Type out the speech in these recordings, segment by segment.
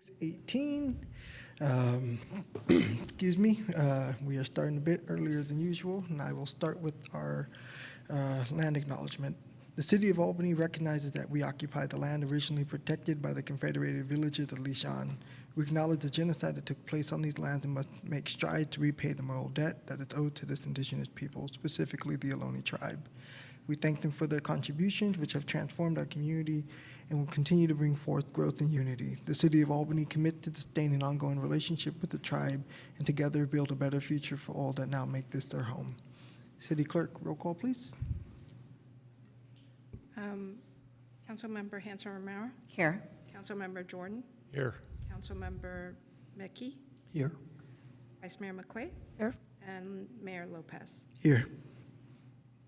6:18. Excuse me. We are starting a bit earlier than usual, and I will start with our land acknowledgement. The City of Albany recognizes that we occupy the land originally protected by the Confederated Villages of Lishan. We acknowledge the genocide that took place on these lands and must make strides to repay the moral debt that is owed to this indigenous people, specifically the Ohlone tribe. We thank them for their contributions, which have transformed our community and will continue to bring forth growth and unity. The City of Albany commits to sustain an ongoing relationship with the tribe and together build a better future for all that now make this their home. City Clerk, roll call, please. Councilmember Hanson Romero. Here. Councilmember Jordan. Here. Councilmember Mickey. Here. Vice Mayor McQuaid. Here. And Mayor Lopez. Here.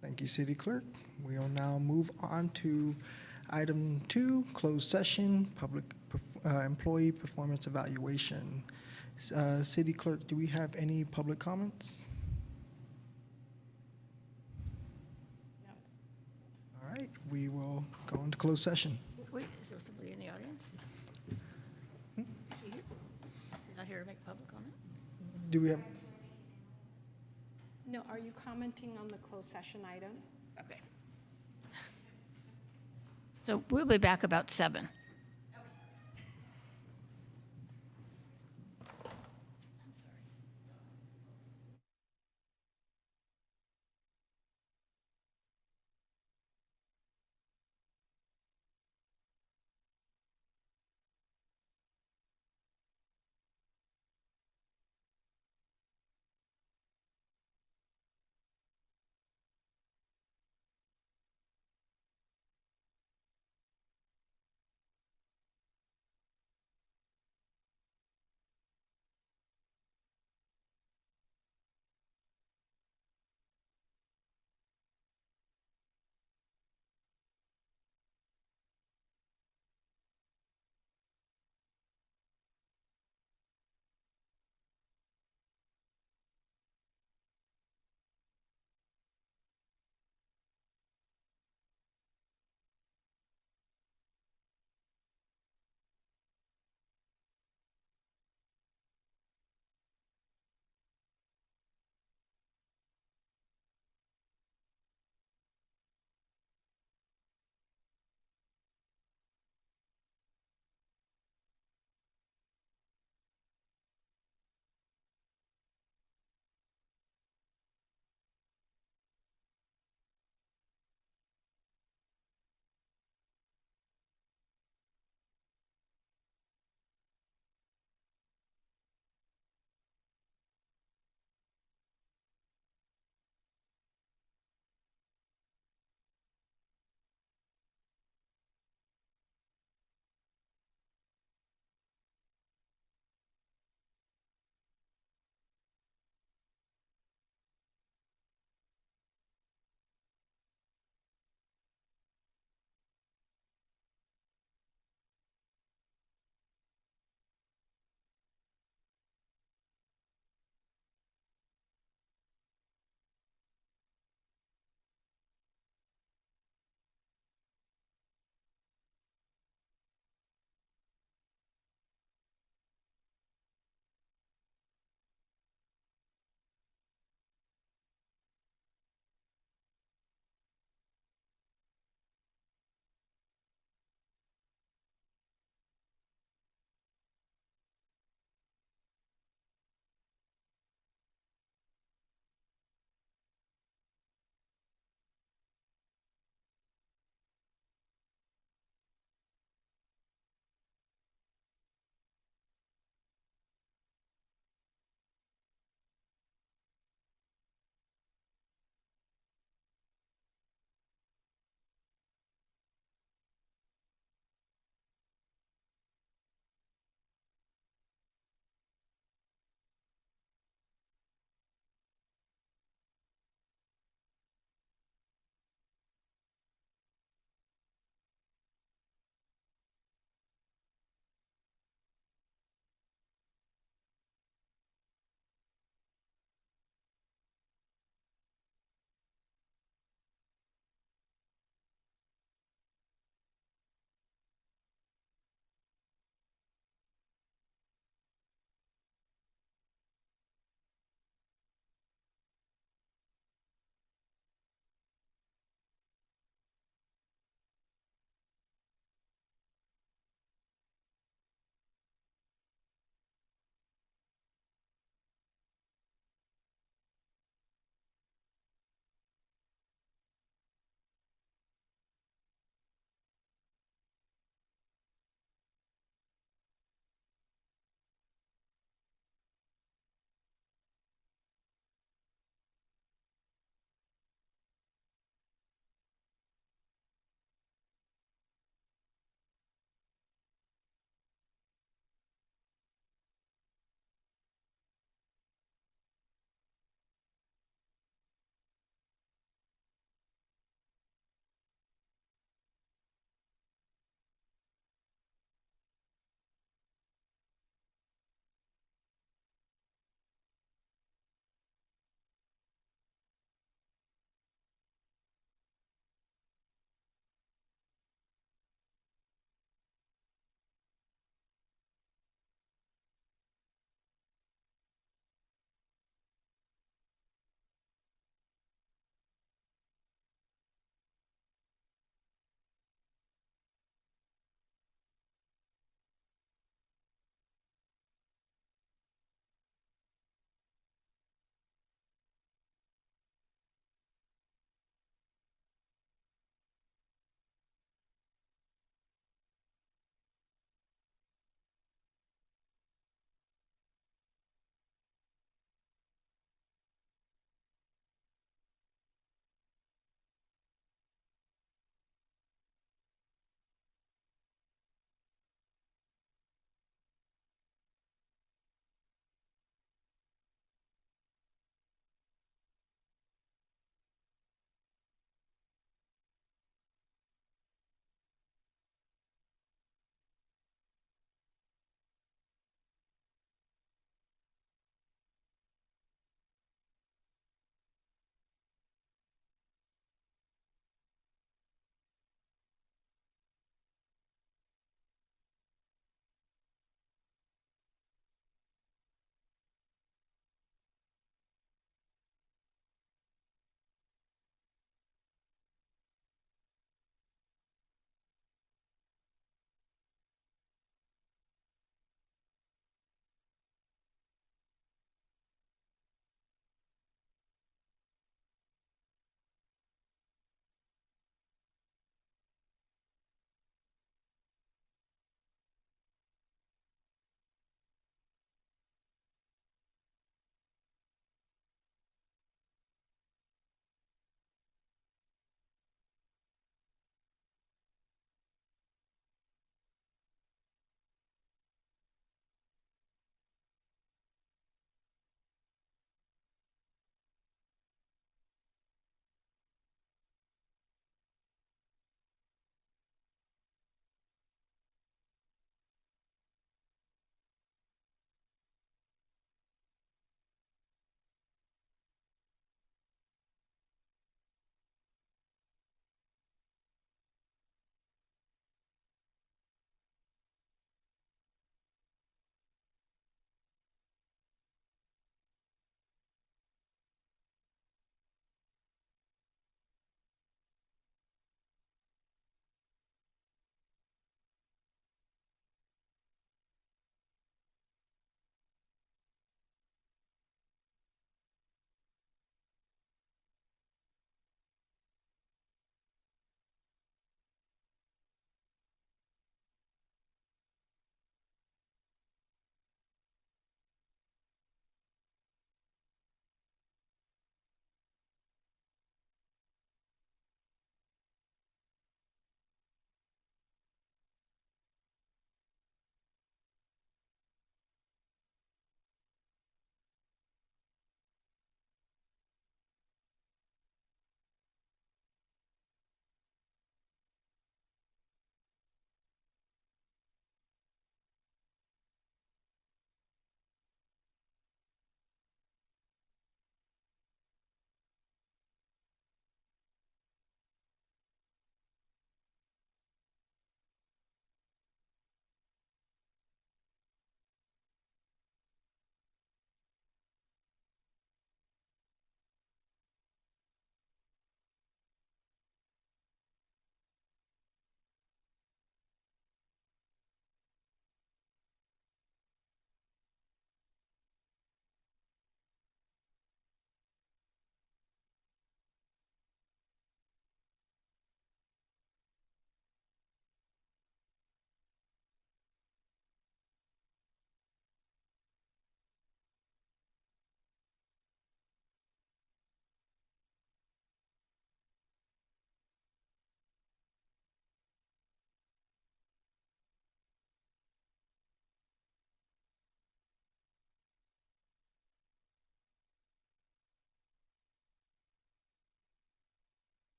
Thank you, City Clerk. We will now move on to item 2, closed session, public employee performance evaluation. City Clerk, do we have any public comments? No. All right, we will go into closed session. Wait, is there somebody in the audience? Is he here? Not here to make public comment? Do we have? No, are you commenting on the closed session item? Okay. So we'll be back about 7.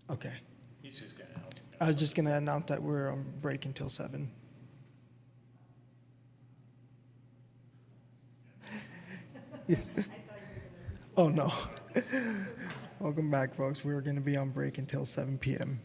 Okay. He's just gonna announce. I was just going to announce that we're on break until 7. Yes. Oh, no. Welcome back, folks. We're going to be on break until 7 p.m.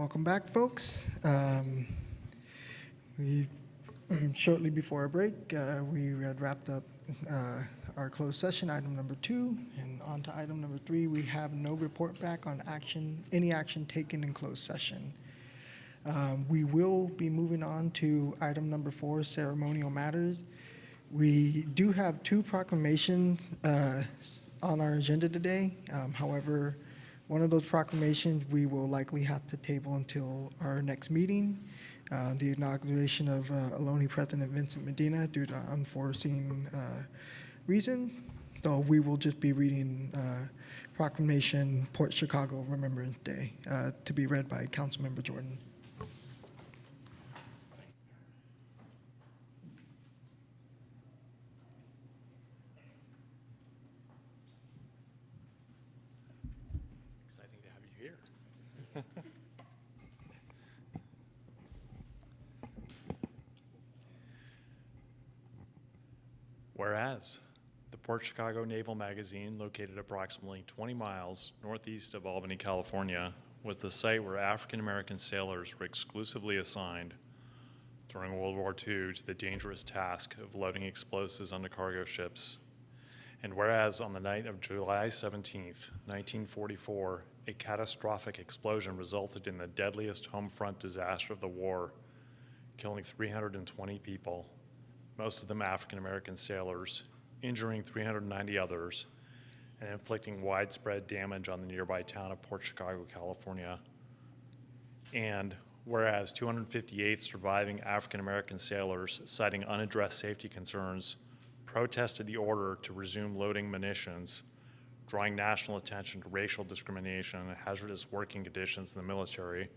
Welcome back, folks. We shortly before our break, we had wrapped up our closed session, item number 2, and on to item number 3. We have no report back on any action taken in closed session. We will be moving on to item number 4, ceremonial matters. We do have 2 proclamations on our agenda today. However, one of those proclamations we will likely have to table until our next meeting, the inauguration of Albany President Vincent Medina due to unforeseen reasons. So we will just be reading proclamation Port Chicago Remembrance Day to be read by Councilmember Jordan. Exciting to have you here. Whereas the Port Chicago Naval Magazine, located approximately 20 miles northeast of Albany, California, was the site where African American sailors were exclusively assigned during World War II to the dangerous task of loading explosives onto cargo ships. And whereas on the night of July 17th, 1944, a catastrophic explosion resulted in the deadliest home front disaster of the war, killing 320 people, most of them African American sailors, injuring 390 others, and inflicting widespread damage on the nearby town of Port Chicago, California. And whereas 258 surviving African American sailors, citing unaddressed safety concerns, protested the order to resume loading munitions, drawing national attention to racial discrimination and hazardous working conditions in the military.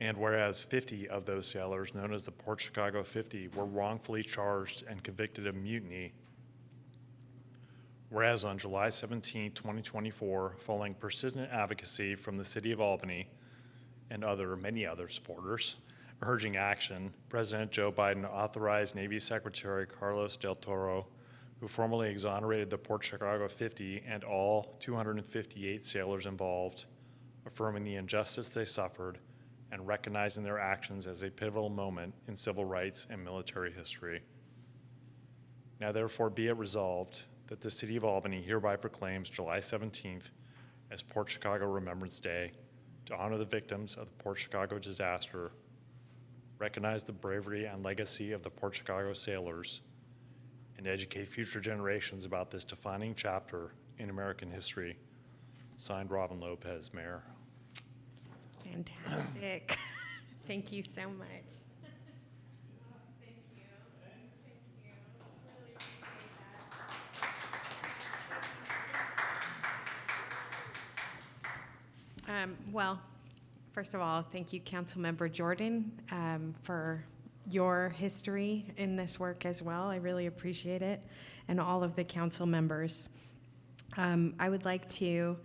And whereas 50 of those sailors, known as the Port Chicago 50, were wrongfully charged and convicted of mutiny. Whereas on July 17, 2024, following persistent advocacy from the City of Albany and many other supporters urging action, President Joe Biden authorized Navy Secretary Carlos Del Toro, who formally exonerated the Port Chicago 50 and all 258 sailors involved, affirming the injustice they suffered and recognizing their actions as a pivotal moment in civil rights and military history. Now therefore be it resolved that the City of Albany hereby proclaims July 17th as Port Chicago Remembrance Day to honor the victims of the Port Chicago disaster, recognize the bravery and legacy of the Port Chicago sailors, and educate future generations about this defining chapter in American history. Signed, Robin Lopez, Mayor. Fantastic. Thank you so much. Well, first of all, thank you, Councilmember Jordan, for your history in this work as well. I really appreciate it, and all of the council members. I would like to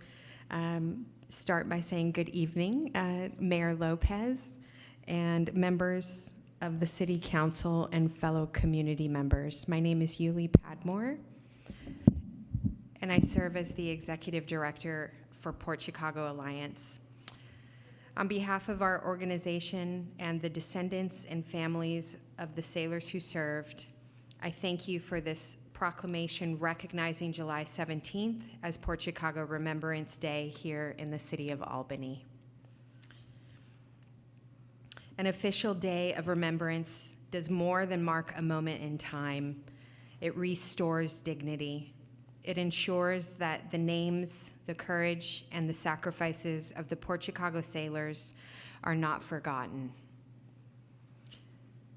start by saying good evening, Mayor Lopez and members of the City Council and fellow community members. My name is Yuli Padmore, and I serve as the Executive Director for Port Chicago Alliance. On behalf of our organization and the descendants and families of the sailors who served, I thank you for this proclamation recognizing July 17th as Port Chicago Remembrance Day here in the City of Albany. An official day of remembrance does more than mark a moment in time. It restores dignity. It ensures that the names, the courage, and the sacrifices of the Port Chicago sailors are not forgotten,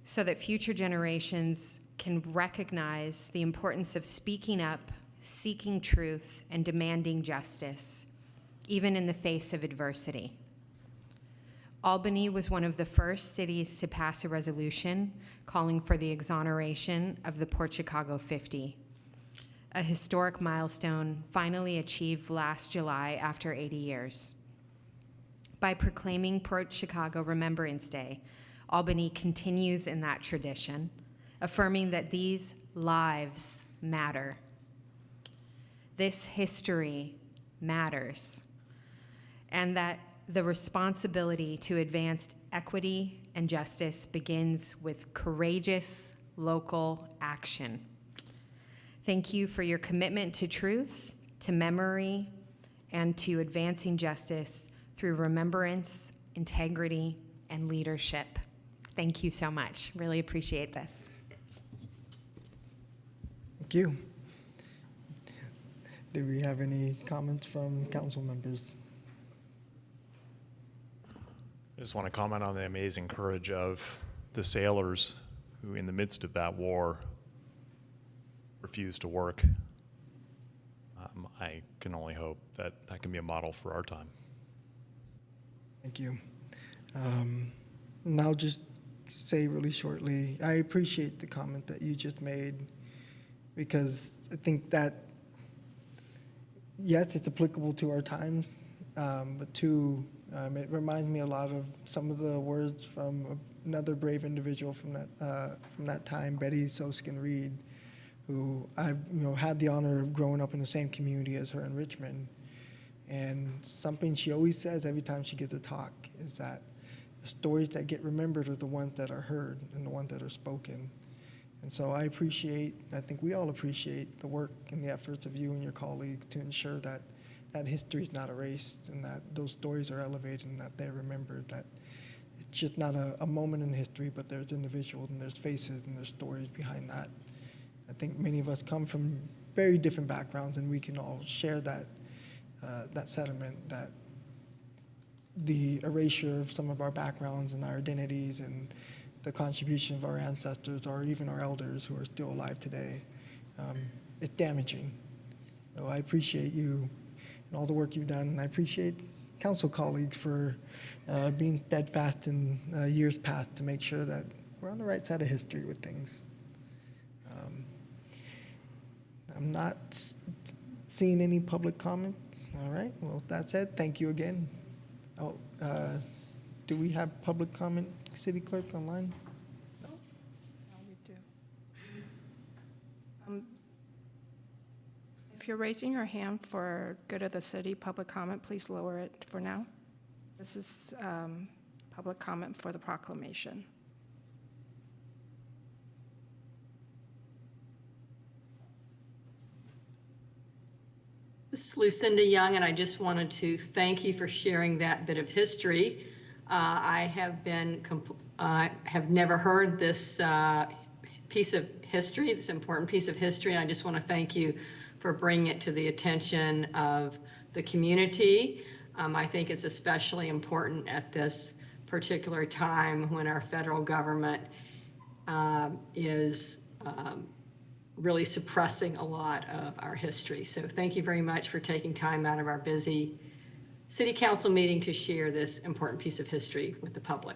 so that future generations can recognize the importance of speaking up, seeking truth, and demanding justice, even in the face of adversity. Albany was one of the first cities to pass a resolution calling for the exoneration of the Port Chicago 50. A historic milestone finally achieved last July after 80 years. By proclaiming Port Chicago Remembrance Day, Albany continues in that tradition, affirming that these lives matter. This history matters, and that the responsibility to advance equity and justice begins with courageous local action. Thank you for your commitment to truth, to memory, and to advancing justice through remembrance, integrity, and leadership. Thank you so much. Really appreciate this. Thank you. Do we have any comments from council members? I just want to comment on the amazing courage of the sailors who, in the midst of that war, refused to work. I can only hope that that can be a model for our time. Thank you. And I'll just say really shortly, I appreciate the comment that you just made, because I think that, yes, it's applicable to our times, but two, it reminds me a lot of some of the words from another brave individual from that time, Betty Soskin-Reed, who I've had the honor of growing up in the same community as her in Richmond. And something she always says every time she gives a talk is that the stories that get remembered are the ones that are heard and the ones that are spoken. And so I think we all appreciate the work and the efforts of you and your colleagues to ensure that that history is not erased and that those stories are elevated and that they're remembered, that it's just not a moment in history, but there's individuals and there's faces and there's stories behind that. I think many of us come from very different backgrounds, and we can all share that sentiment that the erasure of some of our backgrounds and our identities and the contribution of our ancestors or even our elders who are still alive today, it's damaging. So I appreciate you and all the work you've done, and I appreciate council colleagues for being steadfast in years past to make sure that we're on the right side of history with things. I'm not seeing any public comment. All right, well, with that said, thank you again. Oh, do we have public comment, City Clerk, online? No, we do. If you're raising your hand for good of the city public comment, please lower it for now. This is public comment for the proclamation. This is Lucinda Young, and I just wanted to thank you for sharing that bit of history. I have never heard this piece of history, this important piece of history, and I just want to thank you for bringing it to the attention of the community. I think it's especially important at this particular time when our federal government is really suppressing a lot of our history. So thank you very much for taking time out of our busy city council meeting to share this important piece of history with the public.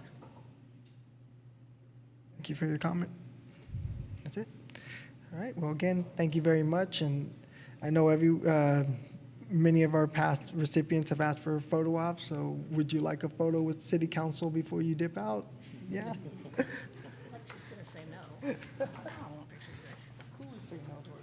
Thank you for your comment. That's it. All right, well, again, thank you very much. And I know many of our past recipients have asked for a photo op, so would you like a photo with city council before you dip out? Yeah? I'm just gonna say no. I don't want to say this. Who would say no to it?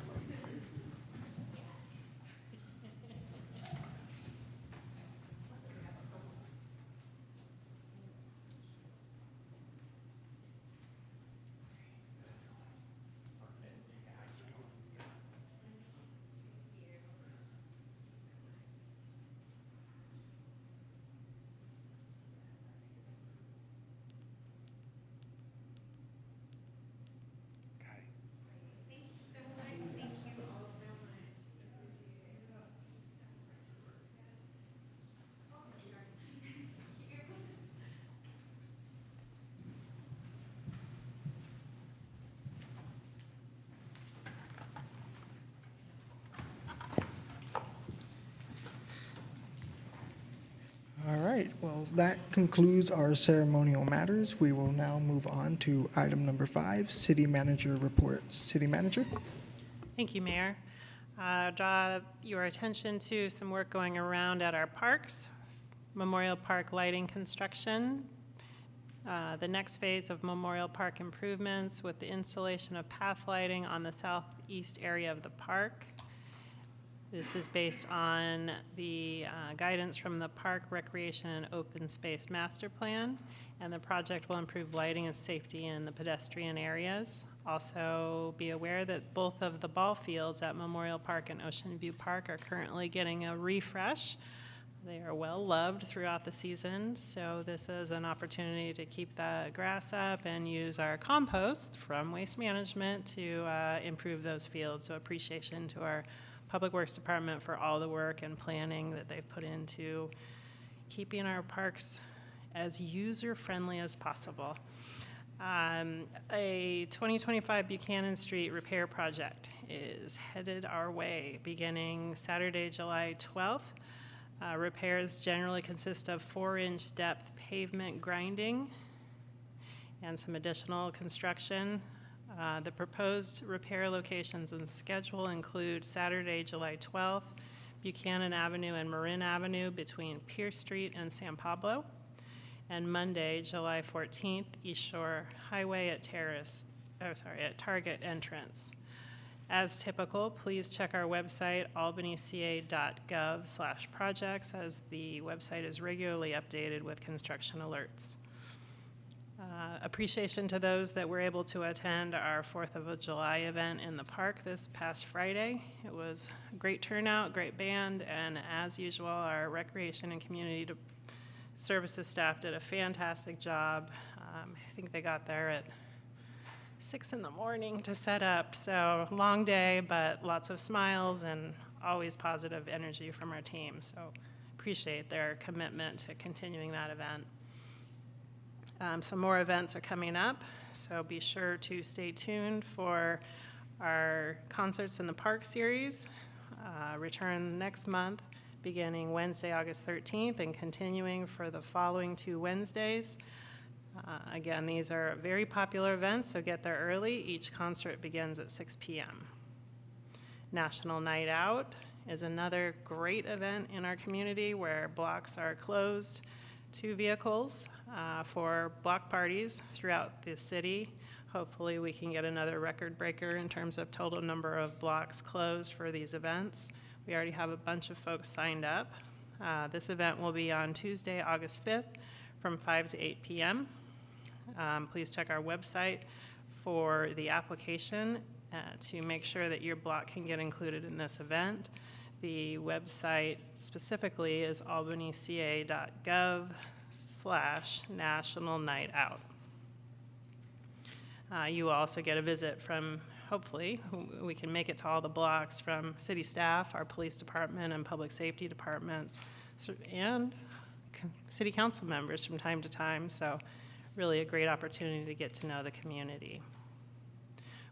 All right, well, that concludes our ceremonial matters. We will now move on to item number 5, City Manager Reports. City Manager? Thank you, Mayor. Draw your attention to some work going around at our parks. Memorial Park lighting construction. The next phase of Memorial Park improvements with the installation of path lighting on the southeast area of the park. This is based on the guidance from the Park, Recreation, and Open Space Master Plan, and the project will improve lighting and safety in the pedestrian areas. Also, be aware that both of the ball fields at Memorial Park and Ocean View Park are currently getting a refresh. They are well loved throughout the season, so this is an opportunity to keep the grass up and use our compost from Waste Management to improve those fields. So appreciation to our Public Works Department for all the work and planning that they've put into keeping our parks as user-friendly as possible. A 2025 Buchanan Street repair project is headed our way beginning Saturday, July 12th. Repairs generally consist of 4-inch depth pavement grinding and some additional construction. The proposed repair locations and schedule include Saturday, July 12th, Buchanan Avenue and Marin Avenue between Pierce Street and San Pablo, and Monday, July 14th, East Shore Highway at Target entrance. As typical, please check our website, albanyca.gov/projects, as the website is regularly updated with construction alerts. Appreciation to those that were able to attend our 4th of July event in the park this past Friday. It was a great turnout, great band, and as usual, our recreation and community services staff did a fantastic job. I think they got there at 6 in the morning to set up, so long day, but lots of smiles and always positive energy from our team. So appreciate their commitment to continuing that event. Some more events are coming up, so be sure to stay tuned for our Concerts in the Park series. Return next month, beginning Wednesday, August 13th, and continuing for the following 2 Wednesdays. Again, these are very popular events, so get there early. Each concert begins at 6 p.m. National Night Out is another great event in our community where blocks are closed to vehicles for block parties throughout the city. Hopefully we can get another record breaker in terms of total number of blocks closed for these events. We already have a bunch of folks signed up. This event will be on Tuesday, August 5th from 5 to 8 p.m. Please check our website for the application to make sure that your block can get included in this event. The website specifically is albanyca.gov/National Night Out. You will also get a visit from, hopefully, we can make it to all the blocks from city staff, our police department, and public safety departments, and city council members from time to time. So really a great opportunity to get to know the community.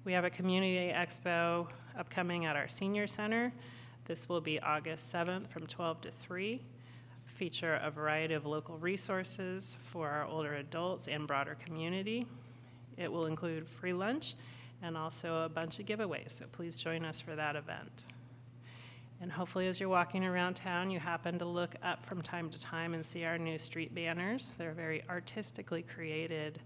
We have a community expo upcoming at our senior center. This will be August 7th from 12 to 3. Feature a variety of local resources for our older adults and broader community. It will include free lunch and also a bunch of giveaways, so please join us for that event. And hopefully as you're walking around town, you happen to look up from time to time and see our new street banners. They're very artistically created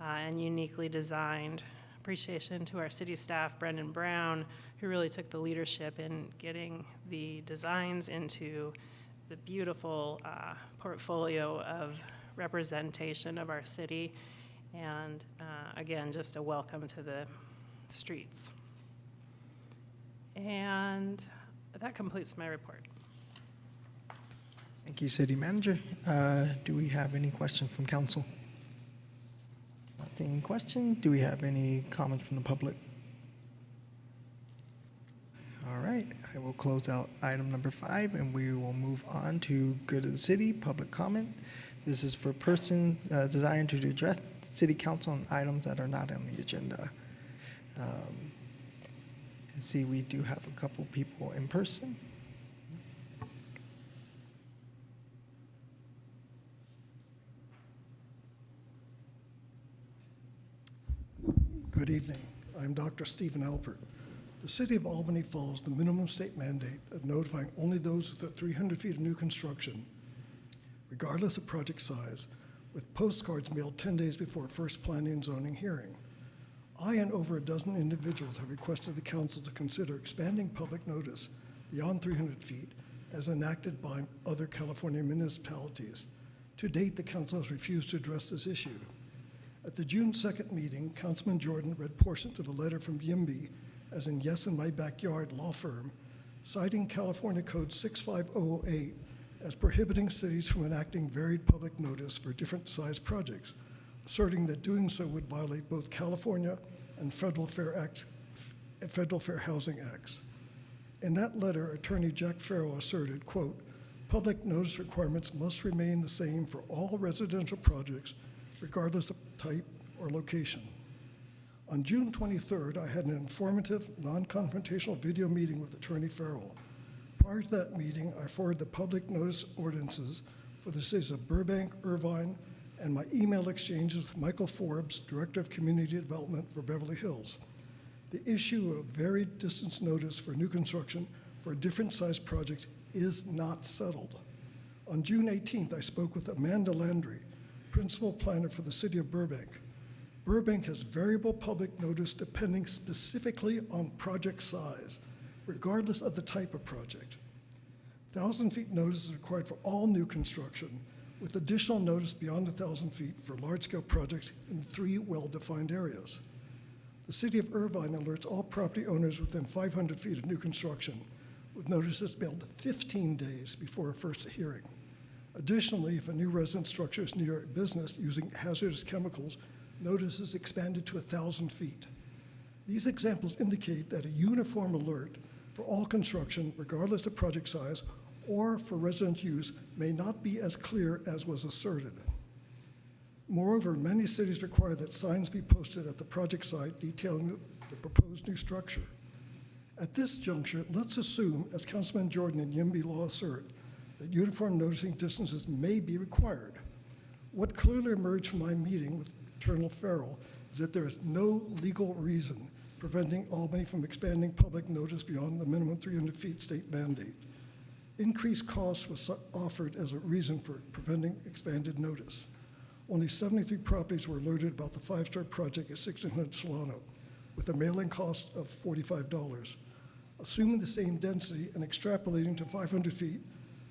and uniquely designed. Appreciation to our city staff, Brendan Brown, who really took the leadership in getting the designs into the beautiful portfolio of representation of our city. And again, just a welcome to the streets. And that completes my report. Thank you, City Manager. Do we have any questions from council? Nothing question. Do we have any comments from the public? All right, I will close out item number 5, and we will move on to good of the city, public comment. This is for persons desiring to address city council on items that are not on the agenda. And see, we do have a couple people in person. Good evening. I'm Dr. Stephen Alpert. The City of Albany follows the minimum state mandate of notifying only those within 300 feet of new construction, regardless of project size, with postcards mailed 10 days before first planning and zoning hearing. I and over a dozen individuals have requested the council to consider expanding public notice beyond 300 feet as enacted by other California municipalities. To date, the council has refused to address this issue. At the June 2nd meeting, Councilman Jordan read portions of a letter from YIMBY, as in Yes in My Backyard law firm, citing California Code 65008 as prohibiting cities from enacting varied public notice for different size projects, asserting that doing so would violate both California and Federal Fair Housing Acts. In that letter, Attorney Jack Farrell asserted, quote, public notice requirements must remain the same for all residential projects, regardless of type or location. On June 23rd, I had an informative, non-confrontational video meeting with Attorney Farrell. Prior to that meeting, I forwarded the public notice ordinances for the cities of Burbank, Irvine, and my email exchanges with Michael Forbes, Director of Community Development for Beverly Hills. The issue of varied distance notice for new construction for different size projects is not settled. On June 18th, I spoke with Amanda Landry, Principal Planner for the City of Burbank. Burbank has variable public notice depending specifically on project size, regardless of the type of project. 1,000 feet notice is required for all new construction, with additional notice beyond 1,000 feet for large-scale projects in 3 well-defined areas. The City of Irvine alerts all property owners within 500 feet of new construction, with notices mailed 15 days before a first hearing. Additionally, if a new residence structure is near a business using hazardous chemicals, notice is expanded to 1,000 feet. These examples indicate that a uniform alert for all construction, regardless of project size, or for resident use, may not be as clear as was asserted. Moreover, many cities require that signs be posted at the project site detailing the proposed new structure. At this juncture, let's assume, as Councilman Jordan and YIMBY law assert, that uniform noticing distances may be required. What clearly emerged from my meeting with Attorney Farrell is that there is no legal reason preventing Albany from expanding public notice beyond the minimum 300 feet state mandate. Increased costs was offered as a reason for preventing expanded notice. Only 73 properties were alerted about the 5-star project at 1600 Solano, with a mailing cost of $45. Assuming the same density and extrapolating to 500 feet,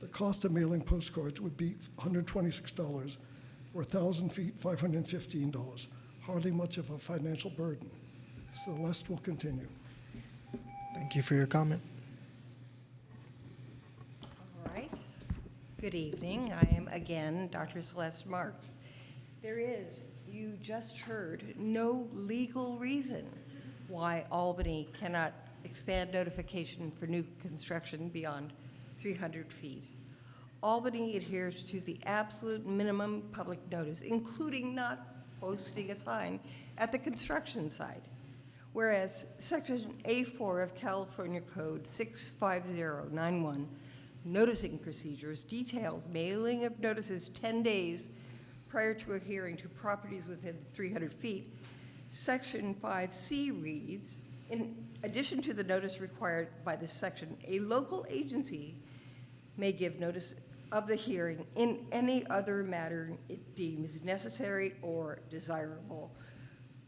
the cost of mailing postcards would be $126. For 1,000 feet, $515. Hardly much of a financial burden. Celeste will continue. Thank you for your comment. All right. Good evening. I am again Dr. Celeste Marks. There is, you just heard, no legal reason why Albany cannot expand notification for new construction beyond 300 feet. Albany adheres to the absolute minimum public notice, including not posting a sign at the construction site. Whereas Section A4 of California Code 65091, noticing procedures, details mailing of notices 10 days prior to a hearing to properties within 300 feet. Section 5C reads, in addition to the notice required by this section, a local agency may give notice of the hearing in any other matter it deems necessary or desirable.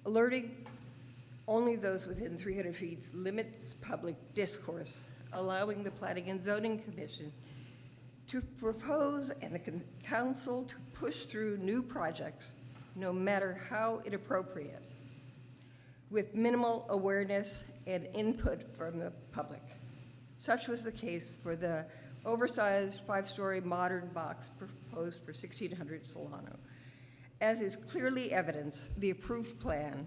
Alerting only those within 300 feet limits public discourse, allowing the Planning and Zoning Commission to propose and the council to push through new projects, no matter how inappropriate, with minimal awareness and input from the public. Such was the case for the oversized 5-story modern box proposed for 1600 Solano. As is clearly evidenced, the approved plan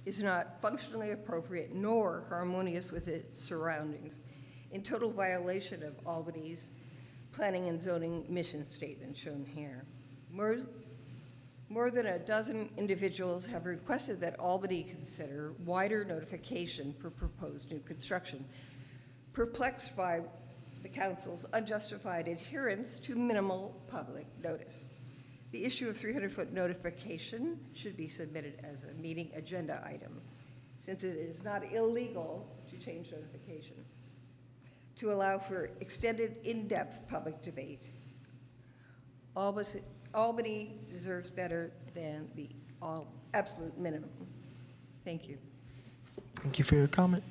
is not functionally appropriate nor harmonious with its surroundings, in total violation of Albany's planning and zoning mission statement shown here. More than a dozen individuals have requested that Albany consider wider notification for proposed new construction, perplexed by the council's unjustified adherence to minimal public notice. The issue of 300-foot notification should be submitted as a meeting agenda item, since it is not illegal to change notification, to allow for extended, in-depth public debate. Albany deserves better than the absolute minimum. Thank you. Thank you for your comment.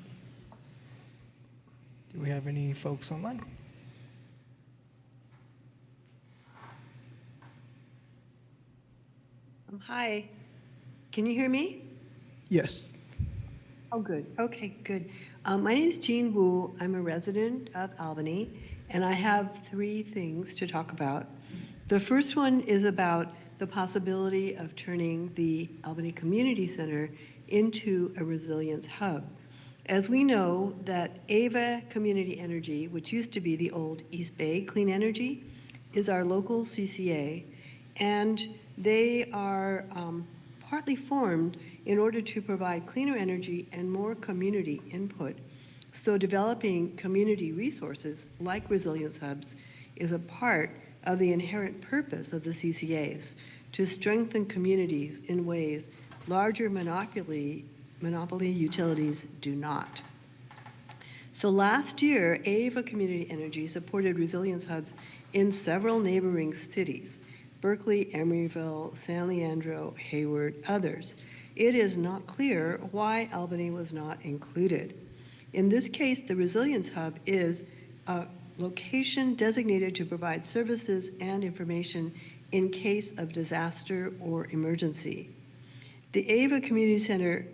Do we have any folks online? Hi, can you hear me? Yes. Oh, good. Okay, good. My name is Jean Wu. I'm a resident of Albany, and I have 3 things to talk about. The first one is about the possibility of turning the Albany Community Center into a resilience hub. As we know that Ava Community Energy, which used to be the old East Bay Clean Energy, is our local CCA, and they are partly formed in order to provide cleaner energy and more community input. So developing community resources like resilience hubs is a part of the inherent purpose of the CCAs, to strengthen communities in ways larger monopoly utilities do not. So last year, Ava Community Energy supported resilience hubs in several neighboring cities: Berkeley, Emeryville, San Leandro, Hayward, others. It is not clear why Albany was not included. In this case, the Resilience Hub is a location designated to provide services and information in case of disaster or emergency. The Ava Community Center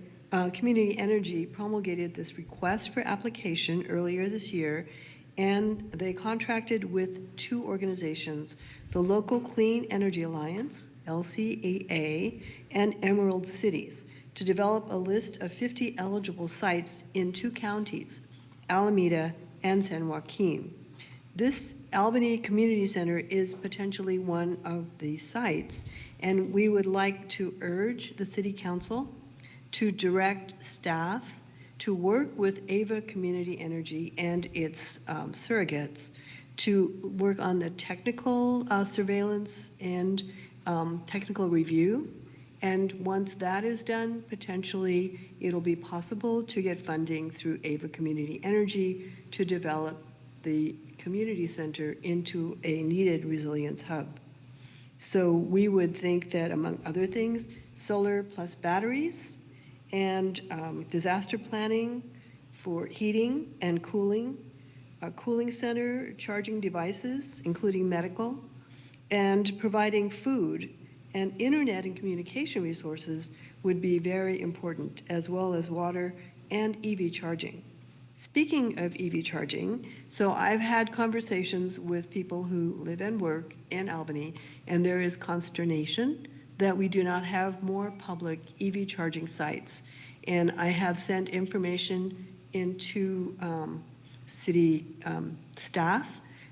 Community Energy promulgated this request for application earlier this year, and they contracted with 2 organizations, the Local Clean Energy Alliance, LCEA, and Emerald Cities, to develop a list of 50 eligible sites in 2 counties, Alameda and San Joaquin. This Albany Community Center is potentially one of the sites, and we would like to urge the City Council to direct staff to work with Ava Community Energy and its surrogates to work on the technical surveillance and technical review. And once that is done, potentially it'll be possible to get funding through Ava Community Energy to develop the community center into a needed resilience hub. So we would think that, among other things, solar plus batteries and disaster planning for heating and cooling, a cooling center, charging devices, including medical, and providing food and internet and communication resources would be very important, as well as water and EV charging. Speaking of EV charging, so I've had conversations with people who live and work in Albany, and there is consternation that we do not have more public EV charging sites. And I have sent information into city staff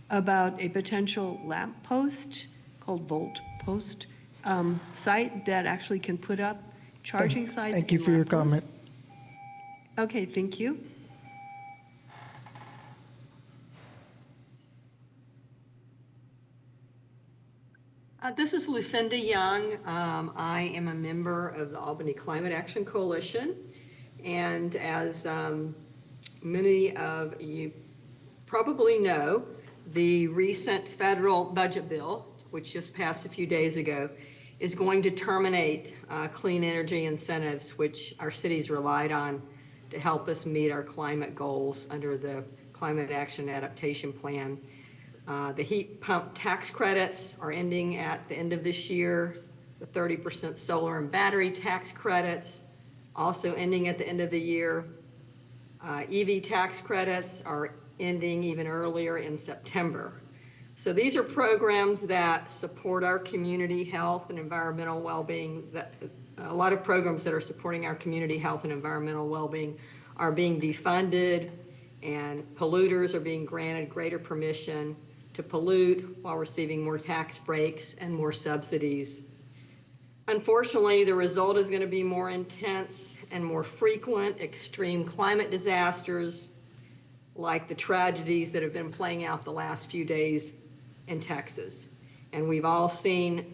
about a potential lamp post called Volt Post site that actually can put up charging sites. Thank you and for your lamp posts. comment. Okay, thank you. This is Lucinda Young. I am a member of the Albany Climate Action Coalition. And as many of you probably know, the recent federal budget bill, which just passed a few days ago, is going to terminate clean energy incentives, which our cities relied on to help us meet our climate goals under the Climate Action Adaptation Plan. The heat pump tax credits are ending at the end of this year. The 30% solar and battery tax credits also ending at the end of the year. EV tax credits are ending even earlier in September. So these are programs that support our community health and environmental well-being. A lot of programs that are supporting our community health and environmental well-being are being defunded, and polluters are being granted greater permission to pollute while receiving more tax breaks and more subsidies. Unfortunately, the result is going to be more intense and more frequent extreme climate disasters, like the tragedies that have been playing out the last few days in Texas. And we've all seen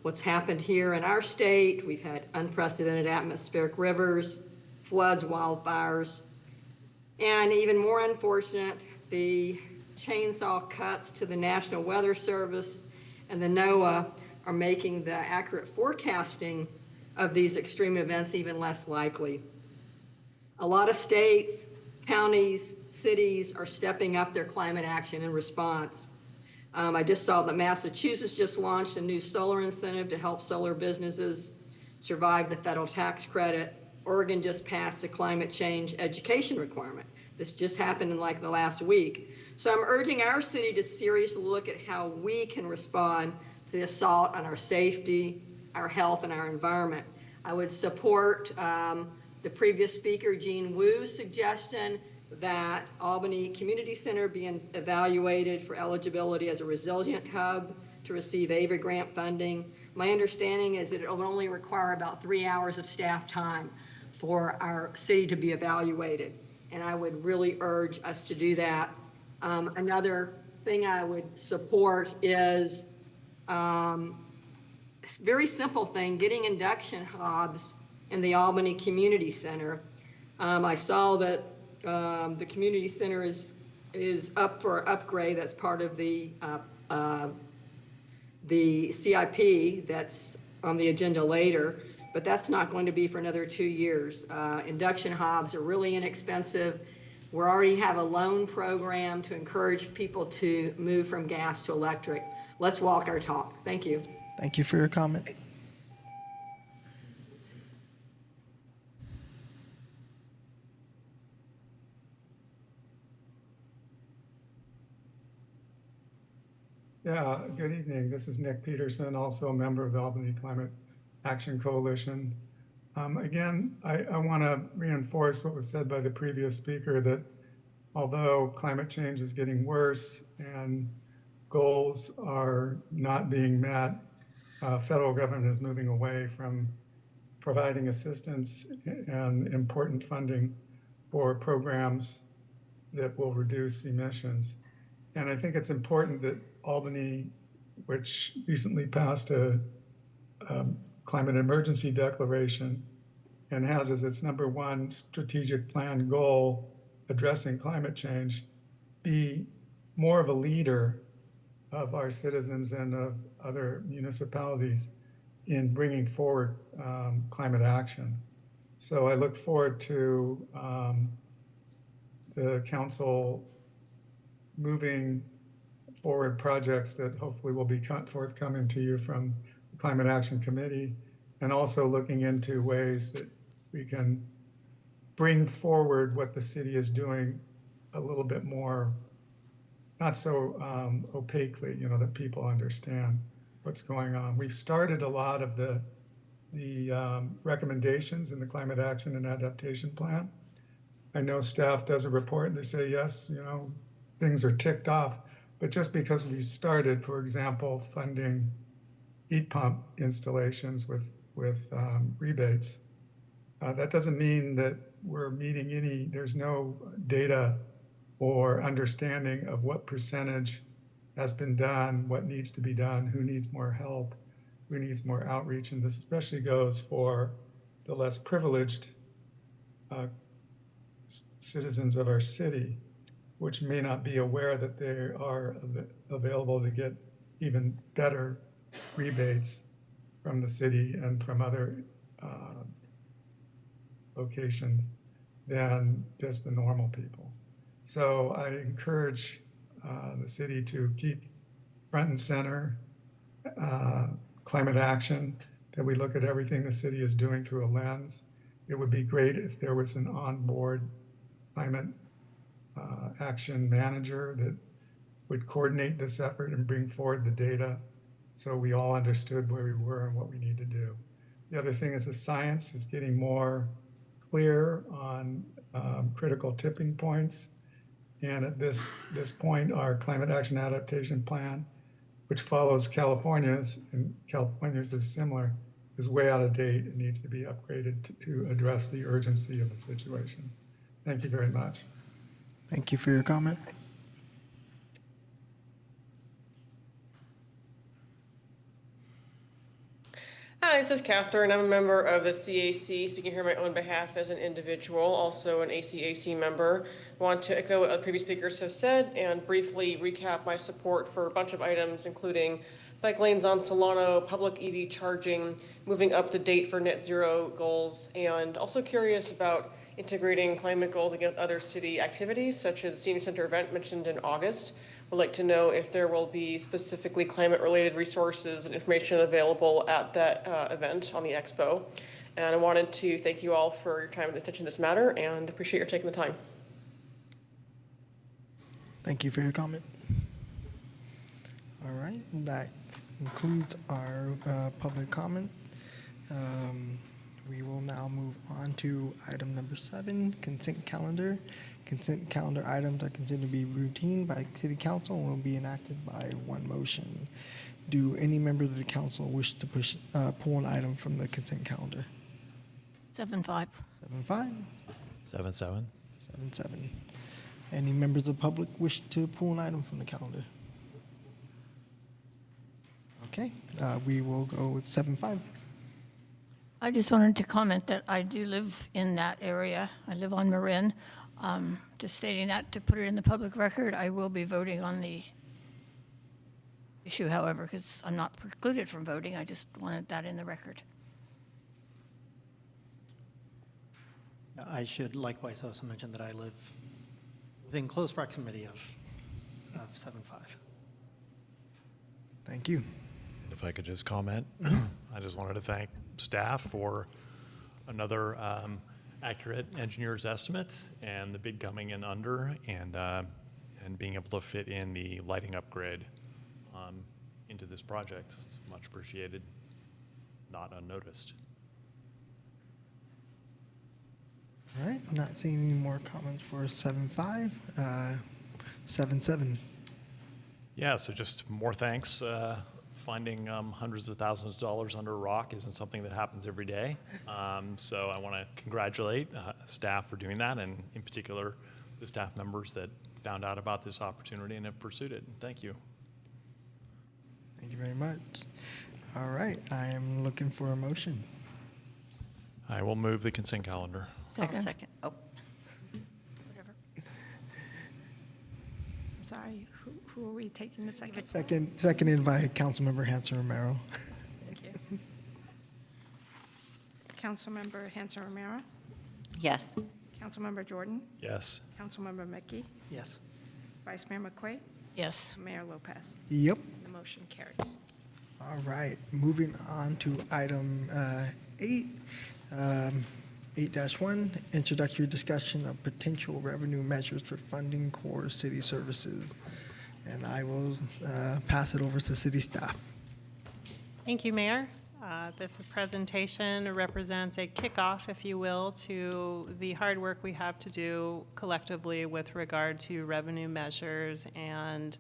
what's happened here in our state. We've had unprecedented atmospheric rivers, floods, wildfires, and even more unfortunate, the chainsaw cuts to the National Weather Service and the NOAA are making the accurate forecasting of these extreme events even less likely. A lot of states, counties, cities are stepping up their climate action and response. I just saw that Massachusetts just launched a new solar incentive to help solar businesses survive the federal tax credit. Oregon just passed a climate change education requirement. This just happened in like the last week. So I'm urging our city to seriously look at how we can respond to the assault on our safety, our health, and our environment. I would support the previous speaker, Jean Wu's suggestion that Albany Community Center be evaluated for eligibility as a resilient hub to receive AVA grant funding. My understanding is that it will only require about 3 hours of staff time for our city to be evaluated. And I would really urge us to do that. Another thing I would support is a very simple thing, getting induction hobs in the Albany Community Center. I saw that the community center is up for upgrade. That's part of the CIP that's on the agenda later, but that's not going to be for another 2 years. Induction hobs are really inexpensive. We already have a loan program to encourage people to move from gas to electric. Let's walk our talk. Thank you. Thank you for your comment. Yeah, good evening. This is Nick Peterson, also a member of the Albany Climate Action Coalition. Again, I want to reinforce what was said by the previous speaker, that although climate change is getting worse and goals are not being met, federal government is moving away from providing assistance and important funding for programs that will reduce emissions. And I think it's important that Albany, which recently passed a climate emergency declaration and has as its #1 strategic plan goal addressing climate change, be more of a leader of our citizens and of other municipalities in bringing forward climate action. So I look forward to the council moving forward projects that hopefully will be forthcoming to you from the Climate Action Committee, and also looking into ways that we can bring forward what the city is doing a little bit more, not so opaquely, that people understand what's going on. We've started a lot of the recommendations in the Climate Action and Adaptation Plan. I know staff does a report and they say, yes, things are ticked off. But just because we started, for example, funding heat pump installations with rebates, that doesn't mean that we're meeting there's no data or understanding of what percentage has been done, what needs to be done, who needs more help, who needs more outreach. And this especially goes for the less privileged citizens of our city, which may not be aware that they are available to get even better rebates from the city and from other locations than just the normal people. So I encourage the city to keep front and center climate action, that we look at everything the city is doing through a lens. It would be great if there was an onboard climate action manager that would coordinate this effort and bring forward the data so we all understood where we were and what we need to do. The other thing is the science is getting more clear on critical tipping points. And at this point, our Climate Action Adaptation Plan, which follows California's, and California's is similar, is way out of date and needs to be upgraded to address the urgency of the situation. Thank you very much. Thank you for your comment. Hi, this is Catherine. I'm a member of the CAC, speaking here on my own behalf as an individual, also an ACAC member. I want to echo what previous speakers have said and briefly recap my support for a bunch of items, including bike lanes on Solano, public EV charging, moving up the date for net zero goals, and also curious about integrating climate goals against other city activities, such as senior center event mentioned in August. Would like to know if there will be specifically climate-related resources and information available at that event on the expo. And I wanted to thank you all for your time and attention to this matter, and appreciate your taking the time. Thank you for your comment. All right, that concludes our public comment. We will now move on to item number 7, consent calendar. Consent calendar items are considered to be routine by City Council and will be enacted by one motion. Do any members of the council wish to pull an item from the consent calendar? 7-5. 7-5, 7-7. 7-7. Any members of the public wish to pull an item from the calendar? Okay, we will go with 7-5. I just wanted to comment that I do live in that area. I live on Marin. Just stating that to put it in the public record, I will be voting on the issue, however, because I'm not precluded from voting. I just wanted that in the record. I should likewise also mention that I live within close proximity of 7-5. Thank you. If I could just comment, I just wanted to thank staff for another accurate engineer's estimate and the bid coming in under, and being able to fit in the lighting upgrade into this project. It's much appreciated, not unnoticed. All right, not seeing any more comments for 7-5. 7-7. Yeah, so just more thanks. Finding hundreds of thousands of dollars under a rock isn't something that happens every day. So I want to congratulate staff for doing that, and in particular, the staff members that found out about this opportunity and have pursued it. Thank you. Thank you very much. All right, I am looking for a motion. I will move the consent calendar. I'll second. Oh, Whatever. I'm sorry, who are we taking the second? Seconded by Councilmember Hanson Romero. Thank you. Councilmember Hanson Romero, yes. Councilmember Jordan, Yes. Councilmember Mickey, Yes. Vice Mayor McQuay, Yes. Mayor Lopez. Yep. The motion carries. All right, moving on to item 8. 8-1, introductory discussion of potential revenue measures for funding core city services. And I will pass it over to city staff. Thank you, Mayor. This presentation represents a kickoff, if you will, to the hard work we have to do collectively with regard to revenue measures and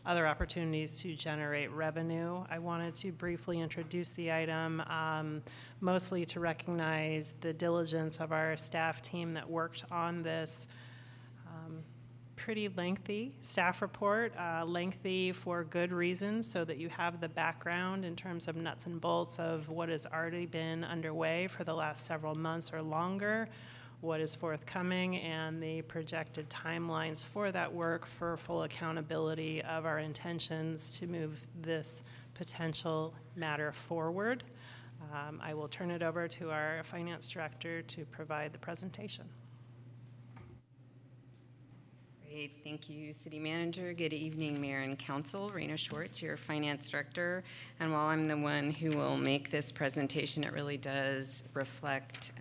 other opportunities to generate revenue. I wanted to briefly introduce the item, mostly to recognize the diligence of our staff team that worked on this pretty lengthy staff report, lengthy for good reasons, so that you have the background in terms of nuts and bolts of what has already been underway for the last several months or longer, what is forthcoming, and the projected timelines for that work for full accountability of our intentions to move this potential matter forward. I will turn it over to our finance director to provide the presentation. Great, thank you, City Manager. Good evening, Mayor and Council. Raina Schwartz, your Finance Director. And while I'm the one who will make this presentation, it really does reflect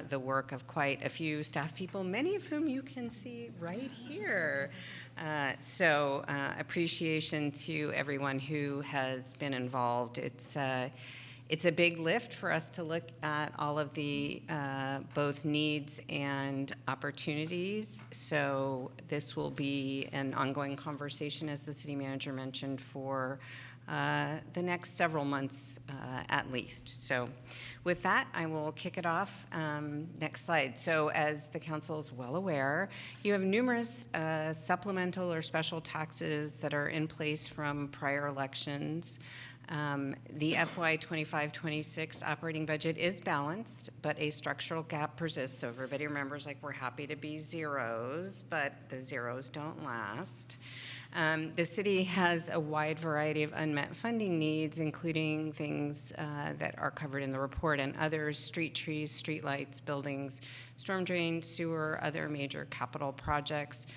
the work of quite a few staff people, many of whom you can see right here. So appreciation to everyone who has been involved. It's a big lift for us to look at all of the both needs and opportunities. So this will be an ongoing conversation, as the city manager mentioned, for the next several months at least. So with that, I will kick it off. Next slide. So as the council is well aware, you have numerous supplemental or special taxes that are in place from prior elections. The FY 25-26 operating budget is balanced, but a structural gap persists. So everybody remembers, like, we're happy to be zeros, but the zeros don't last. The city has a wide variety of unmet funding needs, including things that are covered in the report and others: street trees, street lights, buildings, storm drain, sewer, other major capital projects.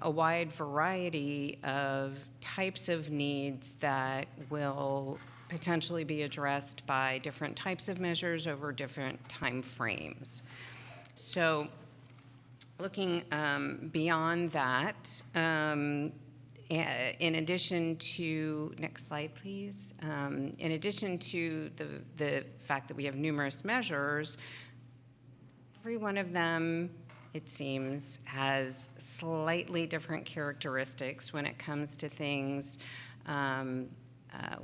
A wide variety of types of needs that will potentially be addressed by different types of measures over different time frames. So looking beyond that, in addition to, next slide, please. In addition to the fact that we have numerous measures, every one of them, it seems, has slightly different characteristics when it comes to things,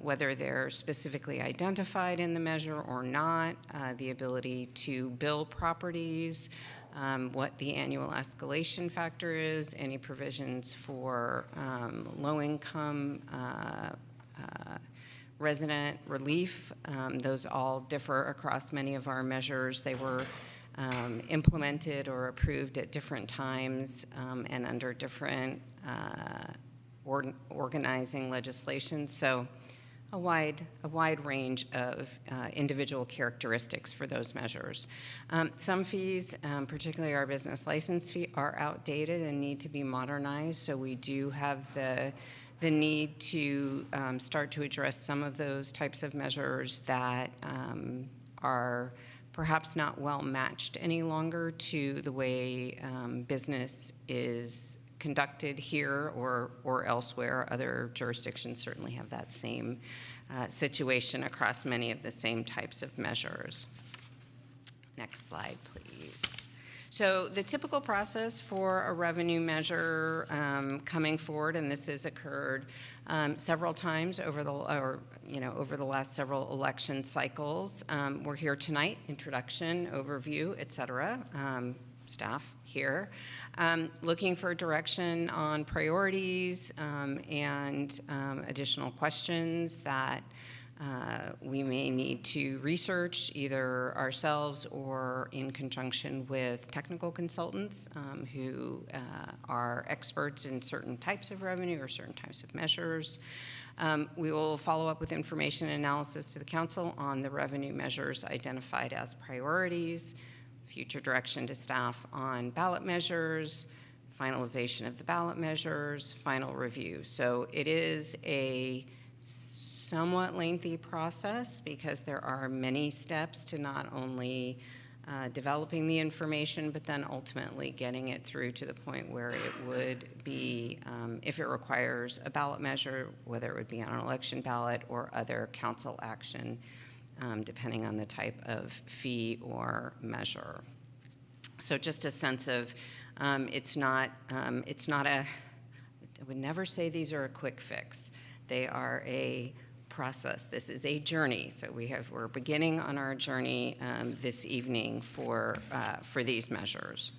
whether they're specifically identified in the measure or not, the ability to bill properties, what the annual escalation factor is, any provisions for low-income resident relief. Those all differ across many of our measures. They were implemented or approved at different times and under different organizing legislation. So a wide range of individual characteristics for those measures. Some fees, particularly our business license fee, are outdated and need to be modernized. So we do have the need to start to address some of those types of measures that are perhaps not well matched any longer to the way business is conducted here or elsewhere. Other jurisdictions certainly have that same situation across many of the same types of measures. Next slide, please. So the typical process for a revenue measure coming forward, and this has occurred several times over the last several election cycles. We're here tonight, introduction, overview, et cetera. Staff here, looking for direction on priorities and additional questions that we may need to research either ourselves or in conjunction with technical consultants who are experts in certain types of revenue or certain types of measures. We will follow up with information and analysis to the council on the revenue measures identified as priorities, future direction to staff on ballot measures, finalization of the ballot measures, final review. So it is a somewhat lengthy process because there are many steps to not only developing the information, but then ultimately getting it through to the point where it would be, if it requires a ballot measure, whether it would be on an election ballot or other council action, depending on the type of fee or measure. So just a sense of it's not I would never say these are a quick fix. They are a process. This is a journey. So we're beginning on our journey this evening for these measures.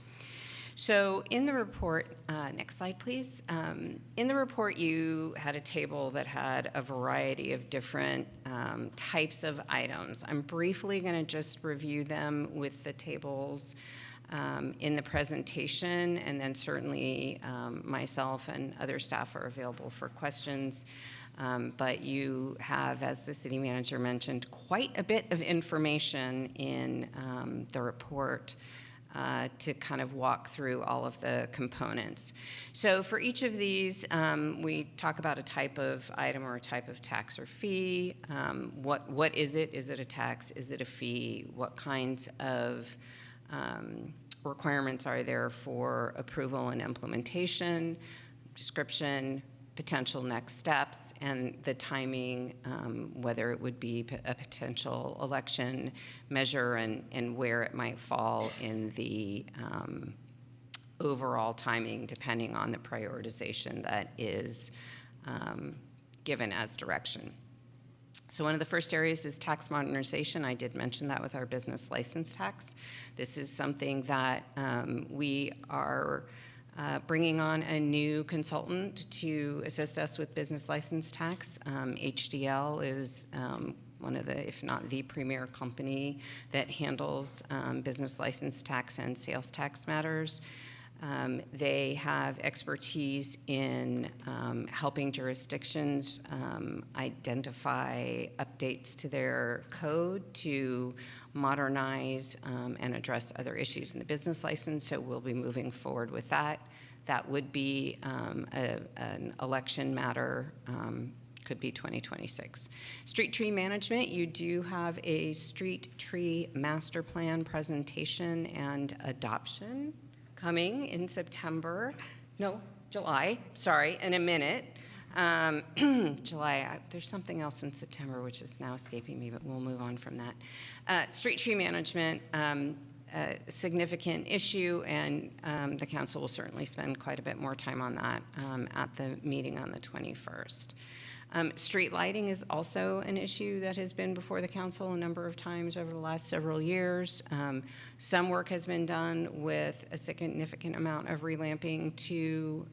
So in the report, next slide, please. In the report, you had a table that had a variety of different types of items. I'm briefly going to just review them with the tables in the presentation, and then certainly myself and other staff are available for questions. But you have, as the city manager mentioned, quite a bit of information in the report to kind of walk through all of the components. So for each of these, we talk about a type of item or a type of tax or fee. What is it? Is it a tax? Is it a fee? What kinds of requirements are there for approval and implementation, description, potential next steps, and the timing, whether it would be a potential election measure and where it might fall in the overall timing, depending on the prioritization that is given as direction. So one of the first areas is tax modernization. I did mention that with our business license tax. This is something that we are bringing on a new consultant to assist us with business license tax. HDL is one of the, if not the premier company that handles business license tax and sales tax matters. They have expertise in helping jurisdictions identify updates to their code to modernize and address other issues in the business license, so we'll be moving forward with that. That would be an election matter, could be 2026. Street tree management, you do have a street tree master plan presentation and adoption coming in July, sorry, in a minute. July, there's something else in September which is now escaping me, but we'll move on from that. Street tree management, a significant issue, and the council will certainly spend quite a bit more time on that at the meeting on the 21st. Street lighting is also an issue that has been before the council a number of times over the last several years. Some work has been done with a significant amount of relamping to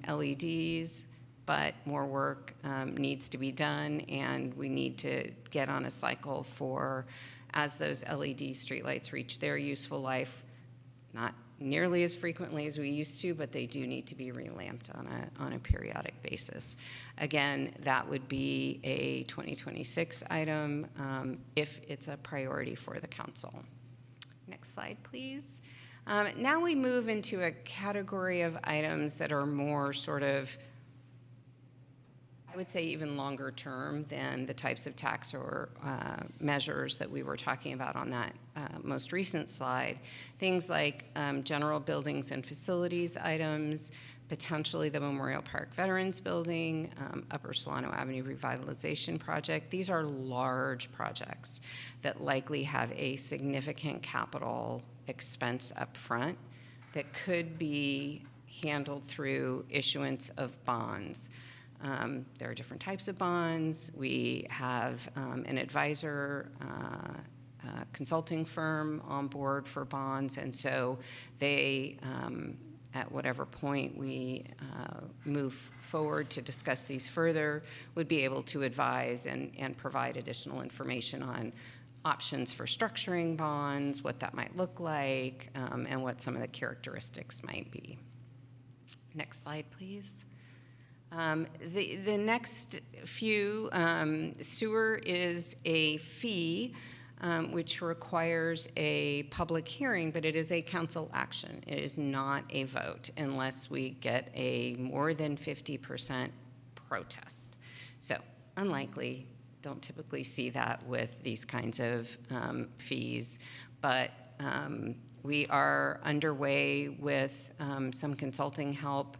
LEDs, but more work needs to be done, and we need to get on a cycle for, as those LED streetlights reach their useful life, not nearly as frequently as we used to, but they do need to be relamped on a periodic basis. Again, that would be a 2026 item if it's a priority for the council. Next slide, please. Now we move into a category of items that are more sort of, I would say, even longer term than the types of tax or measures that we were talking about on that most recent slide. Things like general buildings and facilities items, potentially the Memorial Park Veterans Building, Upper Solano Avenue Revitalization Project. These are large projects that likely have a significant capital expense up front that could be handled through issuance of bonds. There are different types of bonds. We have an advisor consulting firm on board for bonds, and so they, at whatever point we move forward to discuss these further, would be able to advise and provide additional information on options for structuring bonds, what that might look like, and what some of the characteristics might be. Next slide, please. The next few, sewer is a fee which requires a public hearing, but it is a council action. It is not a vote unless we get a more than 50% protest. So unlikely, don't typically see that with these kinds of fees, but we are underway with some consulting help,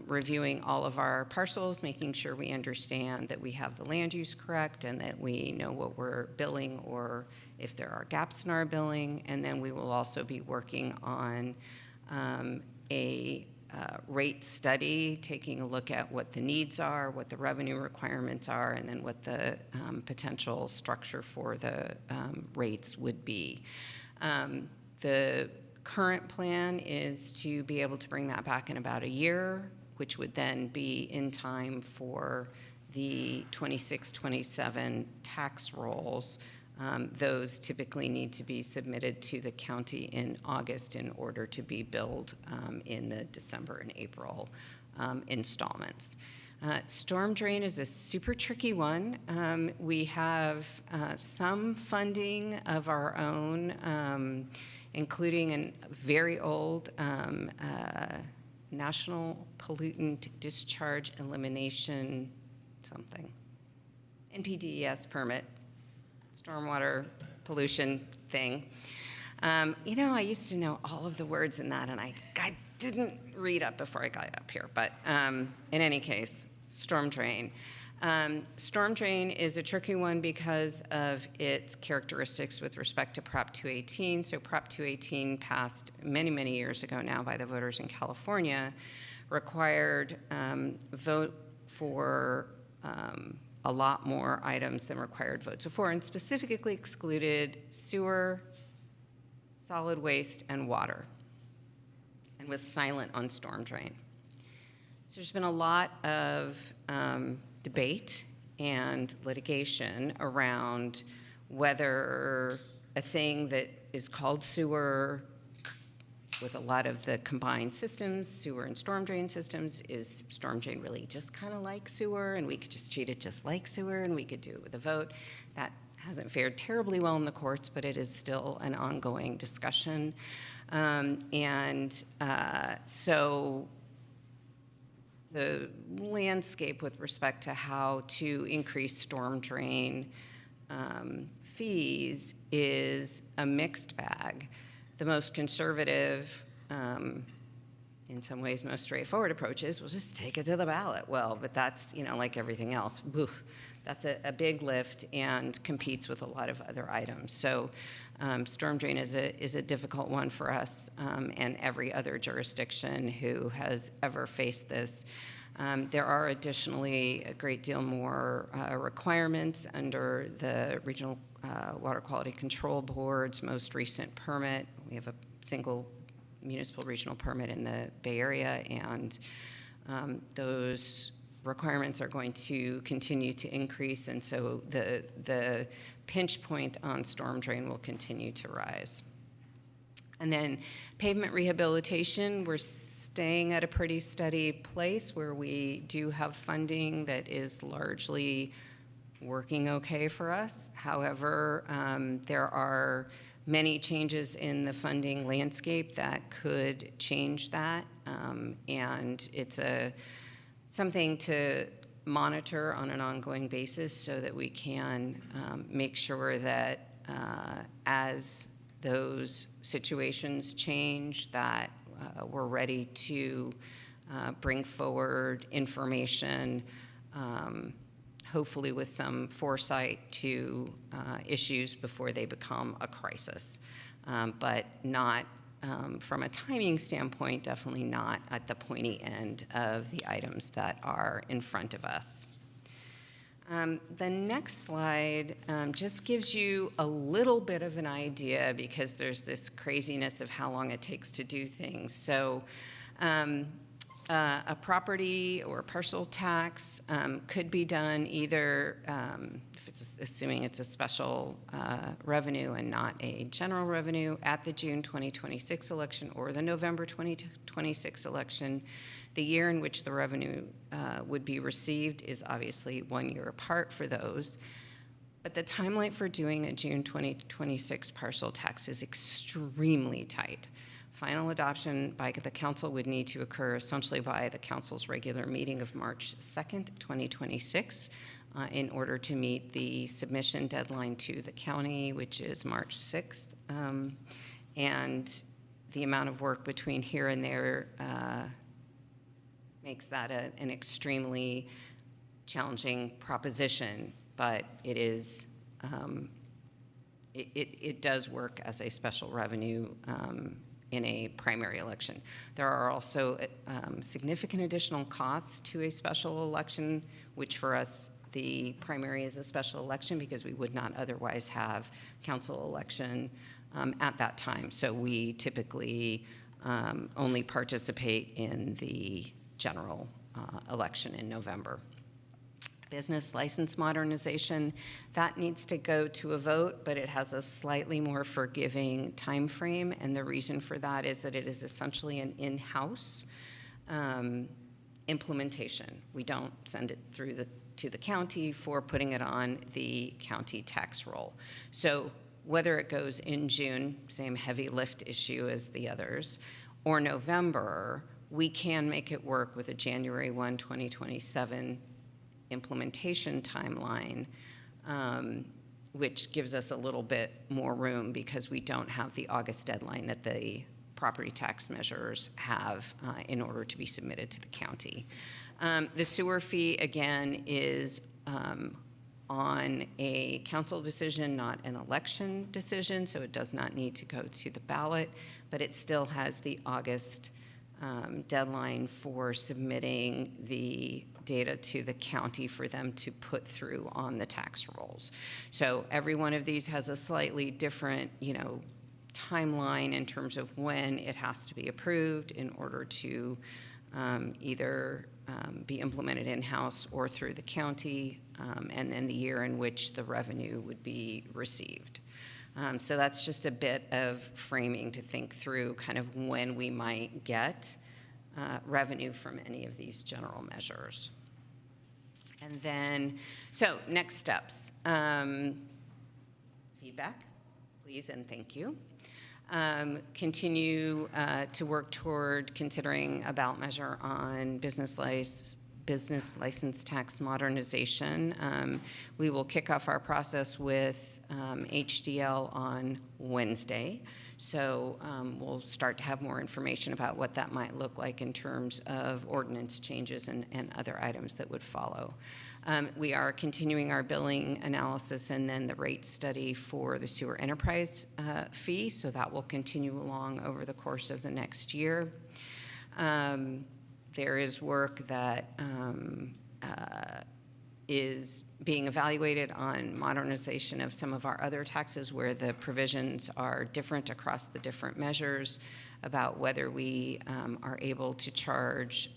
reviewing all of our parcels, making sure we understand that we have the land use correct and that we know what we're billing or if there are gaps in our billing. And then we will also be working on a rate study, taking a look at what the needs are, what the revenue requirements are, and then what the potential structure for the rates would be. The current plan is to be able to bring that back in about a year, which would then be in time for the 26-27 tax rolls. Those typically need to be submitted to the county in August in order to be billed in the December and April installments. Storm drain is a super tricky one. We have some funding of our own, including a very old National Pollutant Discharge Elimination something, NPDES permit, stormwater pollution thing. You know, I used to know all of the words in that, and I didn't read up before I got up here, but in any case, storm drain. Storm drain is a tricky one because of its characteristics with respect to Prop 218. So Prop 218 passed many, many years ago now by the voters in California, required vote for a lot more items than required votes for, and specifically excluded sewer, solid waste, and water. and was silent on storm drain. So there's been a lot of debate and litigation around whether a thing that is called sewer, with a lot of the combined systems, sewer and storm drain systems, is storm drain really just kind of like sewer, and we could just treat it just like sewer, and we could do it with a vote. That hasn't fared terribly well in the courts, but it is still an ongoing discussion. So the landscape with respect to how to increase storm drain fees is a mixed bag. The most conservative, in some ways most straightforward approach is, we'll just take it to the ballot. Well, but that's, like everything else, that's a big lift and competes with a lot of other items. So storm drain is a difficult one for us and every other jurisdiction who has ever faced this. There are additionally a great deal more requirements under the Regional Water Quality Control Board's most recent permit. We have a single municipal regional permit in the Bay Area, and those requirements are going to continue to increase, and so the pinch point on storm drain will continue to rise. And then pavement rehabilitation, we're staying at a pretty steady place where we do have funding that is largely working okay for us. However, there are many changes in the funding landscape that could change that, and it's something to monitor on an ongoing basis so that we can make sure that as those situations change, that we're ready to bring forward information, hopefully with some foresight to issues before they become a crisis, but not from a timing standpoint, definitely not at the pointy end of the items that are in front of us. The next slide just gives you a little bit of an idea, because there's this craziness of how long it takes to do things. So a property or parcel tax could be done either, if it's assuming it's a special revenue and not a general revenue, at the June 2026 election or the November 2026 election. The year in which the revenue would be received is obviously 1 year apart for those. But the timeline for doing a June 2026 parcel tax is extremely tight. Final adoption by the council would need to occur essentially by the council's regular meeting of March 2nd, 2026, in order to meet the submission deadline to the county, which is March 6th. And the amount of work between here and there makes that an extremely challenging proposition, but it is, it does work as a special revenue in a primary election. There are also significant additional costs to a special election, which for us, the primary is a special election because we would not otherwise have council election at that time. So we typically only participate in the general election in November. Business license modernization, that needs to go to a vote, but it has a slightly more forgiving time frame, and the reason for that is that it is essentially an in-house implementation. We don't send it through to the county for putting it on the county tax roll. So whether it goes in June, same heavy lift issue as the others, or November, we can make it work with a January 1, 2027 implementation timeline, which gives us a little bit more room because we don't have the August deadline that the property tax measures have in order to be submitted to the county. The sewer fee, again, is on a council decision, not an election decision, so it does not need to go to the ballot, but it still has the August deadline for submitting the data to the county for them to put through on the tax rolls. So every one of these has a slightly different, timeline in terms of when it has to be approved in order to either be implemented in-house or through the county, and then the year in which the revenue would be received. So that's just a bit of framing to think through kind of when we might get revenue from any of these general measures. And then, so next steps. Feedback, please, and thank you. Continue to work toward considering a ballot measure on business license tax modernization. We will kick off our process with HDL on Wednesday. So we'll start to have more information about what that might look like in terms of ordinance changes and other items that would follow. We are continuing our billing analysis and then the rate study for the sewer enterprise fee, so that will continue along over the course of the next year. There is work that is being evaluated on modernization of some of our other taxes where the provisions are different across the different measures, about whether we are able to charge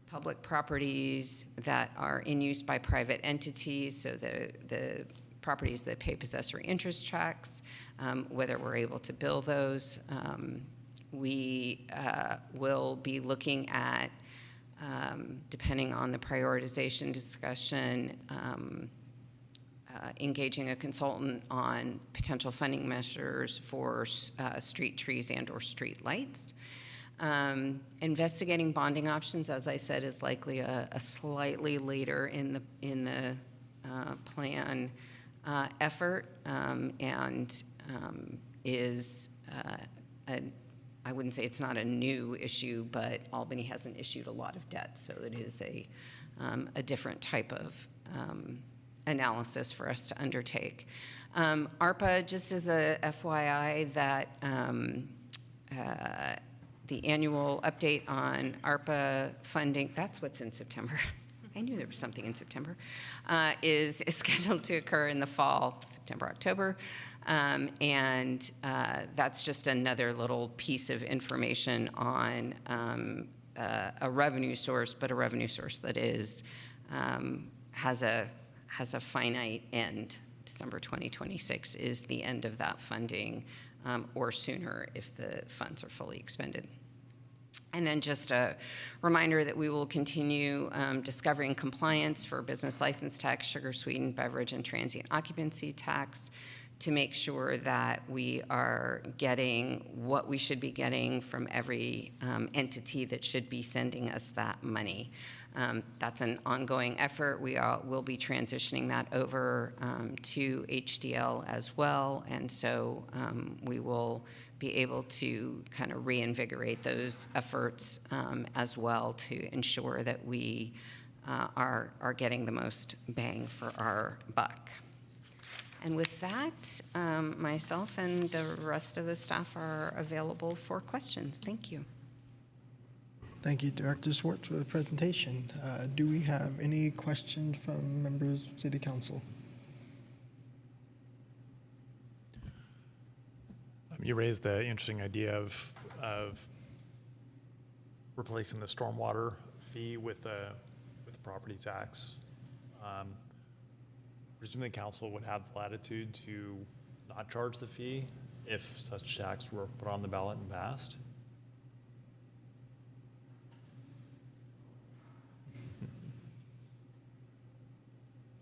public properties that are in use by private entities, so the properties that pay possessory interest tax, whether we're able to bill those. We will be looking at, depending on the prioritization discussion, engaging a consultant on potential funding measures for street trees and/or street lights. Investigating bonding options, as I said, is likely a slightly later in the plan effort, and is I wouldn't say it's not a new issue, but Albany hasn't issued a lot of debt, so it is a different type of analysis for us to undertake. ARPA, just as a FYI, that the annual update on ARPA funding, that's what's in September. I knew there was something in September, is scheduled to occur in the fall, September, October. And that's just another little piece of information on a revenue source, but a revenue source that is has a finite end. December 2026 is the end of that funding, or sooner if the funds are fully expended. And then just a reminder that we will continue discovering compliance for business license tax, sugar sweetened beverage, and transient occupancy tax, to make sure that we are getting what we should be getting from every entity that should be sending us that money. That's an ongoing effort. We will be transitioning that over to HDL as well, and so we will be able to kind of reinvigorate those efforts as well to ensure that we are getting the most bang for our buck. And with that, myself and the rest of the staff are available for questions. Thank you. Thank you, Director Swartz, for the presentation. Do we have any questions from members of City Council? You raised the interesting idea of replacing the stormwater fee with the property tax. Presumably, council would have latitude to not charge the fee if such tax were put on the ballot and passed.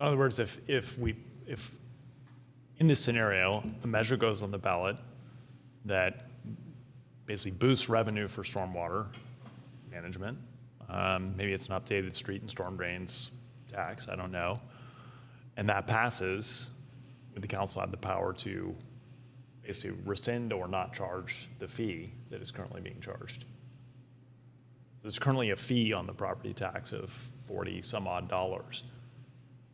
In other words, if in this scenario, a measure goes on the ballot that basically boosts revenue for stormwater management, maybe it's an updated street and storm drains tax, I don't know, and that passes, would the council have the power to basically rescind or not charge the fee that is currently being charged? There's currently a fee on the property tax of $40 some odd. In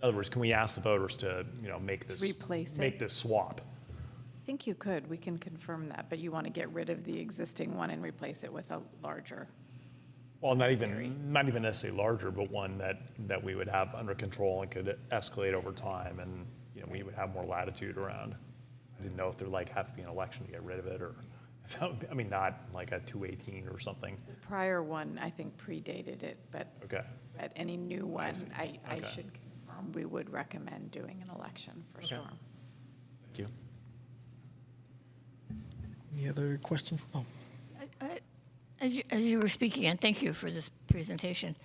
other words, can we ask the voters to, make this swap? I think you could. We can confirm that, but you want to get rid of the existing one and replace it with a larger. Well, not even necessarily larger, but one that we would have under control and could escalate over time, and we would have more latitude around. I didn't know if there like have to be an election to get rid of it, or, I mean, not like a 218 or something. The prior one, I think, predated it, but Okay. at any new one, I Okay. should confirm, we would recommend doing an election for Okay. Storm. Thank you. Any other questions? Oh, As you were speaking, and thank you for this presentation,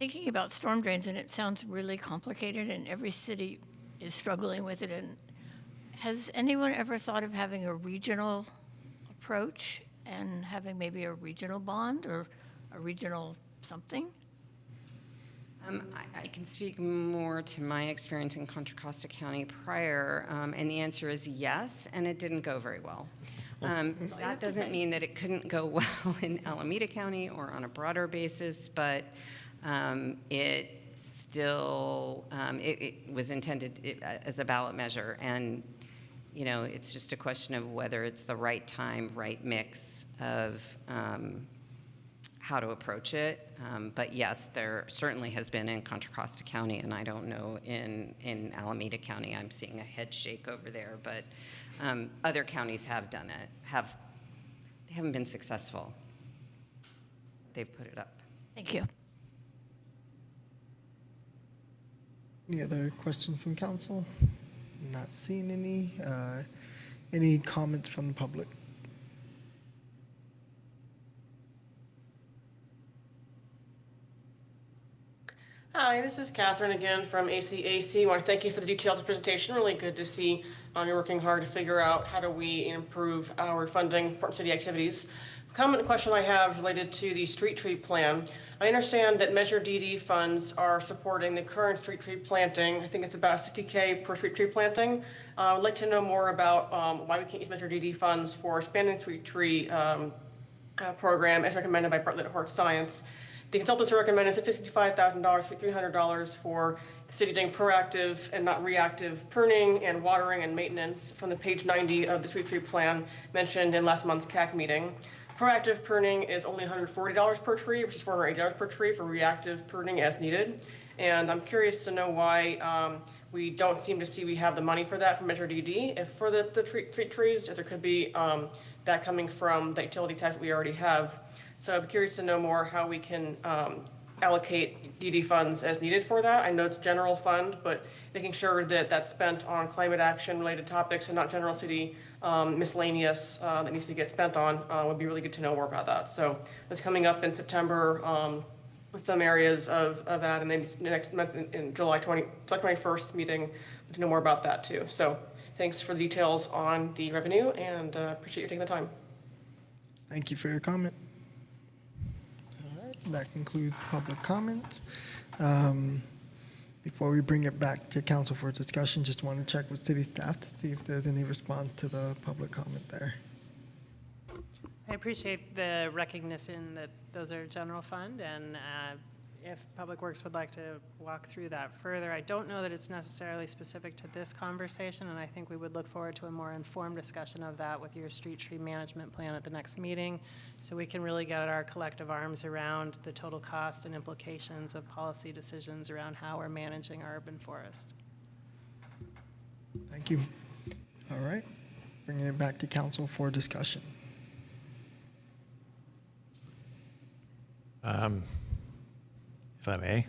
thinking about storm drains, and it sounds really complicated, and every city is struggling with it. And has anyone ever thought of having a regional approach and having maybe a regional bond or a regional something? I can speak more to my experience in Contra Costa County prior, and the answer is yes, and it didn't go very well. That doesn't mean that it couldn't go well in Alameda County or on a broader basis, but it still, it was intended as a ballot measure, and you know, it's just a question of whether it's the right time, right mix of how to approach it. But yes, there certainly has been in Contra Costa County, and I don't know in Alameda County. I'm seeing a head shake over there, but other counties have done it. They haven't been successful. They've put it up. Thank you. any other questions from council? Not seeing any. Any comments from the public? Hi, this is Catherine again from ACAC. I want to thank you for the details of the presentation. Really good to see you're working hard to figure out how do we improve our funding for city activities. Comment and question I have related to the street tree plan. I understand that Measure DD funds are supporting the current street tree planting. I think it's about $60K per street tree planting. I would like to know more about why we can't use Measure DD funds for expanding the street tree program as recommended by Bartlett Hort Science. The consultants are recommending $65,000, $300 for the city doing proactive and not reactive pruning and watering and maintenance from the page 90 of the street tree plan mentioned in last month's CAC meeting. Proactive pruning is only $140 per tree versus $480 per tree for reactive pruning as needed. And I'm curious to know why we don't seem to see we have the money for that from Measure DD if for the street trees, if there could be that coming from the utility tax that we already have. So I'm curious to know more how we can allocate DD funds as needed for that. I know it's general fund, but making sure that that's spent on climate action related topics and not general city miscellaneous that needs to get spent on would be really good to know more about that. So it's coming up in September with some areas of that, and maybe next month in July 21st meeting to know more about that too. So thanks for the details on the revenue, and appreciate you taking the time. Thank you for your comment. That concludes public comments. Before we bring it back to council for discussion, just want to check with city staff to see if there's any response to the public comment there. I appreciate the recognition that those are general fund, and if Public Works would like to walk through that further. I don't know that it's necessarily specific to this conversation, and I think we would look forward to a more informed discussion of that with your street tree management plan at the next meeting, so we can really get our collective arms around the total cost and implications of policy decisions around how we're managing our urban forest. Thank you. All right, bringing it back to council for discussion. If I may.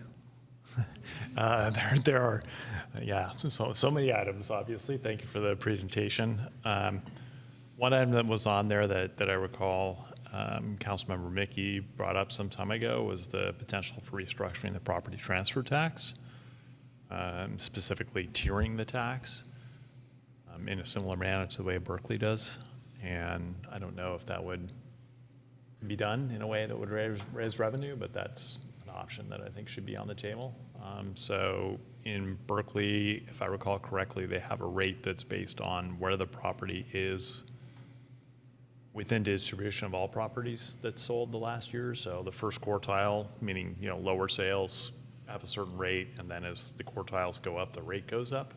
There are, yeah, so many items, obviously. Thank you for the presentation. One item that was on there that I recall Councilmember Mickey brought up some time ago was the potential for restructuring the property transfer tax, specifically tiering the tax in a similar manner to the way Berkeley does. And I don't know if that would be done in a way that would raise revenue, but that's an option that I think should be on the table. So in Berkeley, if I recall correctly, they have a rate that's based on where the property is within distribution of all properties that's sold the last year. So the first quartile, meaning lower sales, have a certain rate, and then as the quartiles go up, the rate goes up,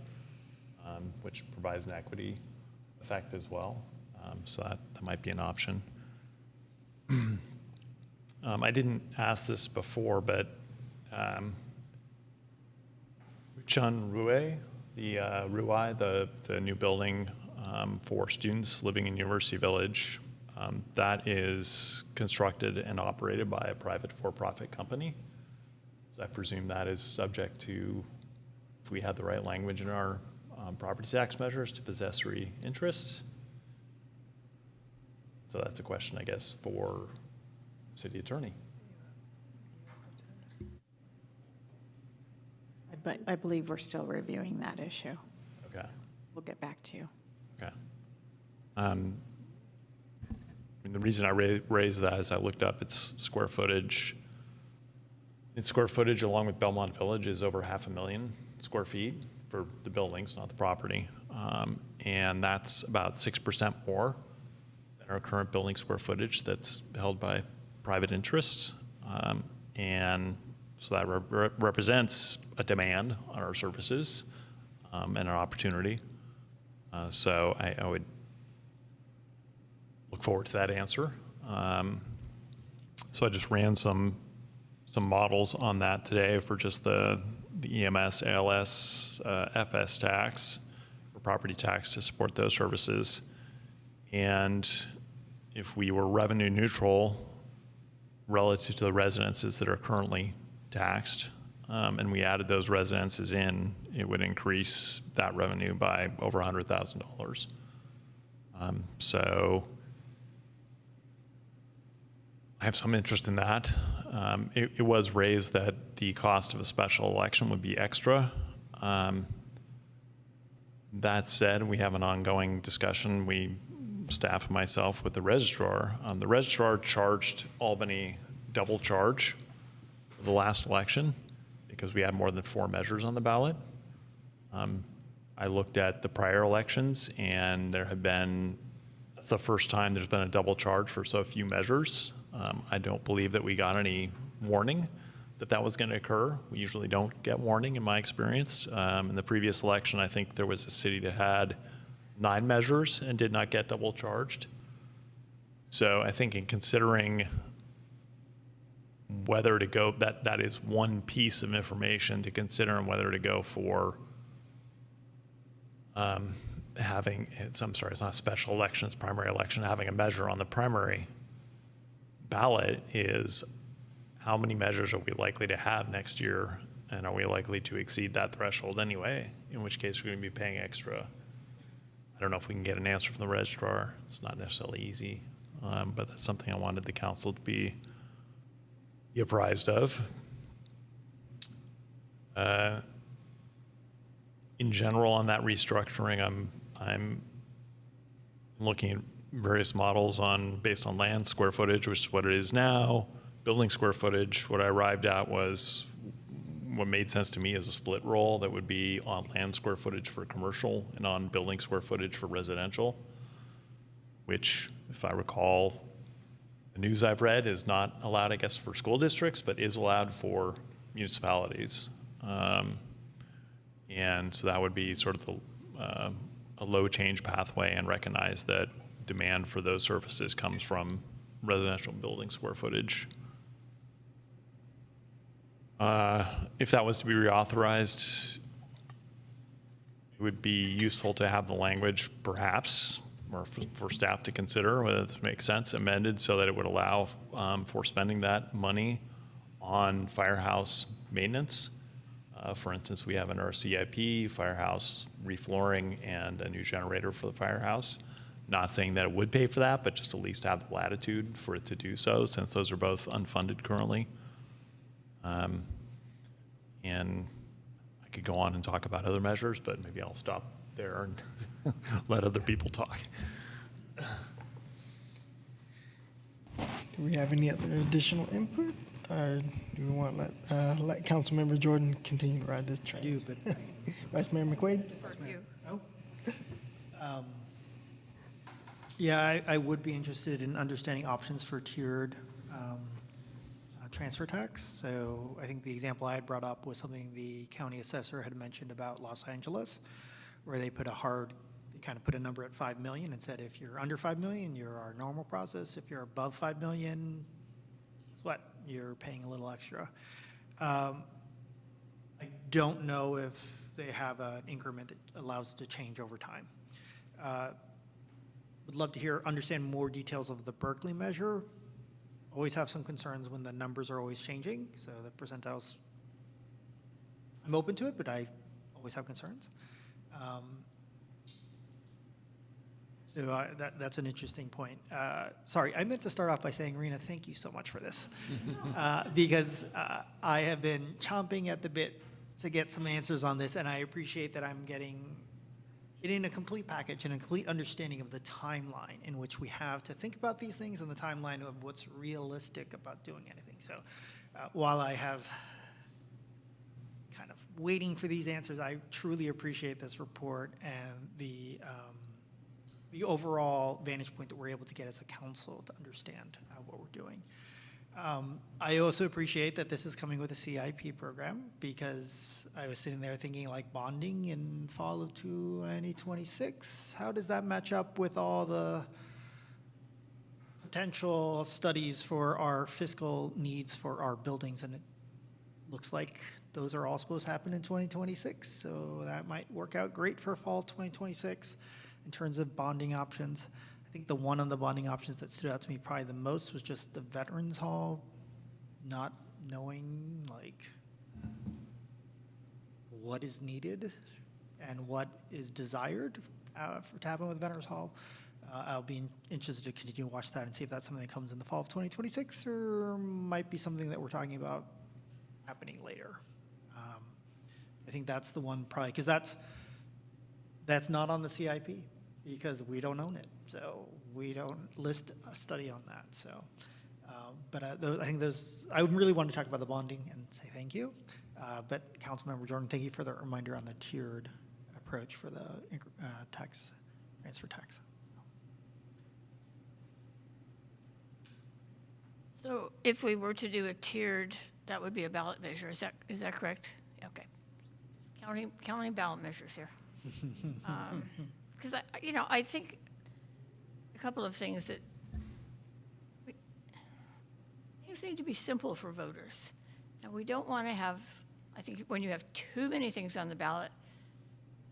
which provides an equity effect as well. So that might be an option. I didn't ask this before, but Chun Rue, The RUI, the new building for students living in University Village, that is constructed and operated by a private for-profit company. So I presume that is subject to, if we had the right language in our property tax measures, to possessory interest. So that's a question, I guess, for the city attorney. But I believe we're still reviewing that issue. Okay. We'll get back to you. Okay. I mean, the reason I raised that is I looked up its square footage. Its square footage along with Belmont Village is over 500,000 square feet for the buildings, not the property. And that's about 6% more than our current building square footage that's held by private interests. And so that represents a demand on our services and an opportunity. So I would look forward to that answer. So I just ran some models on that today for just the EMS, ALS, FS tax, or property tax to support those services. And if we were revenue neutral relative to the residences that are currently taxed, and we added those residences in, it would increase that revenue by over $100,000. So I have some interest in that. It was raised that the cost of a special election would be extra. That said, we have an ongoing discussion, staff and myself, with the registrar. The registrar charged Albany double charge for the last election because we had more than 4 measures on the ballot. I looked at the prior elections, and that's the first time there's been a double charge for so few measures. I don't believe that we got any warning that was going to occur. We usually don't get warning in my experience. In the previous election, I think there was a city that had 9 measures and did not get double charged. So I think in considering whether to go, that is one piece of information to consider and whether to go for it's not a special election, it's primary election, having a measure on the primary ballot is how many measures are we likely to have next year, and are we likely to exceed that threshold anyway, in which case we're going to be paying extra. I don't know if we can get an answer from the registrar. It's not necessarily easy, but that's something I wanted the council to be apprised of. In general, on that restructuring, I'm looking at various models based on land square footage, which is what it is now, building square footage. What I arrived at was what made sense to me as a split roll that would be on land square footage for commercial and on building square footage for residential, which, if I recall, the news I've read is not allowed, I guess, for school districts, but is allowed for municipalities. And so that would be sort of a low change pathway, and recognize that demand for those services comes from residential building square footage. If that was to be reauthorized, it would be useful to have the language, perhaps, or for staff to consider whether this makes sense, amended so that it would allow for spending that money on firehouse maintenance. For instance, we have in our CIP, firehouse reflooring and a new generator for the firehouse. Not saying that it would pay for that, but just at least have the latitude for it to do so, since those are both unfunded currently. And I could go on and talk about other measures, but maybe I'll stop there and let other people talk. Do we have any other additional input? Or do we want to let Councilmember Jordan continue to ride this train? Vice Mayor McQuaid? Yeah, I would be interested in understanding options for tiered transfer tax. So I think the example I had brought up was something the county assessor had mentioned about Los Angeles, where they put a number at 5 million and said, if you're under 5 million, you're our normal process. If you're above 5 million, guess what? You're paying a little extra. I don't know if they have an increment that allows it to change over time. Would love to understand more details of the Berkeley measure. Always have some concerns when the numbers are always changing, so the percentiles, I'm open to it, but I always have concerns. So that's an interesting point. Sorry, I meant to start off by saying, Rena, thank you so much for this. Because I have been chomping at the bit to get some answers on this, and I appreciate that I'm getting a complete package and a complete understanding of the timeline in which we have to think about these things and the timeline of what's realistic about doing anything. So while I have kind of waiting for these answers, I truly appreciate this report and the overall vantage point that we're able to get as a council to understand what we're doing. I also appreciate that this is coming with a CIP program, because I was sitting there thinking like bonding in fall of 2026. How does that match up with all the potential studies for our fiscal needs for our buildings? And it looks like those are all supposed to happen in 2026. So that might work out great for fall 2026 in terms of bonding options. I think the one on the bonding options that stood out to me probably the most was just the Veterans Hall, not knowing like what is needed and what is desired to happen with Veterans Hall. I'll be interested to continue to watch that and see if that's something that comes in the fall of 2026 or might be something that we're talking about happening later. I think that's the one probably, because that's not on the CIP because we don't own it. So we don't list a study on that. So, but I think I really want to talk about the bonding and say thank you. But Councilmember Jordan, thank you for the reminder on the tiered approach for the transfer tax. So if we were to do a tiered, that would be a ballot measure. Is that correct? Okay. Counting ballot measures here. Because I think a couple of things that things need to be simple for voters, and we don't want to have. I think when you have too many things on the ballot,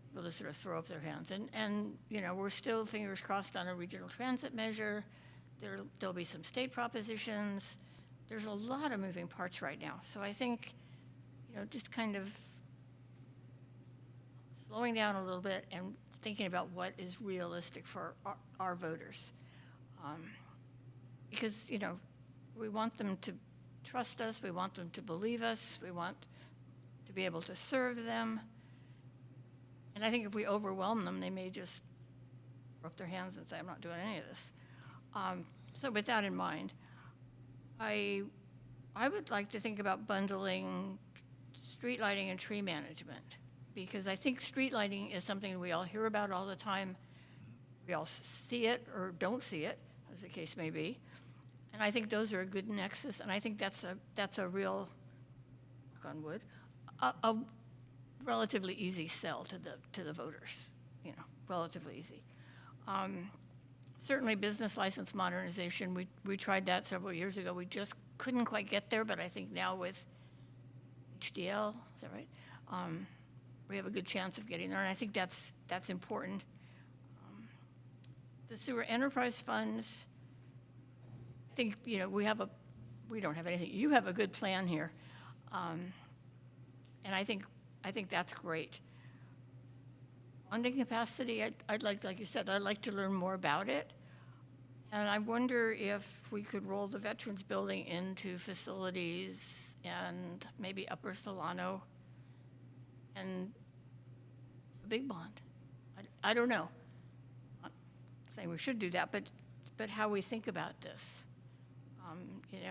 people just sort of throw up their hands. And we're still fingers crossed on a regional transit measure. There'll be some state propositions. There's a lot of moving parts right now. So I think, just kind of slowing down a little bit and thinking about what is realistic for our voters. Because, we want them to trust us. We want them to believe us. We want to be able to serve them. And I think if we overwhelm them, they may just throw up their hands and say, I'm not doing any of this. So with that in mind, I would like to think about bundling street lighting and tree management, because I think street lighting is something we all hear about all the time. We all see it or don't see it, as the case may be. And I think those are a good nexus, and I think that's a real, knock on wood, a relatively easy sell to the voters, relatively easy. Certainly business license modernization, we tried that several years ago. We just couldn't quite get there, but I think now with HDL, is that right? We have a good chance of getting there, and I think that's important. The sewer enterprise funds, I think, we don't have anything. You have a good plan here. And I think that's great. Funding capacity, I'd like you said, I'd like to learn more about it. And I wonder if we could roll the Veterans Building into facilities and maybe Upper Solano and a big bond. I don't know. I'm not saying we should do that, but how we think about this.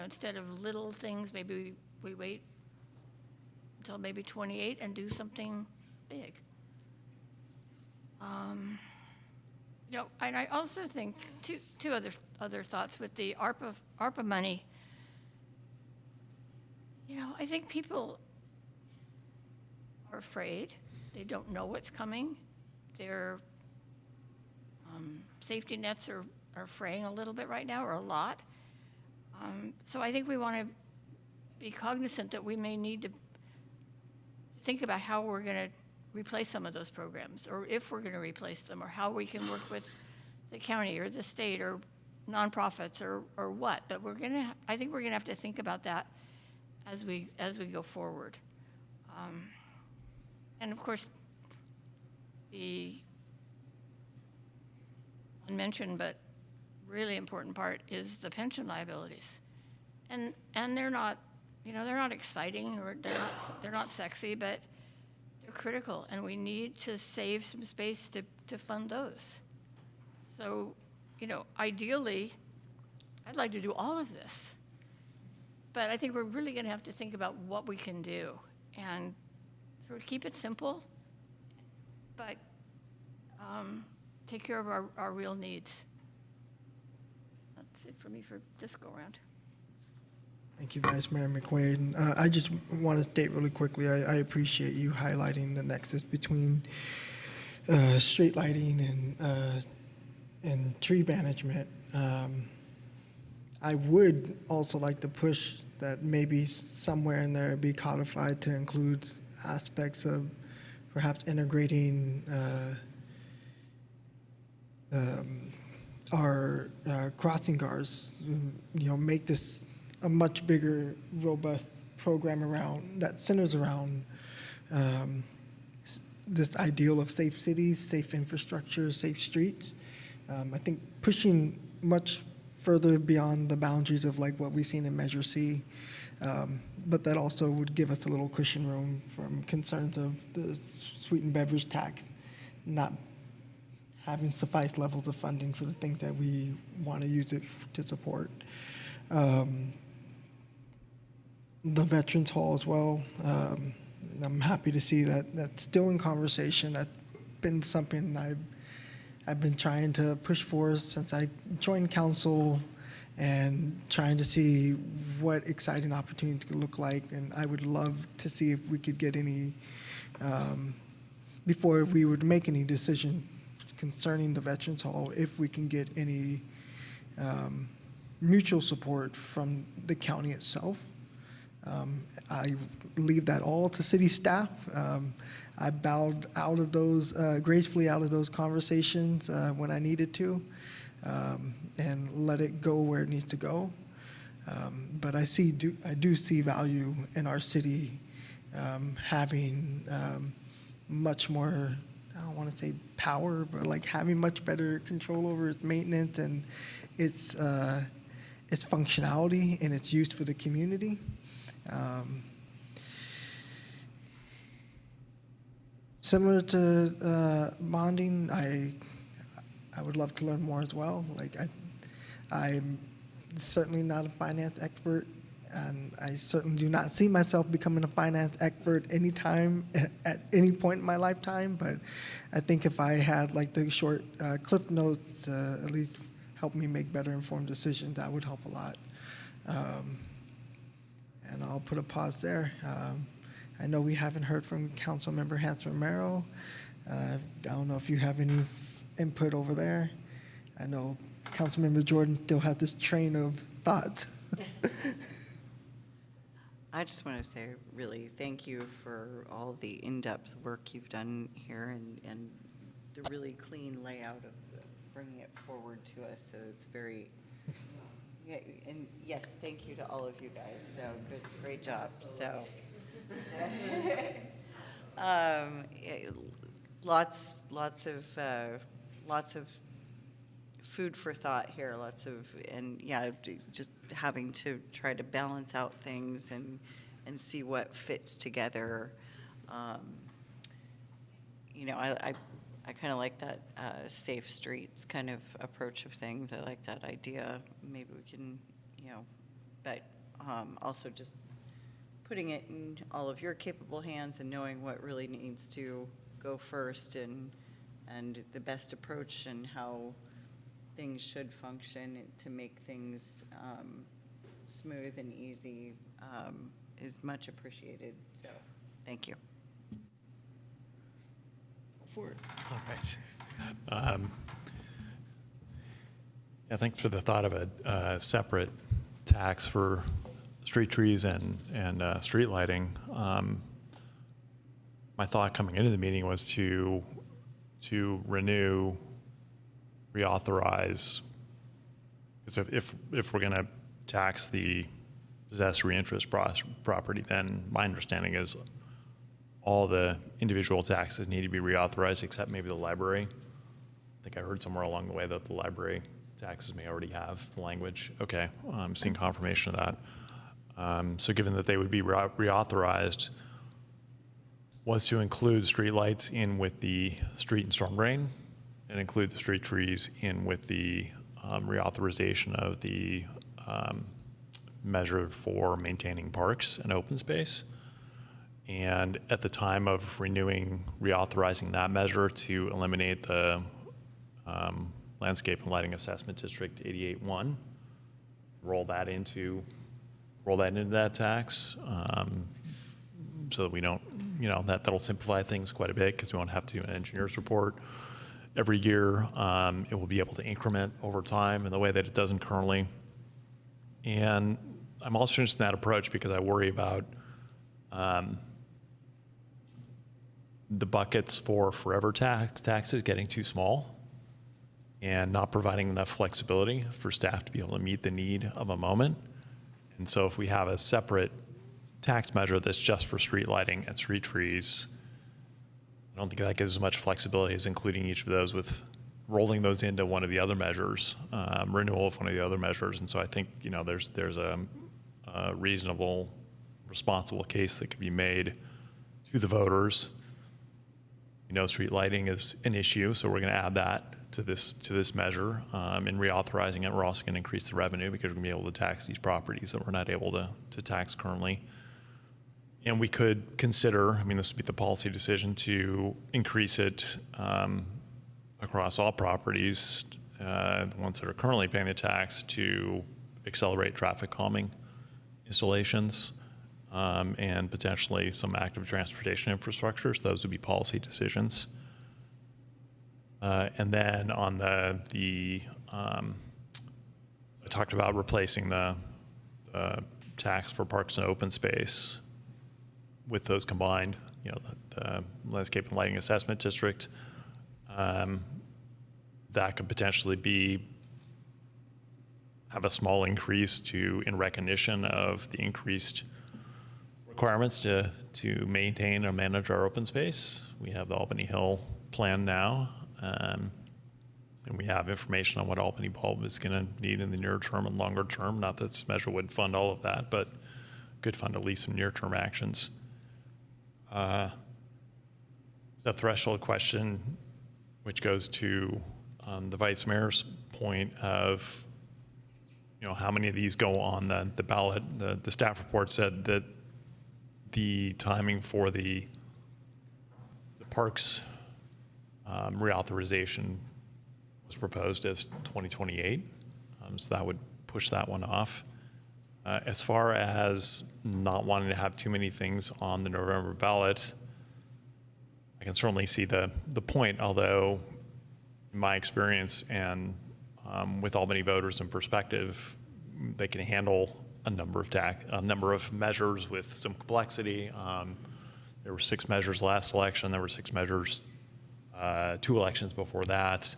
Instead of little things, maybe we wait until maybe 28 and do something big. And I also think two other thoughts with the ARPA money. I think people are afraid. They don't know what's coming. Their safety nets are fraying a little bit right now, or a lot. So I think we want to be cognizant that we may need to think about how we're going to replace some of those programs, or if we're going to replace them, or how we can work with the county or the state or nonprofits or what. But I think we're going to have to think about that as we go forward. And of course, the unmentioned but really important part is the pension liabilities. And they're not, they're not exciting, or they're not sexy, but they're critical, and we need to save some space to fund those. So, ideally, I'd like to do all of this. But I think we're really going to have to think about what we can do and sort of keep it simple, but take care of our real needs. That's it for me for this go-around. Thank you, Vice Mayor McQuaid. I just want to state really quickly, I appreciate you highlighting the nexus between street lighting and tree management. I would also like to push that maybe somewhere in there be codified to include aspects of perhaps integrating our crossing guards, make this a much bigger, robust program around that centers around this ideal of safe cities, safe infrastructure, safe streets. I think pushing much further beyond the boundaries of like what we've seen in Measure C, but that also would give us a little cushion room from concerns of the sweetened beverage tax not having suffice levels of funding for the things that we want to use it to support. The Veterans Hall as well. I'm happy to see that that's still in conversation. That's been something I've been trying to push for since I joined council, and trying to see what exciting opportunities could look like. And I would love to see if we could get any, before we would make any decision concerning the Veterans Hall, if we can get any mutual support from the county itself. I leave that all to city staff. I bowed out of those, gracefully out of those conversations when I needed to, and let it go where it needs to go. But I do see value in our city having much more, I don't want to say power, but like having much better control over its maintenance and its functionality and its use for the community. Similar to bonding, I would love to learn more as well. Like I'm certainly not a finance expert, and I certainly do not see myself becoming a finance expert anytime at any point in my lifetime. But I think if I had like the short cliff notes, at least help me make better informed decisions, that would help a lot. And I'll put a pause there. I know we haven't heard from Councilmember Hans Romero. I don't know if you have any input over there. I know Councilmember Jordan still has this train of thoughts. I just want to say really thank you for all the in-depth work you've done here and the really clean layout of bringing it forward to us. So it's very, yeah, and yes, thank you to all of you guys. So good, great job. So lots of food for thought here. And yeah, just having to try to balance out things and see what fits together. I kind of like that safe streets kind of approach of things. I like that idea. Maybe we can, but also just putting it in all of your capable hands and knowing what really needs to go first and the best approach and how things should function to make things smooth and easy is much appreciated. So, thank you. For it. All right. Yeah, thanks for the thought of a separate tax for street trees and street lighting. my thought coming into the meeting was to renew, reauthorize, because if we're going to tax the possessory interest property, then my understanding is all the individual taxes need to be reauthorized except maybe the library. I think I heard somewhere along the way that the library taxes may already have the language. Okay, I'm seeing confirmation of that. So given that they would be reauthorized, was to include streetlights in with the street and storm drain, and include the street trees in with the reauthorization of the measure for maintaining parks and open space. And at the time of renewing, reauthorizing that measure to eliminate the landscape and lighting assessment district 88-1, roll that into that tax, so that we don't, that'll simplify things quite a bit because we won't have to do an engineer's report every year. It will be able to increment over time in the way that it doesn't currently. And I'm also interested in that approach because I worry about the buckets for forever taxes getting too small and not providing enough flexibility for staff to be able to meet the need of a moment. And so if we have a separate tax measure that's just for street lighting and street trees, I don't think that gives as much flexibility as including each of those with rolling those into one of the other measures, renewal of one of the other measures. And so I think, there's a reasonable, responsible case that could be made to the voters. Street lighting is an issue, so we're going to add that to this measure. In reauthorizing it, we're also going to increase the revenue because we're going to be able to tax these properties that we're not able to tax currently. And we could consider, this would be the policy decision, to increase it across all properties, the ones that are currently paying the tax, to accelerate traffic calming installations and potentially some active transportation infrastructure. So those would be policy decisions. And then on I talked about replacing the tax for parks and open space with those combined, the landscape and lighting assessment district. That could potentially have a small increase in recognition of the increased requirements to maintain or manage our open space. We have the Albany Hill plan now, and we have information on what Albany Bulb is going to need in the near term and longer term. Not that this measure would fund all of that, but could fund at least some near-term actions. The threshold question, which goes to the Vice Mayor's point of, how many of these go on the ballot. The staff report said that the timing for the parks reauthorization was proposed as 2028, so that would push that one off. As far as not wanting to have too many things on the November ballot, I can certainly see the point, although in my experience and with Albany voters in perspective, they can handle a number of measures with some complexity. There were 6 measures last election. There were 6 measures 2 elections before that.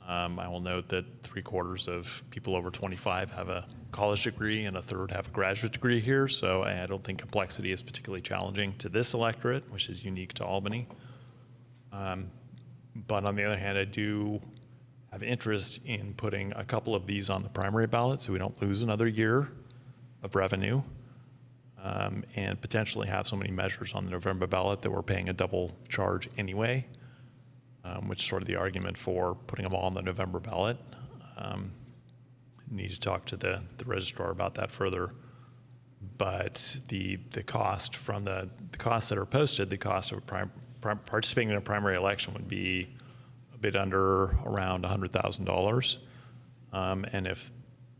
I will note that 3/4 of people over 25 have a college degree and a third have a graduate degree here. So I don't think complexity is particularly challenging to this electorate, which is unique to Albany. But on the other hand, I do have interest in putting a couple of these on the primary ballot so we don't lose another year of revenue, and potentially have so many measures on the November ballot that we're paying a double charge anyway, which is sort of the argument for putting them all on the November ballot. Need to talk to the registrar about that further. But the cost from the costs that are posted, the cost of participating in a primary election would be a bit under around $100,000. And if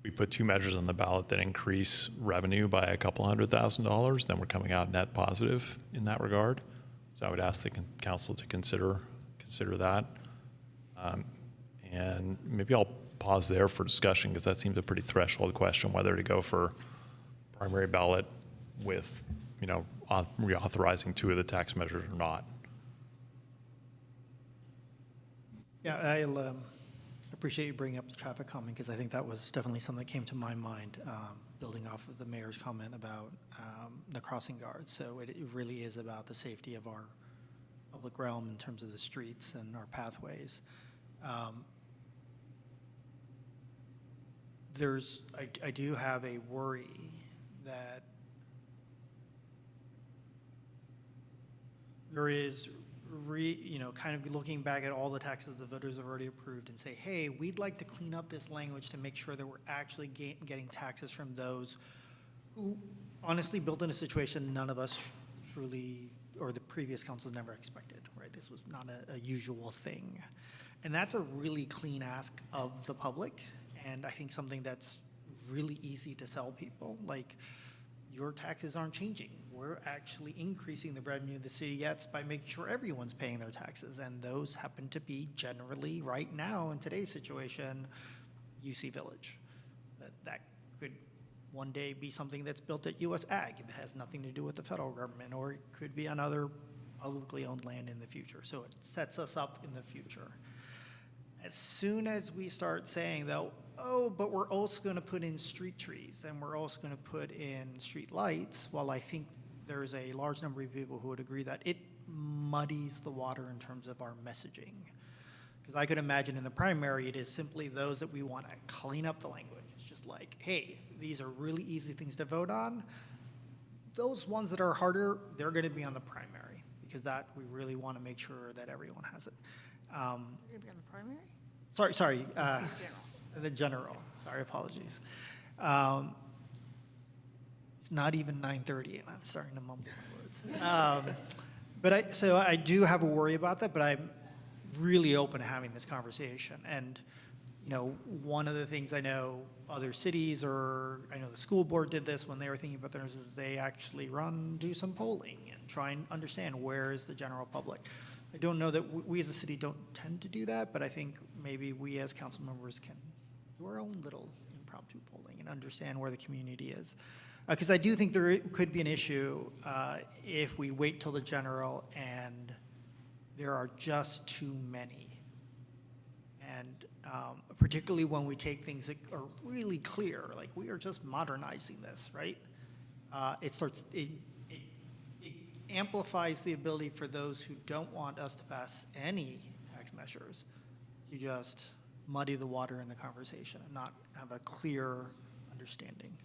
we put 2 measures on the ballot that increase revenue by a couple $100,000, then we're coming out net positive in that regard. So I would ask the council to consider that. And maybe I'll pause there for discussion because that seems a pretty threshold question, whether to go for primary ballot with, reauthorizing two of the tax measures or not. Yeah, I'll appreciate you bringing up the traffic comment, because I think that was definitely something that came to my mind, building off of the mayor's comment about the crossing guards. So it really is about the safety of our public realm in terms of the streets and our pathways. I do have a worry that there is kind of looking back at all the taxes the voters have already approved and say, hey, we'd like to clean up this language to make sure that we're actually getting taxes from those who honestly built in a situation none of us truly, or the previous councils never expected, right? This was not a usual thing. And that's a really clean ask of the public, and I think something that's really easy to sell people. Like, your taxes aren't changing. We're actually increasing the revenue the city gets by making sure everyone's paying their taxes. And those happen to be generally, right now, in today's situation, UC Village. That could one day be something that's built at US Ag if it has nothing to do with the federal government, or it could be on other publicly owned land in the future. So it sets us up in the future. As soon as we start saying, though, oh, but we're also going to put in street trees and we're also going to put in street lights, well, I think there's a large number of people who would agree that it muddies the water in terms of our messaging. Because I could imagine in the primary, it is simply those that we want to clean up the language. It's just like, hey, these are really easy things to vote on. Those ones that are harder, they're going to be on the primary, because that we really want to make sure that everyone has it. You're going to be on the primary? Sorry. The general. Sorry, apologies. It's not even 9:30, and I'm starting to mumble my words. So I do have a worry about that, but I'm really open to having this conversation. And one of the things I know other cities, or I know the school board did this when they were thinking about theirs, is they actually do some polling and try and understand where is the general public. I don't know that we as a city don't tend to do that, but I think maybe we as council members can do our own little impromptu polling and understand where the community is. Because I do think there could be an issue if we wait till the general and there are just too many. And particularly when we take things that are really clear, like we are just modernizing this, right? It amplifies the ability for those who don't want us to pass any tax measures to just muddy the water in the conversation and not have a clear understanding.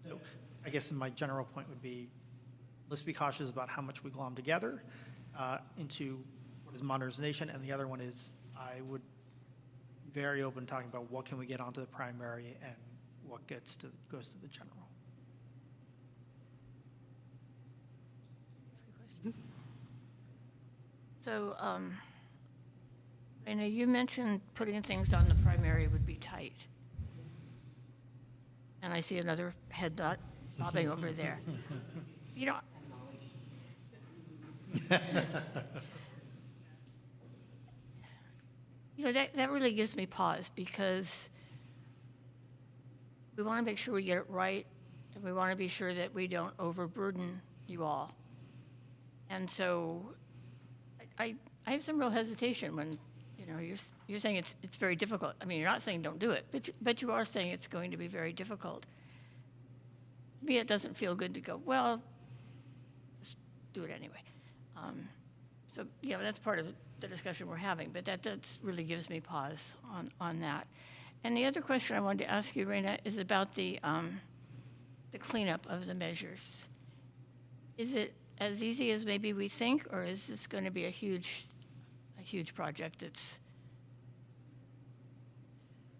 So I guess my general point would be, let's be cautious about how much we glom together into what is modernization, and the other one is I would be very open talking about what can we get onto the primary and what goes to the general. So, Raina, you mentioned putting things on the primary would be tight. And I see another head bobbing over there. That really gives me pause, because we want to make sure we get it right, and we want to be sure that we don't overburden you all. And so I have some real hesitation when you're saying it's very difficult. I mean, you're not saying don't do it, but you are saying it's going to be very difficult. To me, it doesn't feel good to go, well, just do it anyway. So that's part of the discussion we're having, but that really gives me pause on that. And the other question I wanted to ask you, Raina, is about the cleanup of the measures. Is it as easy as maybe we think, or is this going to be a huge project that's...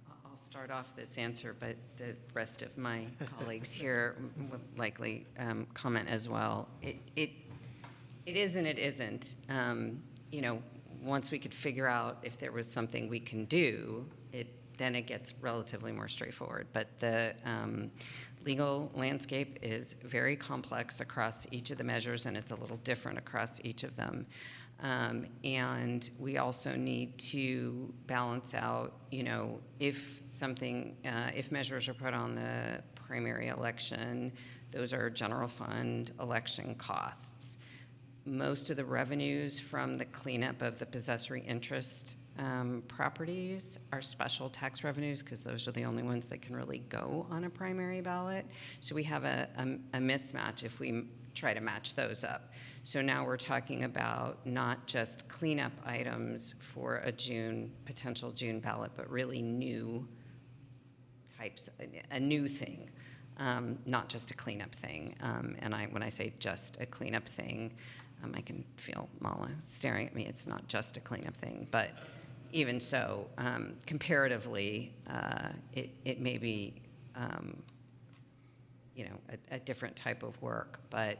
I'll start off this answer, but the rest of my colleagues here will likely comment as well. It is and it isn't. Once we could figure out if there was something we can do, then it gets relatively more straightforward. But the legal landscape is very complex across each of the measures, and it's a little different across each of them. And we also need to balance out, you know, if something, if measures are put on the primary election, those are general fund election costs. Most of the revenues from the cleanup of the possessory interest properties are special tax revenues, because those are the only ones that can really go on a primary ballot. So we have a mismatch if we try to match those up. So now we're talking about not just cleanup items for a potential June ballot, but really new types, a new thing, not just a cleanup thing. And when I say just a cleanup thing, I can feel Mala staring at me. It's not just a cleanup thing, but even so, comparatively, it may be, you know, a different type of work, but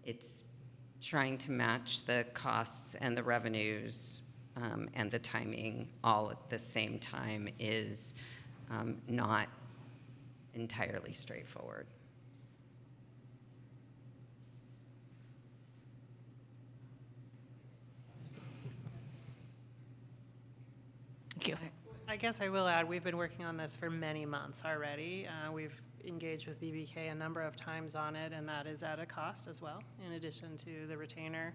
it's trying to match the costs and the revenues and the timing all at the same time is not entirely straightforward. Thank you. I guess I will add, we've been working on this for many months already. We've engaged with BBK a number of times on it, and that is at a cost as well, in addition to the retainer.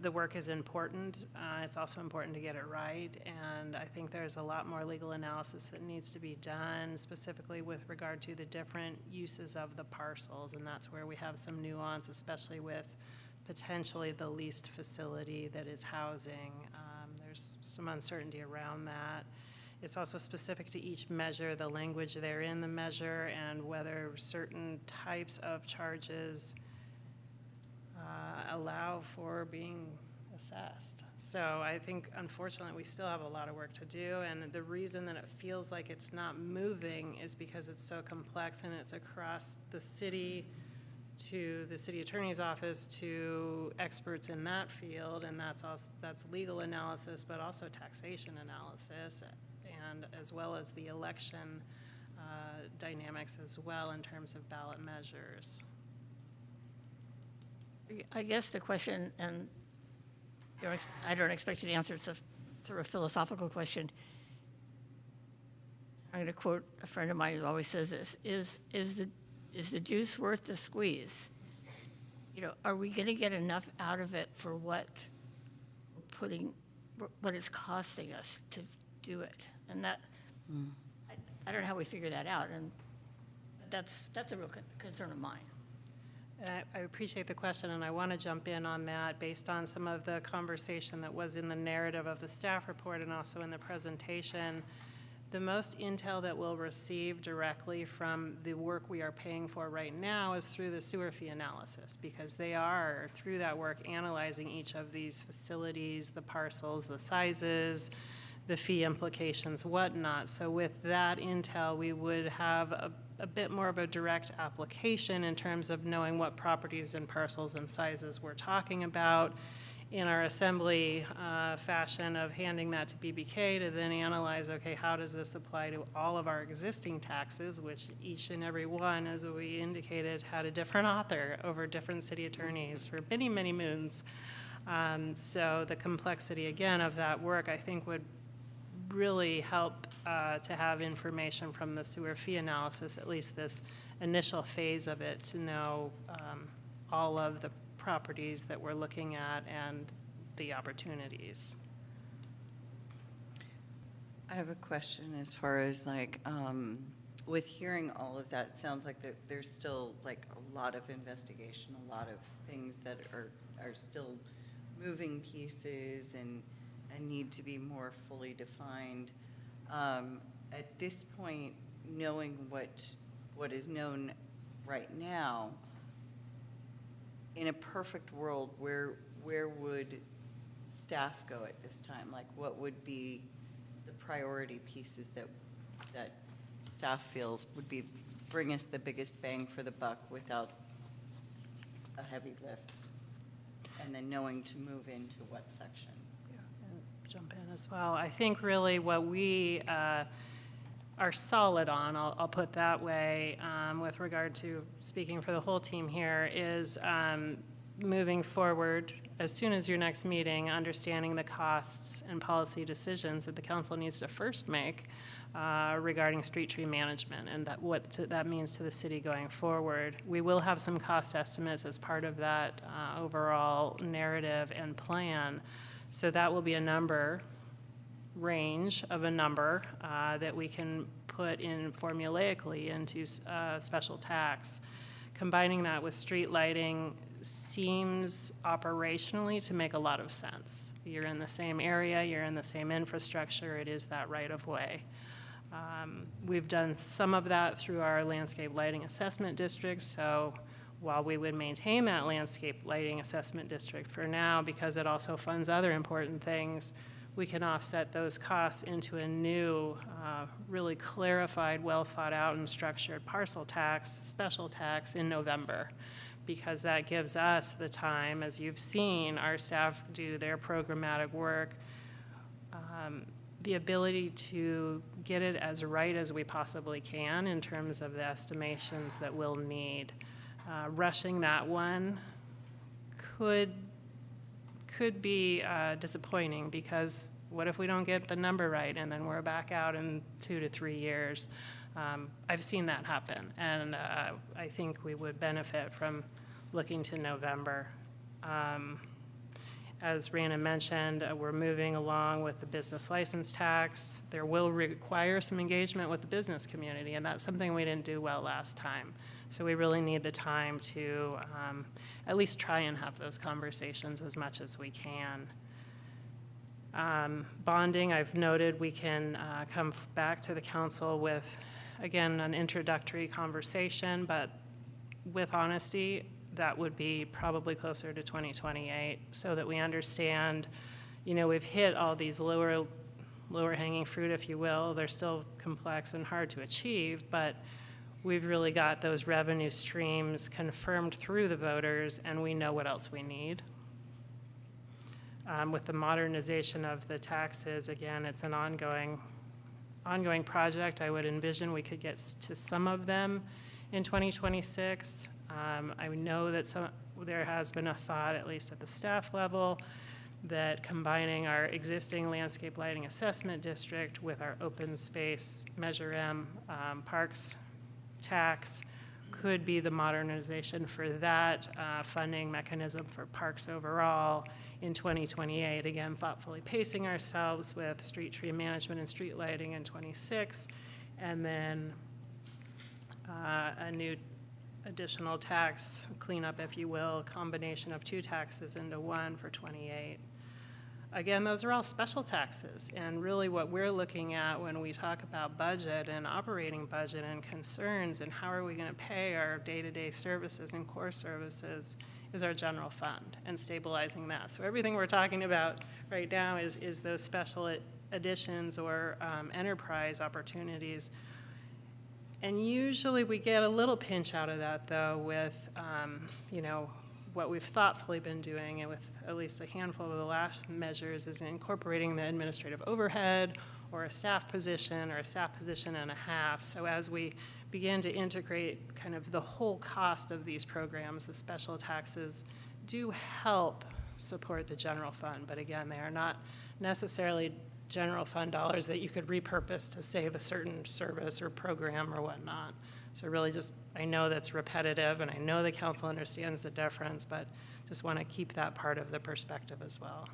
The work is important. It's also important to get it right, and I think there's a lot more legal analysis that needs to be done, specifically with regard to the different uses of the parcels, and that's where we have some nuance, especially with potentially the leased facility that is housing. There's some uncertainty around that. It's also specific to each measure, the language there in the measure, and whether certain types of charges allow for being assessed. So I think, unfortunately, we still have a lot of work to do, and the reason that it feels like it's not moving is because it's so complex, and it's across the city to the city attorney's office to experts in that field, and that's legal analysis, but also taxation analysis, and as well as the election dynamics as well in terms of ballot measures. I guess the question, and I don't expect you to answer, it's a sort of philosophical question. I'm going to quote a friend of mine who always says this, is the juice worth the squeeze? You know, are we going to get enough out of it for what it's costing us to do it? And that, I don't know how we figure that out, and that's a real concern of mine. And I appreciate the question, and I want to jump in on that based on some of the conversation that was in the narrative of the staff report and also in the presentation. The most intel that we'll receive directly from the work we are paying for right now is through the sewer fee analysis, because they are, through that work, analyzing each of these facilities, the parcels, the sizes, the fee implications, whatnot. So with that intel, we would have a bit more of a direct application in terms of knowing what properties and parcels and sizes we're talking about. In our assembly fashion of handing that to BBK to then analyze, okay, how does this apply to all of our existing taxes, which each and every one, as we indicated, had a different author over different city attorneys for many, many moons. So the complexity, again, of that work, I think, would really help to have information from the sewer fee analysis, at least this initial phase of it, to know all of the properties that we're looking at and the opportunities. I have a question as far as like, with hearing all of that, it sounds like there's still like a lot of investigation, a lot of things that are still moving pieces and need to be more fully defined. At this point, knowing what is known right now, in a perfect world, where would staff go at this time? Like, what would be the priority pieces that staff feels would bring us the biggest bang for the buck without a heavy lift? And then knowing to move into what section? And jump in as well. I think really what we are solid on, I'll put that way, with regard to speaking for the whole team here, is moving forward, as soon as your next meeting, understanding the costs and policy decisions that the council needs to first make regarding street tree management and that means to the city going forward. We will have some cost estimates as part of that overall narrative and plan. So that will be a range of a number that we can put in formulaically into special tax. Combining that with street lighting seems operationally to make a lot of sense. You're in the same area, you're in the same infrastructure, it is that right of way. We've done some of that through our landscape lighting assessment district, so while we would maintain that landscape lighting assessment district for now, because it also funds other important things, we can offset those costs into a new, really clarified, well thought out and structured parcel tax, special tax in November, because that gives us the time, as you've seen our staff do their programmatic work, the ability to get it as right as we possibly can in terms of the estimations that we'll need. Rushing that one could be disappointing, because what if we don't get the number right and then we're back out in 2 to 3 years? I've seen that happen, and I think we would benefit from looking to November. As Rana mentioned, we're moving along with the business license tax. There will require some engagement with the business community, and that's something we didn't do well last time. So we really need the time to at least try and have those conversations as much as we can. Bonding, I've noted we can come back to the council with, again, an introductory conversation, but with honesty, that would be probably closer to 2028, so that we understand, we've hit all these lower hanging fruit, if you will. They're still complex and hard to achieve, but we've really got those revenue streams confirmed through the voters, and we know what else we need. With the modernization of the taxes, again, it's an ongoing project. I would envision we could get to some of them in 2026. I know that there has been a thought, at least at the staff level, that combining our existing landscape lighting assessment district with our open space Measure M parks tax could be the modernization for that funding mechanism for parks overall in 2028. Again, thoughtfully pacing ourselves with street tree management and street lighting in 26, and then a new additional tax cleanup, if you will, combination of 2 taxes into one for 28. Again, those are all special taxes, and really what we're looking at when we talk about budget and operating budget and concerns and how are we going to pay our day-to-day services and core services is our general fund and stabilizing that. So everything we're talking about right now is those special additions or enterprise opportunities. And usually we get a little pinch out of that, though, with, what we've thoughtfully been doing, and with at least a handful of the last measures, is incorporating the administrative overhead or a staff position or a staff position and a half. So as we begin to integrate kind of the whole cost of these programs, the special taxes do help support the general fund. But again, they are not necessarily general fund dollars that you could repurpose to save a certain service or program or whatnot. So really just, I know that's repetitive, and I know the council understands the difference, but just want to keep that part of the perspective as well.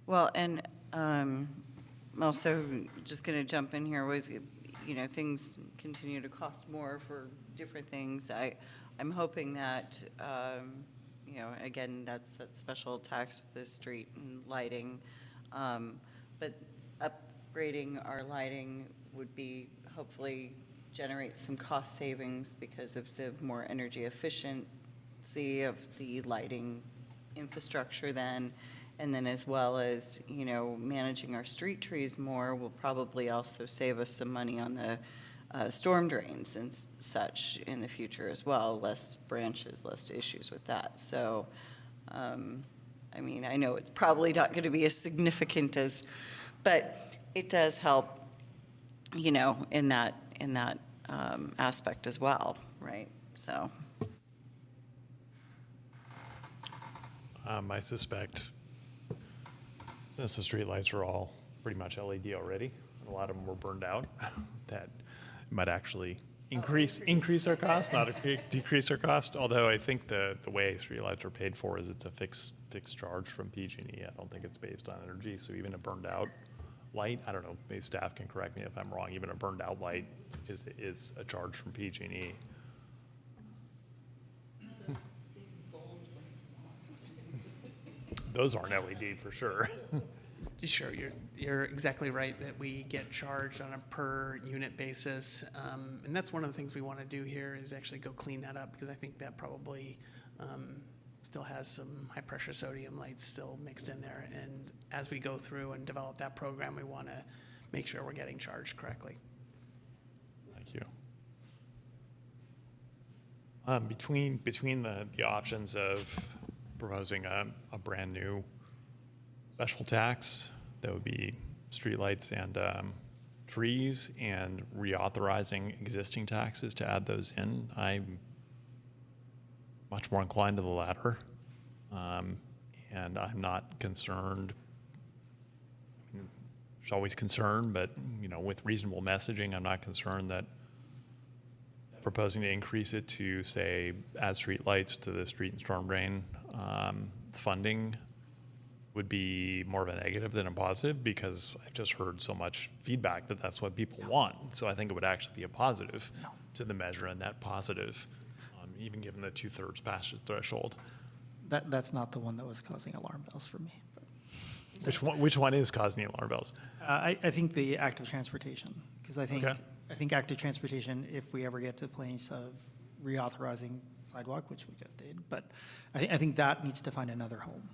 Well, and I'm also just going to jump in here with, things continue to cost more for different things. I'm hoping that, again, that's that special tax with the street and lighting, but upgrading our lighting would be hopefully generate some cost savings because of the more energy efficiency of the lighting infrastructure then. And then as well as, managing our street trees more will probably also save us some money on the storm drains and such in the future as well, less branches, less issues with that. So, I know it's probably not going to be as significant as, but it does help, in that aspect as well, right? So. I suspect, since the streetlights are all pretty much LED already, and a lot of them were burned out, that might actually increase our cost, not decrease our cost. Although I think the way streetlights are paid for is it's a fixed charge from PG&E. I don't think it's based on energy. So even a burned out light, I don't know, maybe staff can correct me if I'm wrong, even a burned out light is a charge from PG&E. Those aren't LED for sure. Sure, you're exactly right that we get charged on a per unit basis. And that's one of the things we want to do here is actually go clean that up, because I think that probably still has some high pressure sodium lights still mixed in there. And as we go through and develop that program, we want to make sure we're getting charged correctly. Thank you. Between the options of proposing a brand new special tax that would be streetlights and trees, and reauthorizing existing taxes to add those in, I'm much more inclined to the latter. And I'm not concerned. I mean, there's always concern, but with reasonable messaging, I'm not concerned that proposing to increase it to, say, add streetlights to the street and storm drain funding would be more of a negative than a positive, because I've just heard so much feedback that that's what people want. So I think it would actually be a positive to the measure, and net positive, even given the 2/3 passage threshold. That's not the one that was causing alarm bells for me. Which one is causing the alarm bells? I think the active transportation, because I think Okay. active transportation, if we ever get to the place of reauthorizing sidewalk, which we just did, but I think that needs to find another home,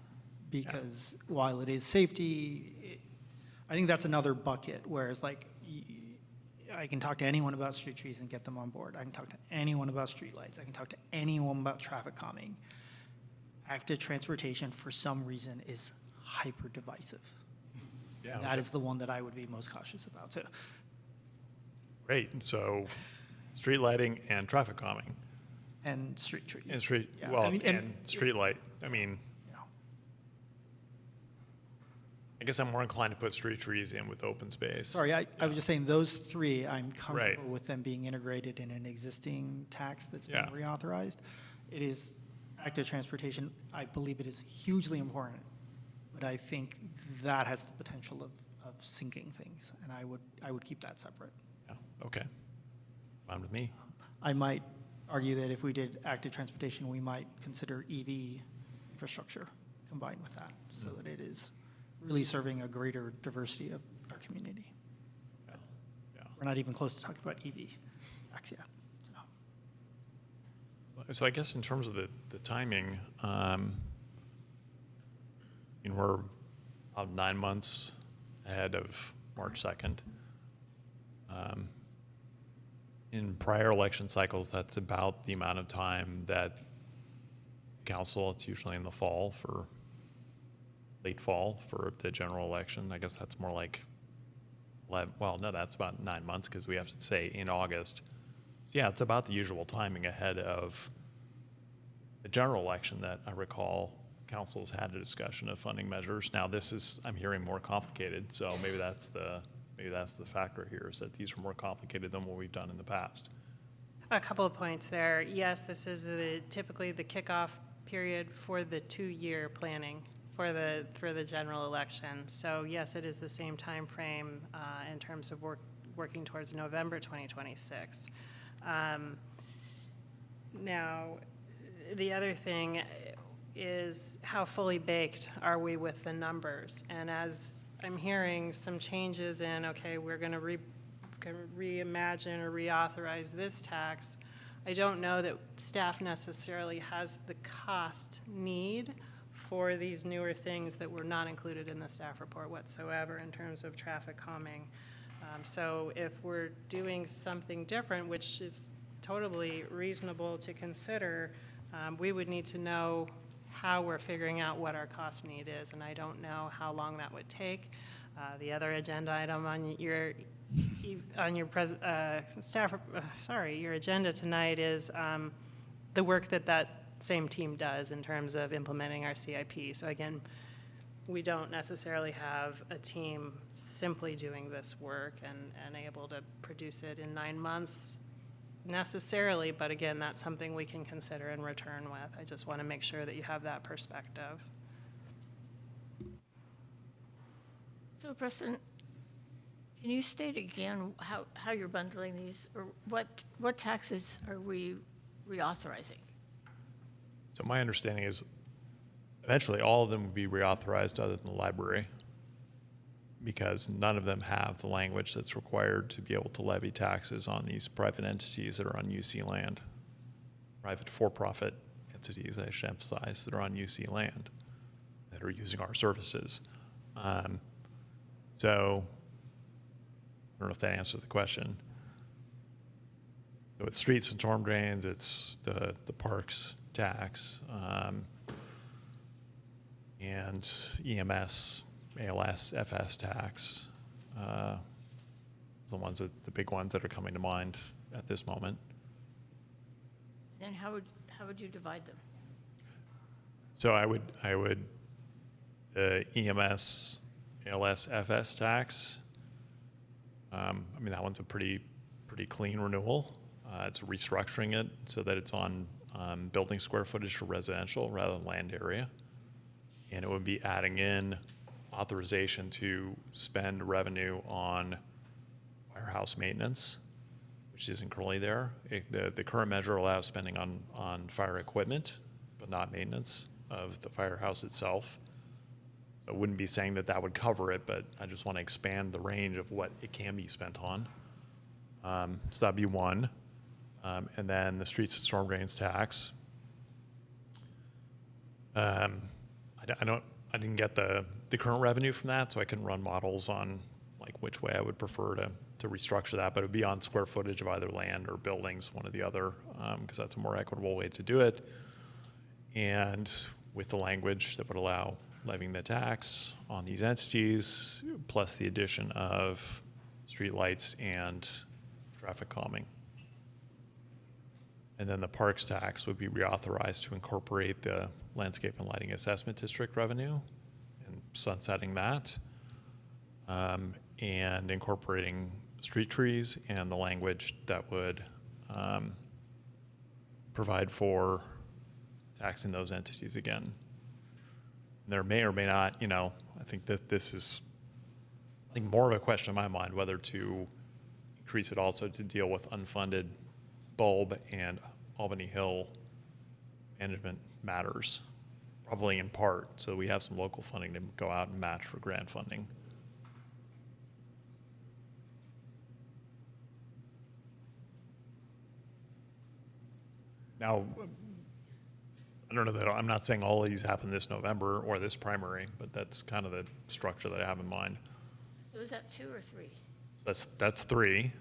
because while it is safety, I think that's another bucket, whereas like I can talk to anyone about street trees and get them on board. I can talk to anyone about streetlights. I can talk to anyone about traffic calming. Active transportation, for some reason, is hyper divisive. Yeah, That is the one that I would be most cautious about too. Great. And so street lighting and traffic calming. And street trees. And street, Yeah, well, I mean, and street light. I mean, I guess I'm more inclined to put street trees in with open space. Sorry, I was just saying those three, I'm comfortable Right. with them being integrated in an existing tax that's been Yeah. reauthorized. It is active transportation. I believe it is hugely important, but I think that has the potential of sinking things, and I would keep that separate. Yeah. Okay. Fine with me. I might argue that if we did active transportation, we might consider EV infrastructure combined with that, so that it is really serving a greater diversity of our community. Yeah. Yeah. We're not even close to talking about EV tax yet. So I guess in terms of the timing, we're about 9 months ahead of March 2nd. In prior election cycles, that's about the amount of time that council, it's usually in the fall for late fall for the general election. I guess that's more like 11, well, no, that's about 9 months, because we have to say in August. Yeah, it's about the usual timing ahead of the general election that I recall council's had a discussion of funding measures. Now this is, I'm hearing, more complicated, so maybe that's the factor here, is that these are more complicated than what we've done in the past. A couple of points there. Yes, this is typically the kickoff period for the 2-year planning for the general election. So yes, it is the same time frame in terms of working towards November 2026. Now, the other thing is how fully baked are we with the numbers? And as I'm hearing some changes in, okay, we're going to reimagine or reauthorize this tax, I don't know that staff necessarily has the cost need for these newer things that were not included in the staff report whatsoever in terms of traffic calming. So if we're doing something different, which is totally reasonable to consider, we would need to know how we're figuring out what our cost need is, and I don't know how long that would take. The other agenda item on your your agenda tonight is the work that same team does in terms of implementing our CIP. So again, we don't necessarily have a team simply doing this work and able to produce it in 9 months necessarily, but again, that's something we can consider and return with. I just want to make sure that you have that perspective. So, Preston, can you state again how you're bundling these, or what taxes are we reauthorizing? So my understanding is eventually all of them would be reauthorized other than the library, because none of them have the language that's required to be able to levy taxes on these private entities that are on UC land. Private for-profit entities, I should emphasize, that are on UC land, that are using our services. So I don't know if that answers the question. So it's streets and storm drains, it's the parks tax, and EMS, ALS, FS tax, the big ones that are coming to mind at this moment. Then how would you divide them? So I would EMS, ALS, FS tax. I mean, that one's a pretty clean renewal. It's restructuring it so that it's on building square footage for residential rather than land area. And it would be adding in authorization to spend revenue on firehouse maintenance, which isn't currently there. The current measure allows spending on fire equipment, but not maintenance of the firehouse itself. So I wouldn't be saying that would cover it, but I just want to expand the range of what it can be spent on. So that'd be one. And then the streets and storm drains tax. I didn't get the current revenue from that, so I couldn't run models on like which way I would prefer to restructure that, but it would be on square footage of either land or buildings, one or the other, because that's a more equitable way to do it. And with the language that would allow levying the tax on these entities, plus the addition of streetlights and traffic calming. And then the parks tax would be reauthorized to incorporate the landscape and lighting assessment district revenue and sunsetting that, and incorporating street trees and the language that would provide for taxing those entities again. There may or may not, I think that this is, more of a question in my mind, whether to increase it also to deal with unfunded bulb and Albany Hill management matters, probably in part, so we have some local funding to go out and match for grant funding. Now, I don't know that, I'm not saying all of these happen this November or this primary, but that's kind of the structure that I have in mind. So is that 2 or 3? So that's 3.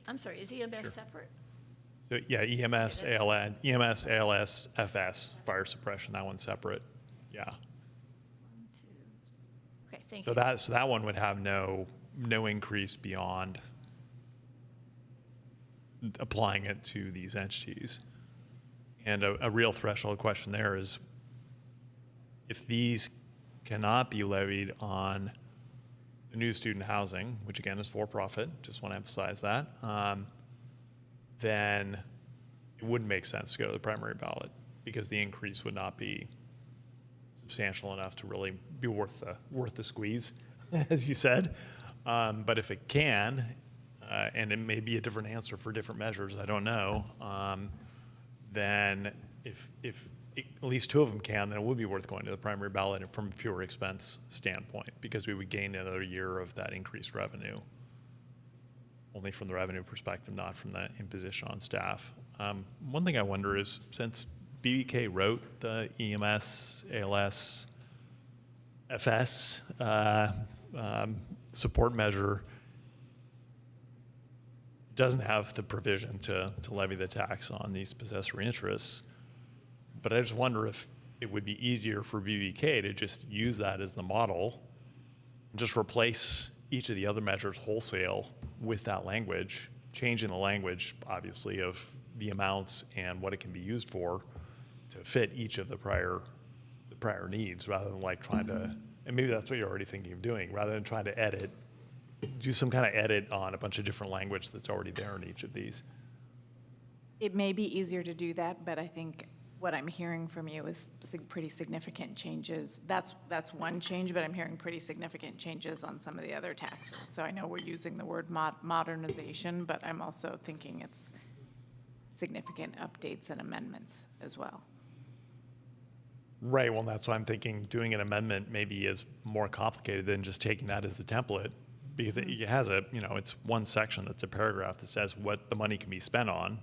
I'm sorry, is EMS Sure. separate? So yeah, EMS, ALS, FS, fire suppression, that one's separate. Yeah. 1, 2. Okay, thank So you. that one would have no increase beyond applying it to these entities. And a real threshold question there is, if these cannot be levied on the new student housing, which again is for-profit, just want to emphasize that, then it wouldn't make sense to go to the primary ballot because the increase would not be substantial enough to really be worth the squeeze, as you said. But if it can, and it may be a different answer for different measures, I don't know, then if at least 2 of them can, then it would be worth going to the primary ballot from a pure expense standpoint, because we would gain another year of that increased revenue, only from the revenue perspective, not from the imposition on staff. One thing I wonder is, since BBK wrote the EMS, ALS, FS support measure, it doesn't have the provision to levy the tax on these possessory interests. But I just wonder if it would be easier for BBK to just use that as the model and just replace each of the other measures wholesale with that language changing the language, obviously, of the amounts and what it can be used for to fit each of the prior needs, rather than like trying to, and maybe that's what you're already thinking of doing, rather than trying to do some kind of edit on a bunch of different language that's already there in each of these. It may be easier to do that, but I think what I'm hearing from you is pretty significant changes. That's one change, but I'm hearing pretty significant changes on some of the other taxes. So I know we're using the word modernization, but I'm also thinking it's significant updates and amendments as well. Right, well, that's why I'm thinking doing an amendment maybe is more complicated than just taking that as the template, because it has it's one section that's a paragraph that says what the money can be spent on.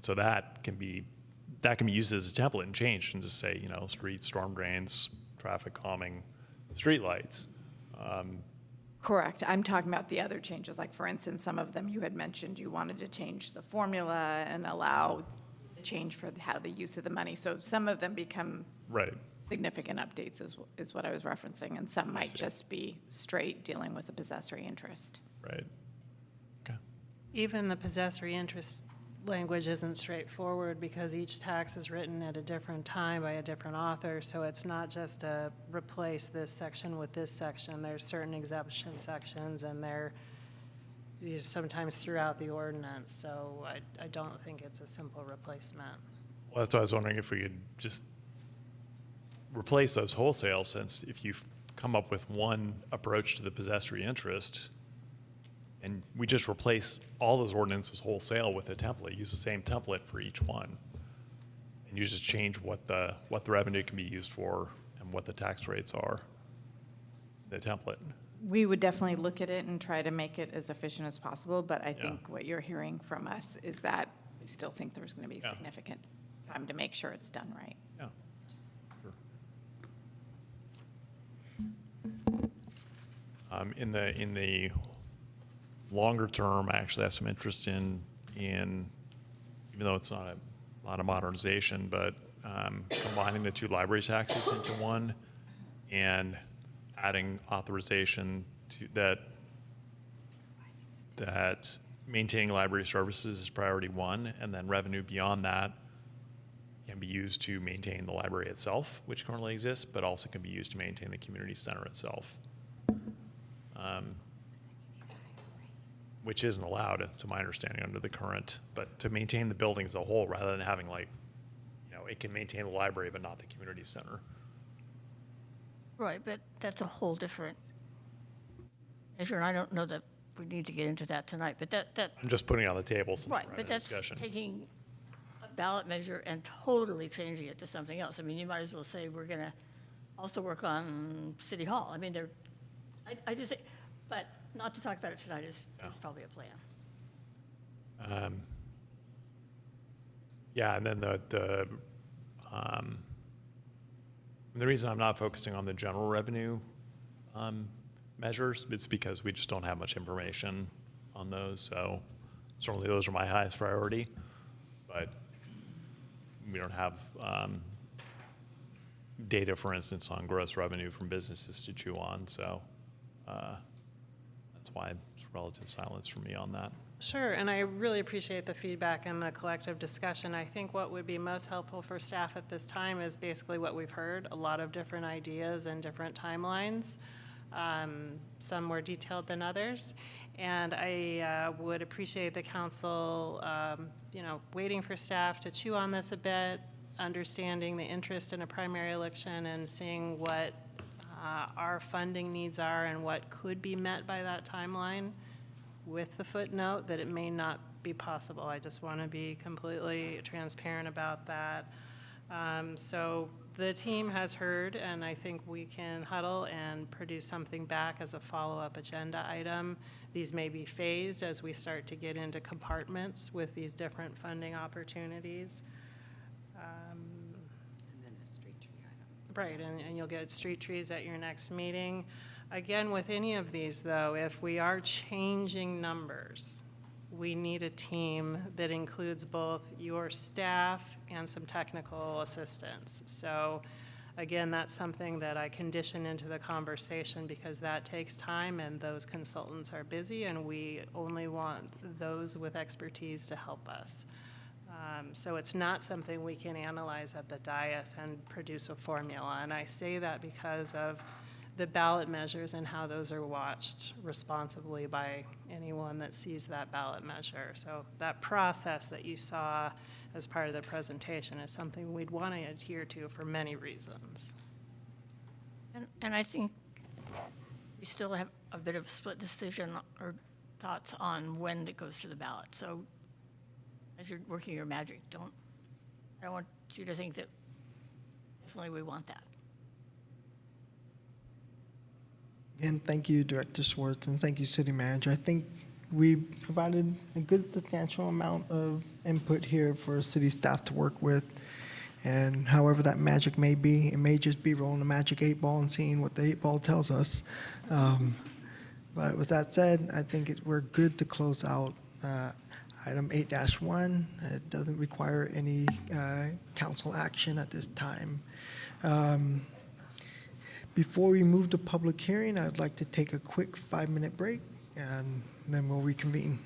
So that can be used as a template and changed and just say, streets, storm drains, traffic calming, streetlights. Correct. I'm talking about the other changes. Like, for instance, some of them you had mentioned you wanted to change the formula and allow the change for how the use of the money. So some of them become significant updates is what I was referencing, and some might just be straight dealing with a possessory interest. Right. Okay. Even the possessory interest language isn't straightforward because each tax is written at a different time by a different author, so it's not just to replace this section with this section. There's certain exemption sections, and they're sometimes throughout the ordinance, so I don't think it's a simple replacement. Well, that's why I was wondering if we could just replace those wholesale, since if you come up with one approach to the possessory interest, and we just replace all those ordinances wholesale with a template, use the same template for each one, and you just change what the revenue can be used for and what the tax rates are, the template. We would definitely look at it and try to make it as efficient as possible, but I think what you're hearing from us is that we still think there's going to be significant time to make sure it's done right. Yeah. Sure. In the longer term, I actually have some interest in even though it's not a lot of modernization, but combining the two library taxes into one and adding authorization to that maintaining library services is priority one, and then revenue beyond that can be used to maintain the library itself, which currently exists, but also can be used to maintain the community center itself. Which isn't allowed, to my understanding, under the current, but to maintain the building as a whole, rather than having it can maintain the library but not the community center. Right, but that's a whole different measure, and I don't know that we need to get into that tonight, but that I'm just putting it on the table since right, we're but having a that's discussion. taking a ballot measure and totally changing it to something else. I mean, you might as well say we're going to also work on City Hall. I mean, I just think, but not to talk about it tonight is probably a plan. Yeah, and then the reason I'm not focusing on the general revenue measures is because we just don't have much information on those. So certainly those are my highest priority, but we don't have data, for instance, on gross revenue from businesses to chew on. So that's why it's relative silence for me on that. Sure, and I really appreciate the feedback and the collective discussion. I think what would be most helpful for staff at this time is basically what we've heard, a lot of different ideas and different timelines, some more detailed than others. And I would appreciate the council, waiting for staff to chew on this a bit, understanding the interest in a primary election and seeing what our funding needs are and what could be met by that timeline, with the footnote that it may not be possible. I just want to be completely transparent about that. So the team has heard, and I think we can huddle and produce something back as a follow-up agenda item. These may be phased as we start to get into compartments with these different funding opportunities. Right, and you'll get street trees at your next meeting. Again, with any of these, though, if we are changing numbers, we need a team that includes both your staff and some technical assistance. So Again, that's something that I condition into the conversation because that takes time and those consultants are busy and we only want those with expertise to help us. So it's not something we can analyze at the dais and produce a formula. And I say that because of the ballot measures and how those are watched responsibly by anyone that sees that ballot measure. So that process that you saw as part of the presentation is something we'd want to adhere to for many reasons. And I think we still have a bit of split decision or thoughts on when it goes to the ballot. So as you're working your magic, I don't want you to think that definitely we want that. Again, thank you, Director Schwartz, and thank you, City Manager. I think we provided a good substantial amount of input here for city staff to work with. And however that magic may be, it may just be rolling a magic 8-ball and seeing what the 8-ball tells us. But with that said, I think we're good to close out item 8-1. It doesn't require any council action at this time. Before we move to public hearing, I'd like to take a quick 5-minute break, and then we'll reconvene.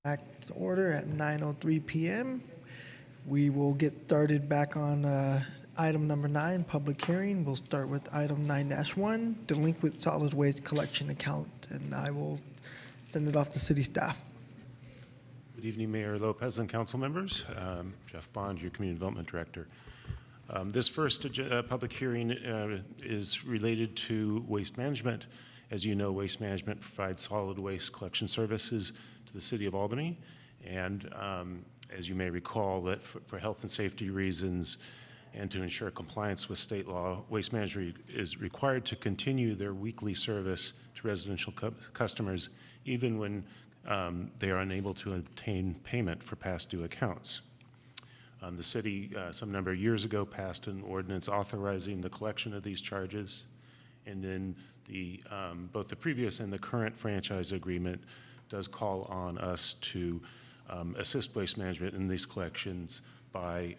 Back to order at 9:03 p.m. We will get started back on item number 9, public hearing. We'll start with item 9-1, delinquent solid waste collection account, and I will send it off to city staff. Good evening, Mayor Lopez and council members. Jeff Bond, your Community Development Director. This first public hearing is related to waste management. As you know, waste management provides solid waste collection services to the City of Albany. And as you may recall, that for health and safety reasons and to ensure compliance with state law, waste management is required to continue their weekly service to residential customers even when they are unable to obtain payment for past due accounts. The city, some number of years ago, passed an ordinance authorizing the collection of these charges, and then both the previous and the current franchise agreement does call on us to assist waste management in these collections by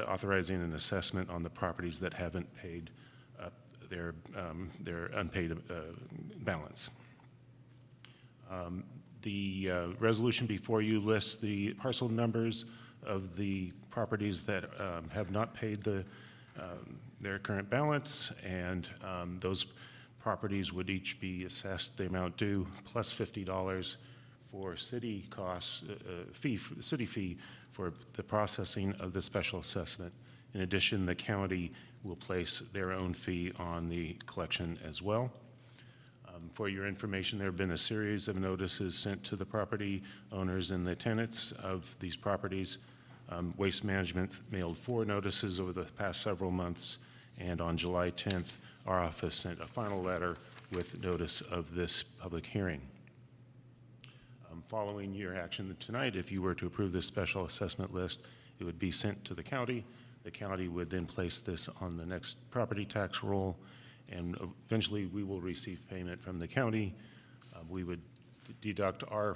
authorizing an assessment on the properties that haven't paid their unpaid balance. The resolution before you lists the parcel numbers of the properties that have not paid their current balance, and those properties would each be assessed the amount due plus $50 for city costs, city fee for the processing of the special assessment. In addition, the county will place their own fee on the collection as well. For your information, there have been a series of notices sent to the property owners and the tenants of these properties. Waste Management mailed 4 notices over the past several months, and on July 10th, our office sent a final letter with notice of this public hearing. Following your action tonight, if you were to approve this special assessment list, it would be sent to the county. The county would then place this on the next property tax roll, and eventually we will receive payment from the county. We would deduct our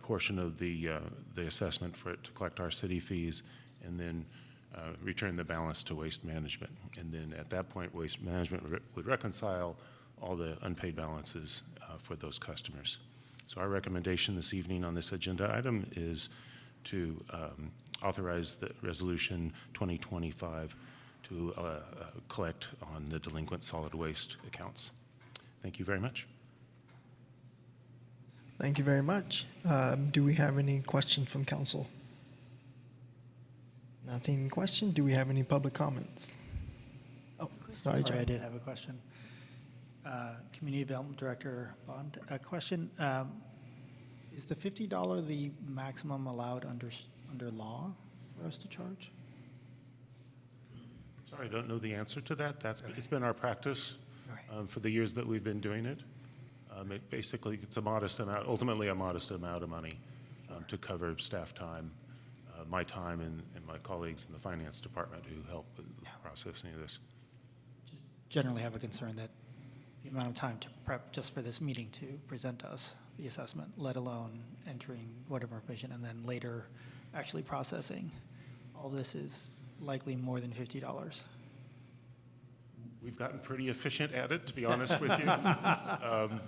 portion of the assessment for it to collect our city fees, and then return the balance to Waste Management. And then at that point, Waste Management would reconcile all the unpaid balances for those customers. So our recommendation this evening on this agenda item is to authorize the resolution 2025 to collect on the delinquent solid waste accounts. Thank you very much. Thank you very much. Do we have any questions from council? Not seeing any questions. Do we have any public comments? Oh, sorry, John. I did have a question. Community Development Director Bond, a question. Is the $50 the maximum allowed under law for us to charge? Sorry, I don't know the answer to that. It's been our practice for the years that we've been doing it. Basically, it's a modest amount, ultimately a modest amount of money to cover staff time, my time, and my colleagues in the finance department who help with the processing of this. Just generally have a concern that the amount of time to prep just for this meeting to present us the assessment, let alone entering whatever information and then later actually processing, all this is likely more than $50. We've gotten pretty efficient at it, to be honest with you.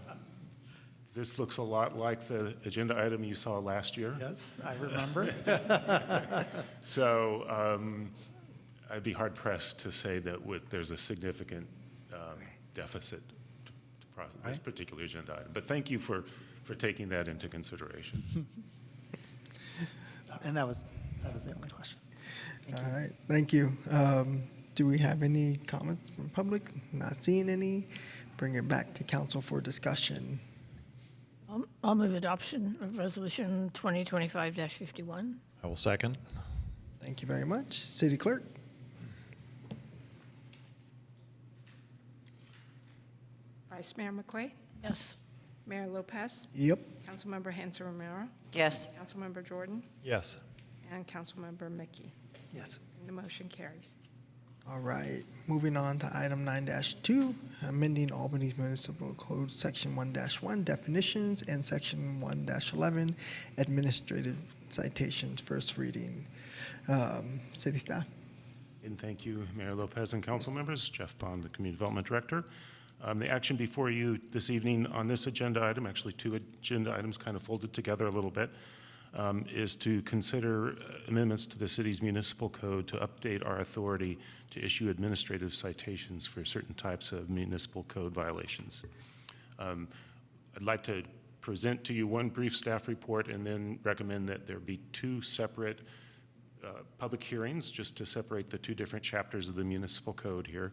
This looks a lot like the agenda item you saw last year. Yes, I remember. So I'd be hard pressed to say that there's a significant deficit to process this particular agenda item. But thank you for taking that into consideration. And that was the only question. All right, thank you. Do we have any comments from public? Not seeing any. Bring it back to council for discussion. I'll move adoption of resolution 2025-51. I will second. Thank you very much. City Clerk? Vice Mayor McQuay? Yes. Mayor Lopez? Yep. Councilmember Hanson Romero? Yes. Councilmember Jordan? Yes. And Councilmember Mickey? Yes. And the motion carries. All right, moving on to item 9-2, amending Albany's Municipal Code, Section 1-1, definitions, and Section 1-11, administrative citations, first reading. City staff? And thank you, Mayor Lopez and council members. Jeff Bond, the Community Development Director. The action before you this evening on this agenda item, actually two agenda items kind of folded together a little bit, is to consider amendments to the city's municipal code to update our authority to issue administrative citations for certain types of municipal code violations. I'd like to present to you one brief staff report and then recommend that there be two separate public hearings just to separate the two different chapters of the municipal code here.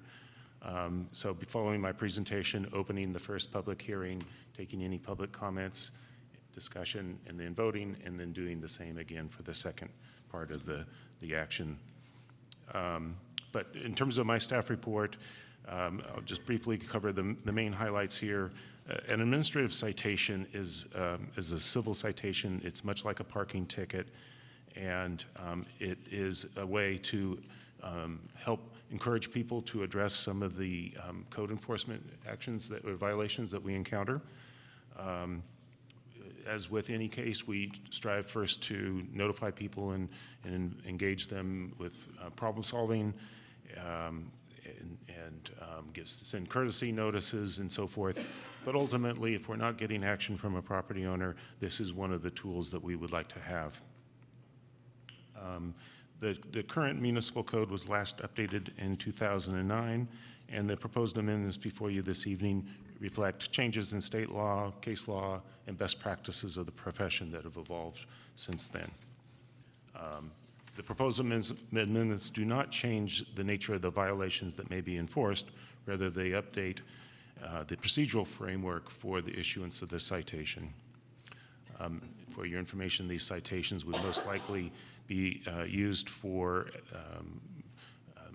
So following my presentation, opening the first public hearing, taking any public comments, discussion, and then voting, and then doing the same again for the second part of the action. But in terms of my staff report, I'll just briefly cover the main highlights here. An administrative citation is a civil citation. It's much like a parking ticket, and it is a way to help encourage people to address some of the code enforcement actions or violations that we encounter. As with any case, we strive first to notify people and engage them with problem solving and send courtesy notices and so forth. But ultimately, if we're not getting action from a property owner, this is one of the tools that we would like to have. The current municipal code was last updated in 2009, and the proposed amendments before you this evening reflect changes in state law, case law, and best practices of the profession that have evolved since then. The proposed amendments do not change the nature of the violations that may be enforced. Rather, they update the procedural framework for the issuance of the citation. For your information, these citations would most likely be used for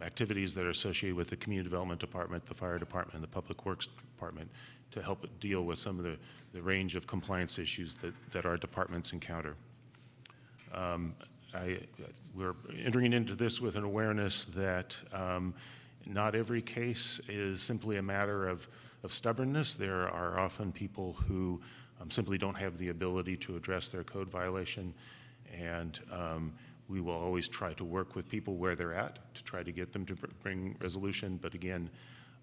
activities that are associated with the Community Development Department, the Fire Department, and the Public Works Department to help deal with some of the range of compliance issues that our departments encounter. We're entering into this with an awareness that not every case is simply a matter of stubbornness. There are often people who simply don't have the ability to address their code violation, and we will always try to work with people where they're at to try to get them to bring resolution. But again,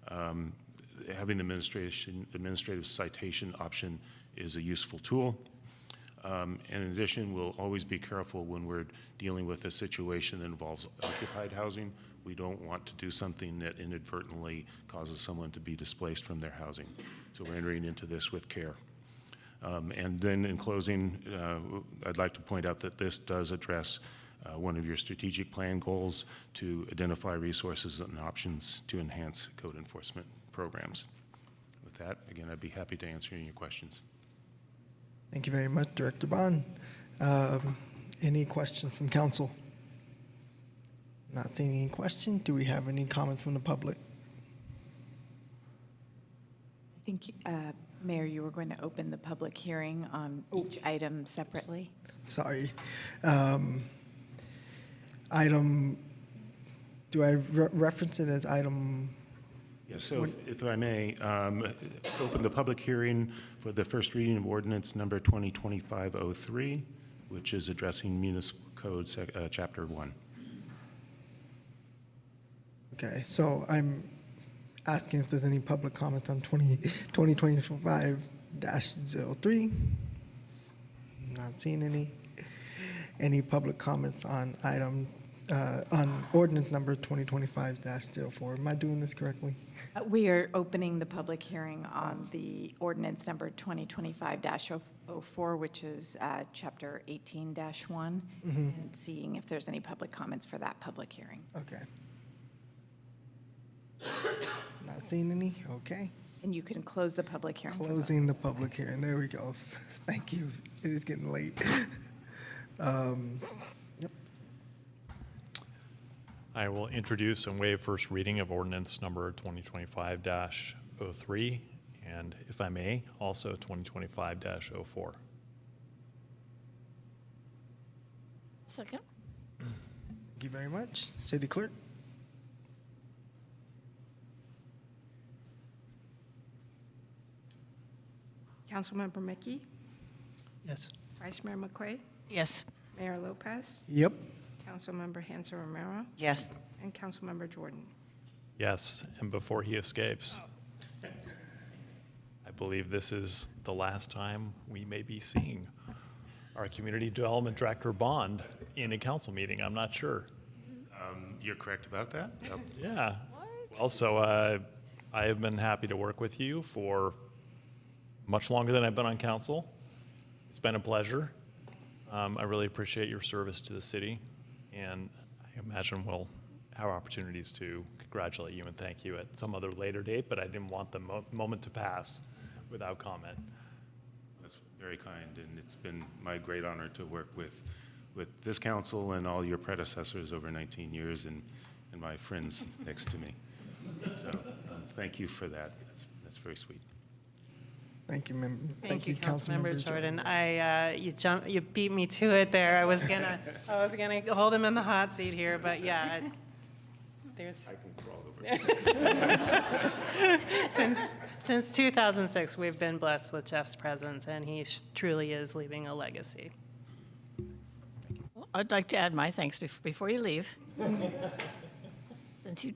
having the administrative citation option is a useful tool. In addition, we'll always be careful when we're dealing with a situation that involves occupied housing. We don't want to do something that inadvertently causes someone to be displaced from their housing. So we're entering into this with care. And then in closing, I'd like to point out that this does address one of your strategic plan goals to identify resources and options to enhance code enforcement programs. With that, again, I'd be happy to answer any of your questions. Thank you very much, Director Bond. Any questions from council? Not seeing any questions. Do we have any comments from the public? I think, Mayor, you were going to open the public hearing on each item separately. Sorry. Item, do I reference it as item? Yes, so if I may, open the public hearing for the first reading of ordinance number 2025-03, which is addressing municipal code chapter 1. Okay, So I'm asking if there's any public comments on 2025-03. Not seeing any. Any public comments on item, on ordinance number 2025-04? Am I doing this correctly? We are opening the public hearing on the ordinance number 2025-04, which is chapter 18-1, and seeing if there's any public comments for that public hearing. Okay. Not seeing any? Okay. And you can close the public hearing. Closing the public hearing. There we go. Thank you. It is getting late. Yep. I will introduce and waive first reading of ordinance number 2025-03, and if I may, also 2025-04. Second. Thank you very much. City Clerk? Councilmember Mickey, Yes. Vice Mayor McQuay, Yes. Mayor Lopez, Yep. Councilmember Hanser Romero, Yes. and Councilmember Jordan. Yes, and before he escapes, believe this is the last time we may be seeing our Community Development Director Bond in a council meeting. I'm not sure. You're correct about that? Yep. Yeah. Well, so I have been happy to work with you for much longer than I've been on council. It's been a pleasure. I really appreciate your service to the city, and I imagine we'll have opportunities to congratulate you and thank you at some other later date, but I didn't want the moment to pass without comment. That's very kind, and it's been my great honor to work with this council and all your predecessors over 19 years and my friends next to me. So thank you for that. That's very sweet. Thank you, Thank you, Councilmember Councilmember Jordan. You beat me to it there. I was gonna hold him in the hot seat here, but yeah, there's. I can crawl over. Since 2006, we've been blessed with Jeff's presence, and he truly is leaving a legacy. Well, I'd like to add my thanks before you leave. Since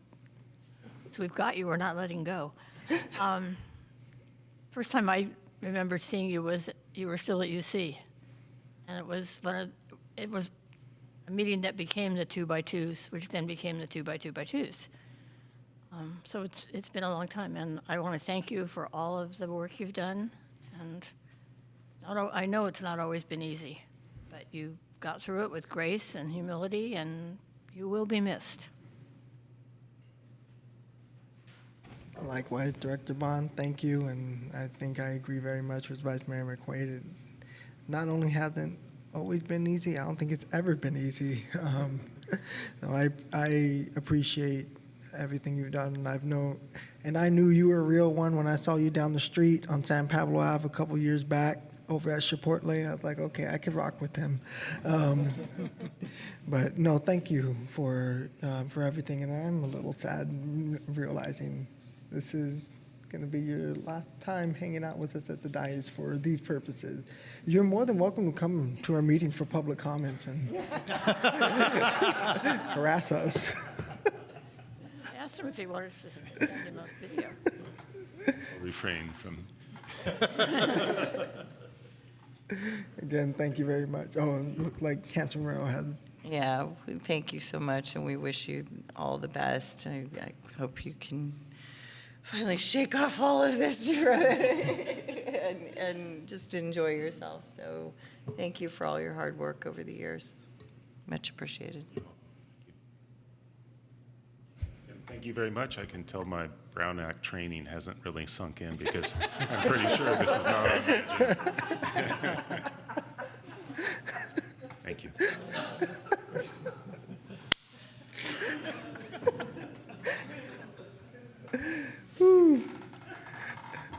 we've got you, we're not letting go. First time I remember seeing you was you were still at UC, and it was a meeting that became the 2x2s, which then became the 2x2x2s. So it's been a long time, and I want to thank you for all of the work you've done. And I know it's not always been easy, but you got through it with grace and humility, and you will be missed. Likewise, Director Bond, thank you, and I think I agree very much with Vice Mayor McQuaid. It not only hasn't always been easy, I don't think it's ever been easy. So I appreciate everything you've done, and I knew you were a real one when I saw you down the street on San Pablo Ave a couple years back over at Chipotle. I was like, okay, I could rock with him. But no, thank you for everything, and I'm a little sad realizing this is going to be your last time hanging out with us at the dais for these purposes. You're more than welcome to come to our meeting for public comments and harass us. I asked him if he wanted to send him a video. I'll refrain from. Again, thank you very much. Oh, and look like Councilman Morrell has. Yeah, thank you so much, and we wish you all the best. I hope you can finally shake off all of this and just enjoy yourself. So thank you for all your hard work over the years. Much appreciated. Thank you very much. I can tell my Brown Act training hasn't really sunk in because I'm pretty sure this is not on the agenda. Thank you.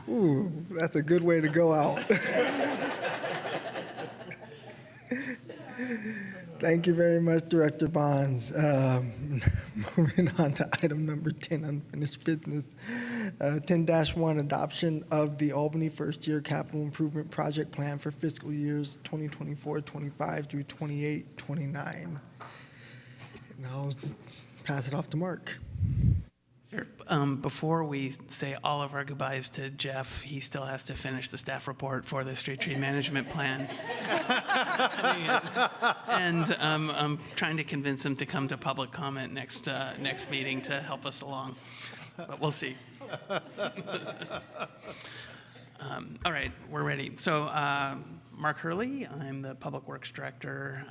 Ooh, that's a good way to go out. Thank you very much, Director Bonds. Moving on to item number 10, unfinished business. 10-1, adoption of the Albany first-year capital improvement project plan for fiscal years 2024-25 through 28-29. And I'll pass it off to Mark. Sure. Before we say all of our goodbyes to Jeff, he still has to finish the staff report for the street tree management plan. And I'm trying to convince him to come to public comment next meeting to help us along, but we'll see. All right, we're ready. So Mark Hurley, I'm the Public Works Director.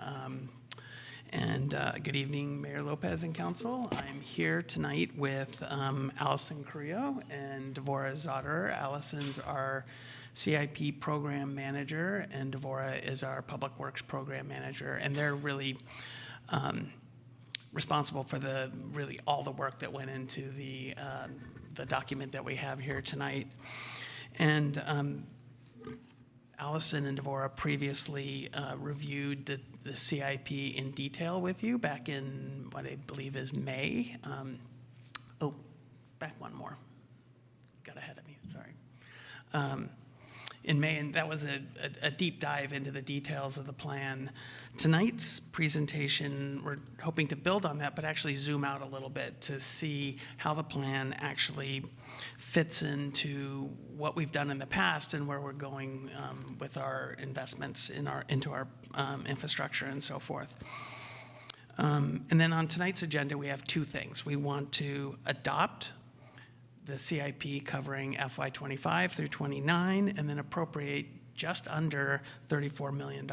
And good evening, Mayor Lopez and Council. I'm here tonight with Allison Carrillo and Devorah Zotter. Allison's our CIP Program Manager, and Devorah is our Public Works Program Manager. And they're really responsible for all the work that went into the document that we have here tonight. And Allison and Devorah previously reviewed the CIP in detail with you back in what I believe is May. Back one more. Got ahead of me, sorry. in May, and that was a deep dive into the details of the plan. Tonight's presentation, we're hoping to build on that, but actually zoom out a little bit to see how the plan actually fits into what we've done in the past and where we're going with our investments into our infrastructure and so forth. And then on tonight's agenda, we have two things. We want to adopt the CIP covering FY25 through 29, and then appropriate just under $34 million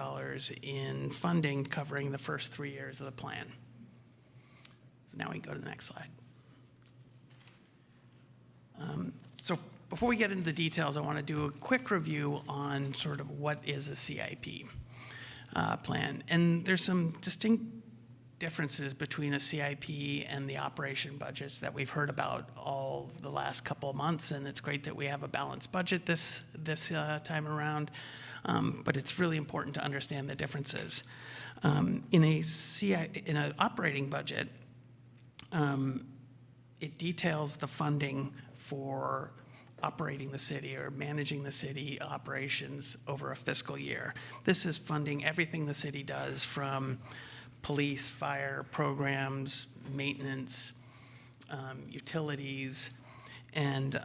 in funding covering the first 3 years of the plan. So now we can go to the next slide. So before we get into the details, I want to do a quick review on sort of what is a CIP plan. And there's some distinct differences between a CIP and the operation budgets that we've heard about all the last couple of months, and it's great that we have a balanced budget this time around, but it's really important to understand the differences. In an operating budget, it details the funding for operating the city or managing the city operations over a fiscal year. This is funding everything the city does, from police, fire, programs, maintenance, utilities, and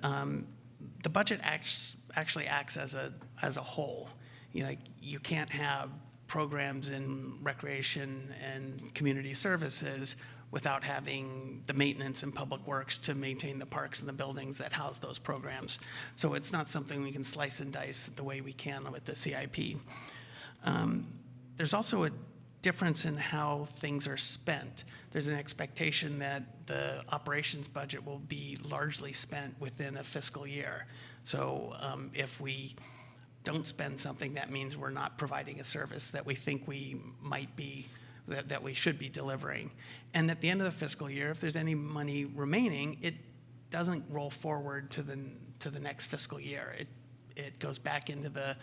the budget actually acts as a whole. You can't have programs in recreation and community services without having the maintenance and public works to maintain the parks and the buildings that house those programs. So it's not something we can slice and dice the way we can with the CIP. There's also a difference in how things are spent. There's an expectation that the operations budget will be largely spent within a fiscal year. So if we don't spend something, that means we're not providing a service that we think we might be, that we should be delivering. And at the end of the fiscal year, if there's any money remaining, it doesn't roll forward to the next fiscal year. It goes back into the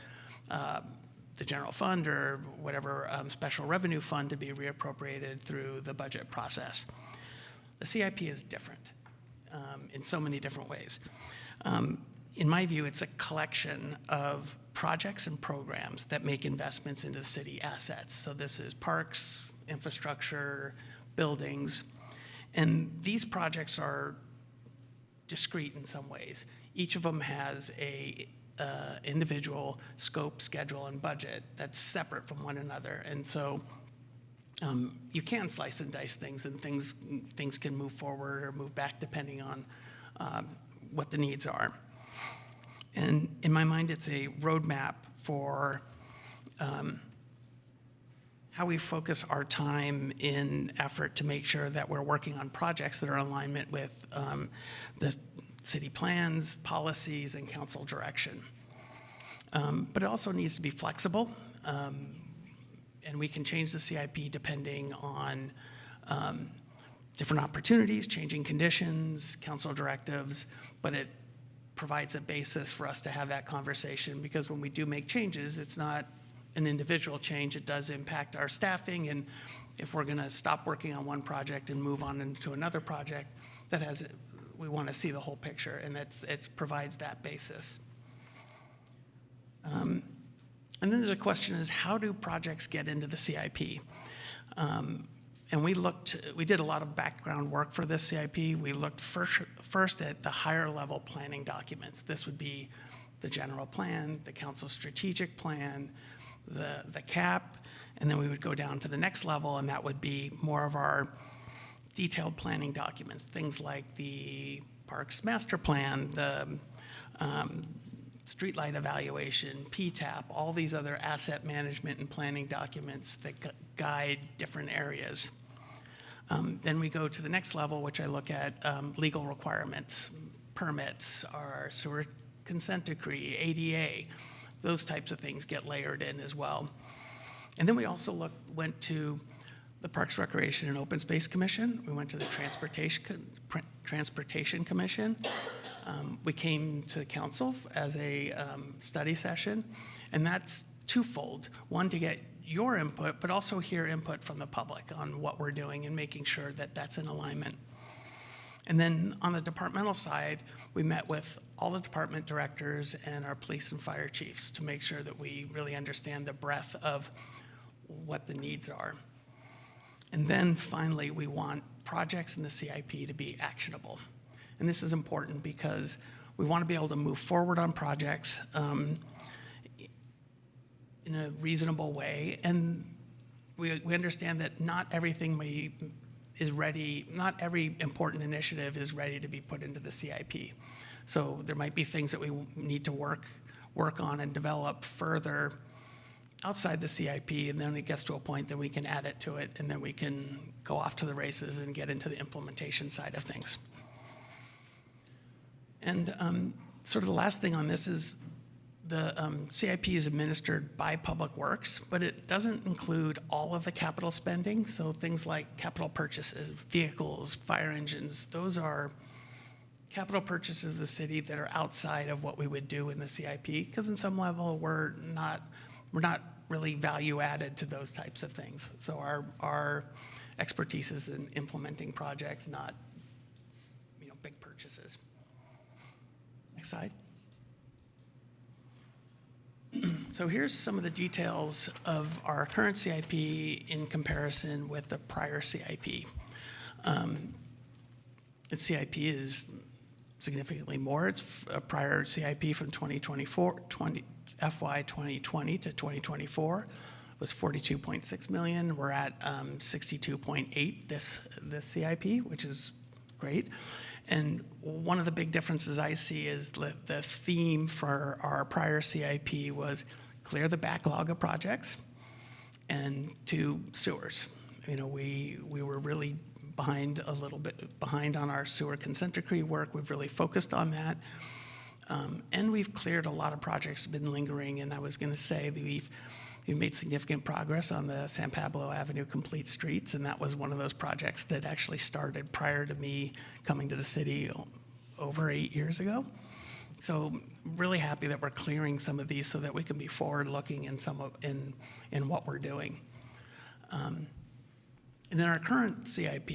general fund or whatever special revenue fund to be reappropriated through the budget process. The CIP is different in so many different ways. In my view, it's a collection of projects and programs that make investments into city assets. So this is parks, infrastructure, buildings, and these projects are discrete in some ways. Each of them has a individual scope, schedule, and budget that's separate from one another. And so you can slice and dice things, and things can move forward or move back depending on what the needs are. And in my mind, it's a roadmap for how we focus our time in effort to make sure that we're working on projects that are in alignment with the city plans, policies, and council direction. But it also needs to be flexible, and we can change the CIP depending on different opportunities, changing conditions, council directives, but it provides a basis for us to have that conversation, because when we do make changes, it's not an individual change. It does impact our staffing, and if we're going to stop working on one project and move on into another project, we want to see the whole picture, and it provides that basis. And then there's a question is, how do projects get into the CIP? And we did a lot of background work for this CIP. We looked first at the higher level planning documents. This would be the general plan, the council strategic plan, the CAP, and then we would go down to the next level, and that would be more of our detailed planning documents, things like the Parks Master Plan, the streetlight evaluation, PTAP, all these other asset management and planning documents that guide different areas. Then we go to the next level, which I look at legal requirements, permits, our sewer consent decree, ADA, those types of things get layered in as well. And then we also went to the Parks, Recreation, and Open Space Commission. We went to the Transportation Commission. We came to council as a study session, and that's twofold. One, to get your input, but also hear input from the public on what we're doing and making sure that that's in alignment. And then on the departmental side, we met with all the department directors and our police and fire chiefs to make sure that we really understand the breadth of what the needs are. And then finally, we want projects in the CIP to be actionable. And this is important because we want to be able to move forward on projects in a reasonable way. And we understand that not everything is ready, not every important initiative is ready to be put into the CIP. So there might be things that we need to work on and develop further outside the CIP, and then it gets to a point that we can add it to it, and then we can go off to the races and get into the implementation side of things. And sort of the last thing on this is the CIP is administered by Public Works, but it doesn't include all of the capital spending. So things like capital purchases, vehicles, fire engines, those are capital purchases of the city that are outside of what we would do in the CIP, because in some level we're not really value added to those types of things. So our expertise is in implementing projects, not big purchases. Next slide. So here's some of the details of our current CIP in comparison with the prior CIP. The CIP is significantly more. It's a prior CIP from FY 2020 to 2024 was 42.6 million. We're at 62.8 this CIP, which is great. And one of the big differences I see is the theme for our prior CIP was clear the backlog of projects and to sewers. We were really a little bit behind on our sewer consent decree work. We've really focused on that. And we've cleared a lot of projects that have been lingering. And I was going to say that we've made significant progress on the San Pablo Avenue Complete Streets, and that was one of those projects that actually started prior to me coming to the city over 8 years ago. So really happy that we're clearing some of these so that we can be forward-looking in what we're doing. And in our current CIP,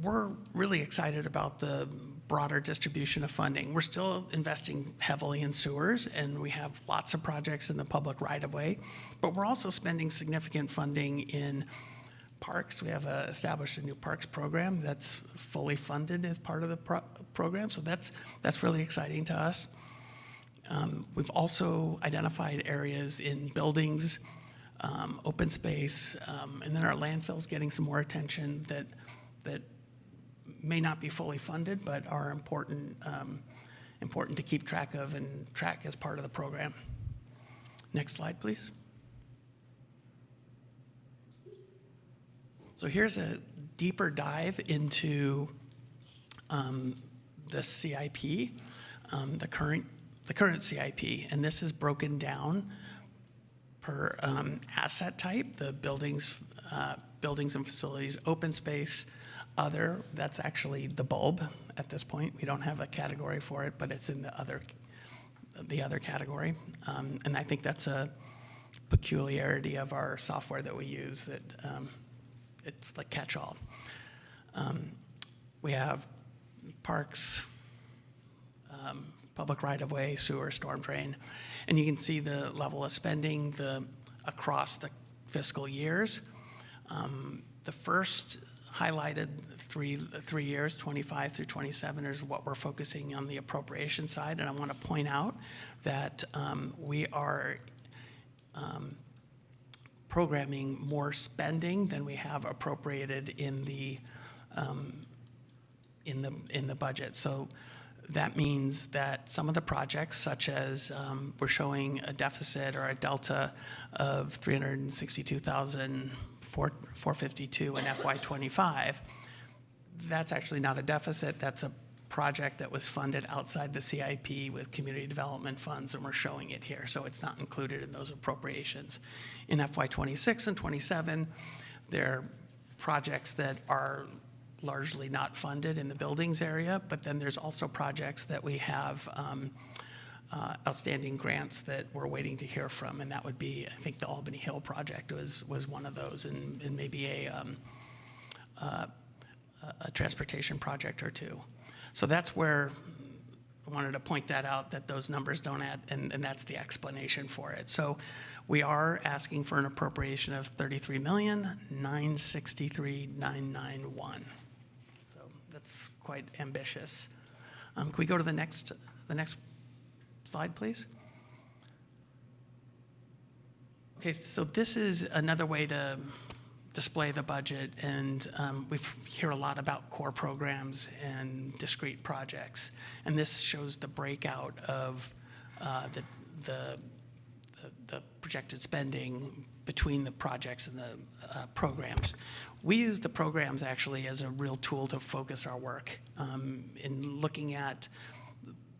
we're really excited about the broader distribution of funding. We're still investing heavily in sewers, and we have lots of projects in the public right-of-way, but we're also spending significant funding in parks. We have established a new parks program that's fully funded as part of the program, so that's really exciting to us. We've also identified areas in buildings, open space, and then our landfill's getting some more attention that may not be fully funded, but are important to keep track of and track as part of the program. Next slide, please. So here's a deeper dive into the CIP, the current CIP, and this is broken down per asset type, the buildings and facilities, open space, other, that's actually the bulb at this point. We don't have a category for it, but it's in the other category. And I think that's a peculiarity of our software that we use, that it's like catch-all. We have parks, public right-of-way, sewer, storm drain, and you can see the level of spending across the fiscal years. The first highlighted three years, 25 through 27, is what we're focusing on the appropriation side. And I want to point out that we are programming more spending than we have appropriated in the budget. So that means that some of the projects, such as we're showing a deficit or a delta of $362,452 in FY25, that's actually not a deficit. That's a project that was funded outside the CIP with community development funds, and we're showing it here. So it's not included in those appropriations. In FY26 and 27, there are projects that are largely not funded in the buildings area, but then there's also projects that we have outstanding grants that we're waiting to hear from, and that would be, I think the Albany Hill project was one of those, and maybe a a transportation project or two. So that's where I wanted to point that out, that those numbers don't add, and that's the explanation for it. So we are asking for an appropriation of $33,963,991. So that's quite ambitious. Can we go to the next slide, please? Okay, so this is another way to display the budget, and we hear a lot about core programs and discrete projects, and this shows the breakout of the projected spending between the projects and the programs. We use the programs actually as a real tool to focus our work. In looking at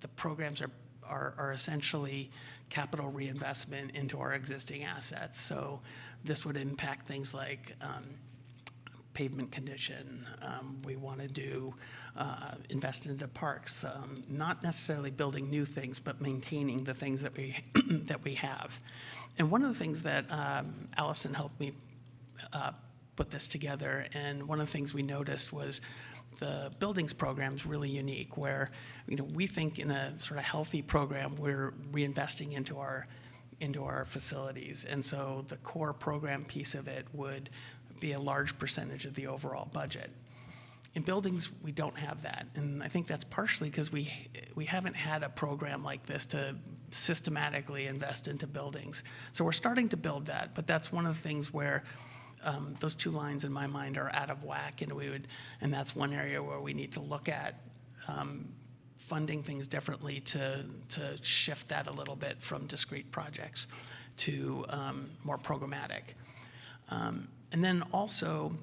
the programs are essentially capital reinvestment into our existing assets. So this would impact things like pavement condition. We want to do invest into parks, not necessarily building new things, but maintaining the things that we that we have. And one of the things that Allison helped me put this together, and one of the things we noticed was the buildings program is really unique, where we think in a sort of healthy program we're reinvesting into our facilities, and so the core program piece of it would be a large percentage of the overall budget. In buildings, we don't have that, and I think that's partially because we haven't had a program like this to systematically invest into buildings. So we're starting to build that, but that's one of the things where those two lines in my mind are out of whack, and that's one area where we need to look at funding things differently to shift that a little bit from discrete projects to more programmatic. And then also,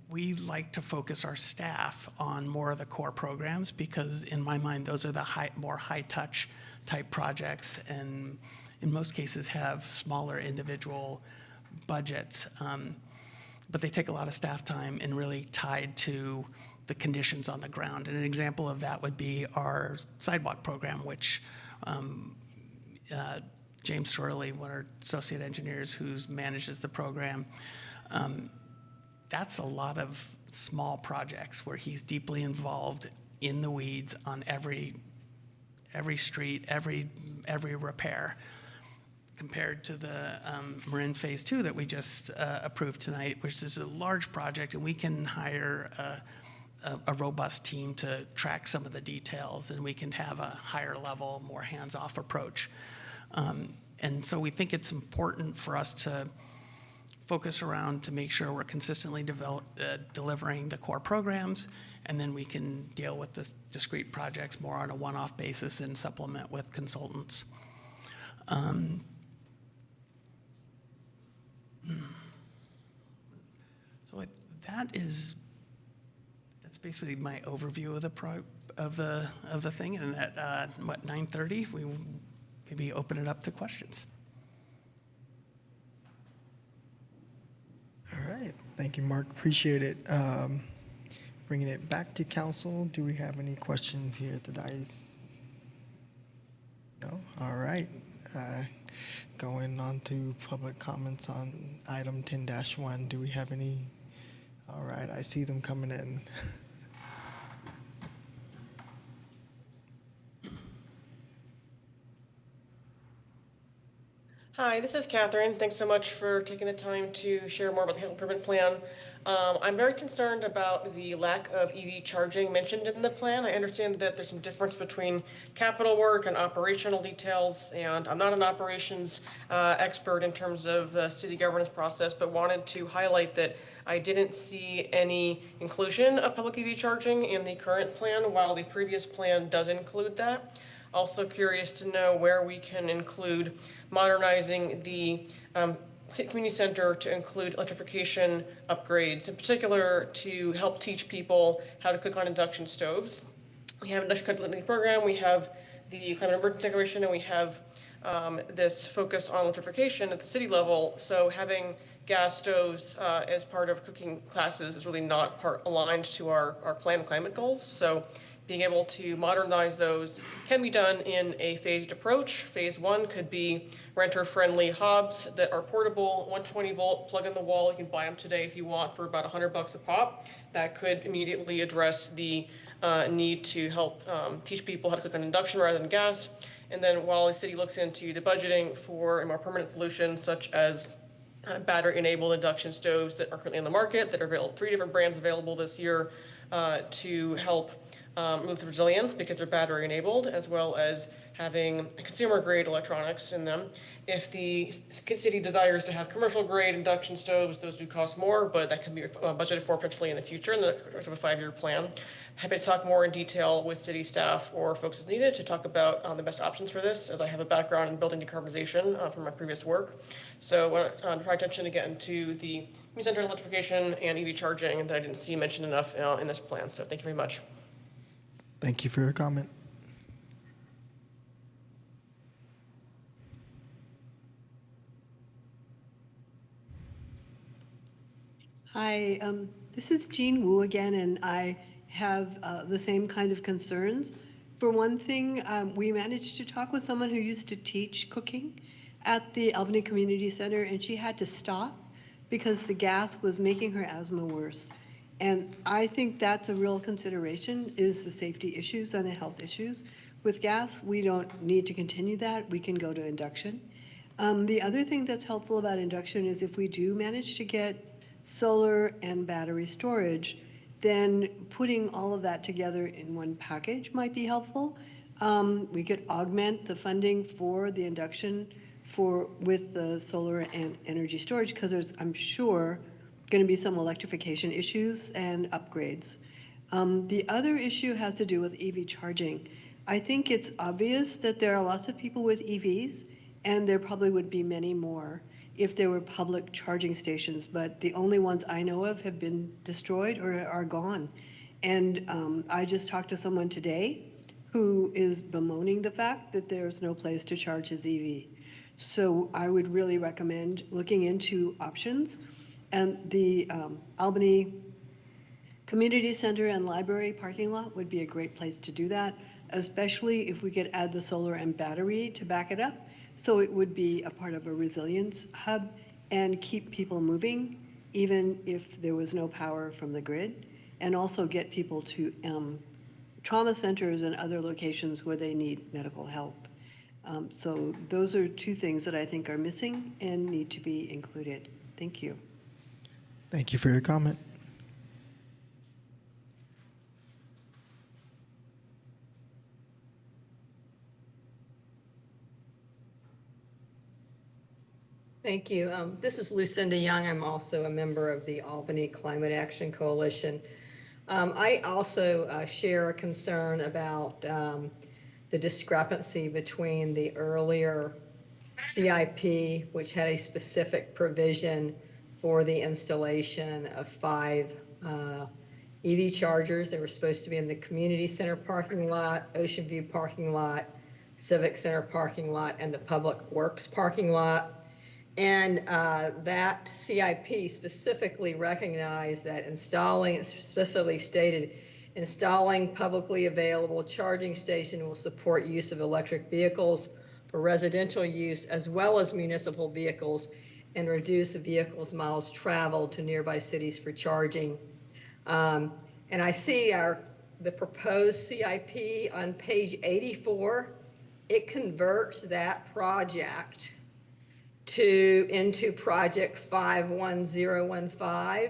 we like to focus our staff on more of the core programs, because in my mind, those are the more high-touch type projects, and in most cases have smaller individual budgets, but they take a lot of staff time and really tied to the conditions on the ground. And an example of that would be our sidewalk program, which James Sorley, one of our associate engineers who manages the program, that's a lot of small projects where he's deeply involved in the weeds on every street, every repair, compared to the Marin Phase 2 that we just approved tonight, which is a large project, and we can hire a robust team to track some of the details, and we can have a higher level, more hands-off approach. And so we think it's important for us to focus around to make sure we're consistently delivering the core programs, and then we can deal with the discrete projects more on a one-off basis and supplement with consultants. So that's basically my overview of the thing. And at 9:30, we will maybe open it up to questions. All right, thank you, Mark, appreciate it. Bringing it back to council, do we have any questions here at the dais? No, all right. Going on to public comments on item 10-1, do we have any? All right, I see them coming in. Hi, this is Catherine. Thanks so much for taking the time to share more about the capital improvement plan. I'm very concerned about the lack of EV charging mentioned in the plan. I understand that there's some difference between capital work and operational details, and I'm not an operations expert in terms of the city governance process, but wanted to highlight that I didn't see any inclusion of public EV charging in the current plan, while the previous plan does include that. Also curious to know where we can include modernizing the community center to include electrification upgrades, in particular to help teach people how to cook on induction stoves. We have an induction cooking program, we have the climate emergency declaration, and we have this focus on electrification at the city level. So having gas stoves as part of cooking classes is really not aligned to our planned climate goals. So being able to modernize those can be done in a phased approach. Phase 1 could be renter-friendly hobs that are portable, 120-volt, plug in the wall. You can buy them today if you want for about $100 a pop. That could immediately address the need to help teach people how to cook on induction rather than gas. And then while the city looks into the budgeting for a more permanent solution, such as battery-enabled induction stoves that are currently on the market, that are available, 3 different brands available this year to help with resilience because they're battery-enabled, as well as having consumer-grade electronics in them. If the city desires to have commercial-grade induction stoves, those do cost more, but that can be budgeted for potentially in the future in the course of a 5-year plan. Happy to talk more in detail with city staff or folks as needed to talk about the best options for this, as I have a background in building decarbonization from my previous work. So I want to draw attention again to the community center electrification and EV charging that I didn't see mentioned enough in this plan. So thank you very much. Thank you for your comment. Hi, this is Jean Wu again, and I have the same kind of concerns. For one thing, we managed to talk with someone who used to teach cooking at the Albany Community Center, and she had to stop because the gas was making her asthma worse. And I think that's a real consideration, is the safety issues and the health issues. With gas, we don't need to continue that. We can go to induction. The other thing that's helpful about induction is if we do manage to get solar and battery storage, then putting all of that together in one package might be helpful. We could augment the funding for the induction with the solar and energy storage, because there's, I'm sure, going to be some electrification issues and upgrades. The other issue has to do with EV charging. I think it's obvious that there are lots of people with EVs, and there probably would be many more if there were public charging stations, but the only ones I know of have been destroyed or are gone. And I just talked to someone today who is bemoaning the fact that there's no place to charge his EV. So I would really recommend looking into options. And the Albany Community Center and Library parking lot would be a great place to do that, especially if we could add the solar and battery to back it up. So it would be a part of a resilience hub and keep people moving, even if there was no power from the grid, and also get people to trauma centers and other locations where they need medical help. So those are 2 things that I think are missing and need to be included. Thank you. Thank you for your comment. Thank you. This is Lucinda Young. I'm also a member of the Albany Climate Action Coalition. I also share a concern about the discrepancy between the earlier CIP, which had a specific provision for the installation of 5 EV chargers. They were supposed to be in the community center parking lot, Ocean View parking lot, Civic Center parking lot, and the Public Works parking lot. And that CIP specifically recognized that specifically stated, installing publicly available charging station will support use of electric vehicles for residential use as well as municipal vehicles and reduce vehicles miles traveled to nearby cities for charging. And I see the proposed CIP on page 84. It converts that project into project 51015,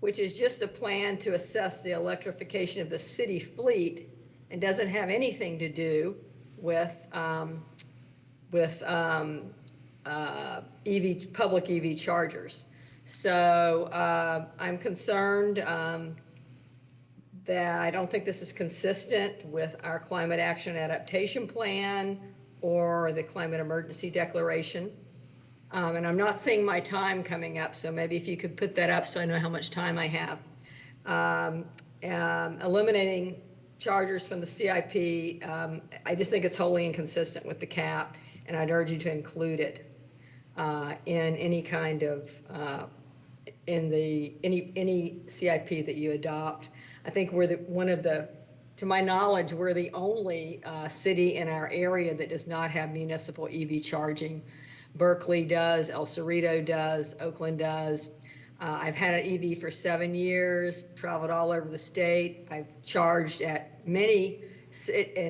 which is just a plan to assess the electrification of the city fleet and doesn't have anything to do with public EV chargers. So I'm concerned that I don't think this is consistent with our climate action adaptation plan or the climate emergency declaration. And I'm not seeing my time coming up, so maybe if you could put that up so I know how much time I have. Eliminating chargers from the CIP, I just think it's wholly inconsistent with the CAP, and I'd urge you to include it in any kind of, any CIP that you adopt. I think we're to to my knowledge, we're the only city in our area that does not have municipal EV charging. Berkeley does, El Cerrito does, Oakland does. I've had an EV for 7 years, traveled all over the state. I've charged at many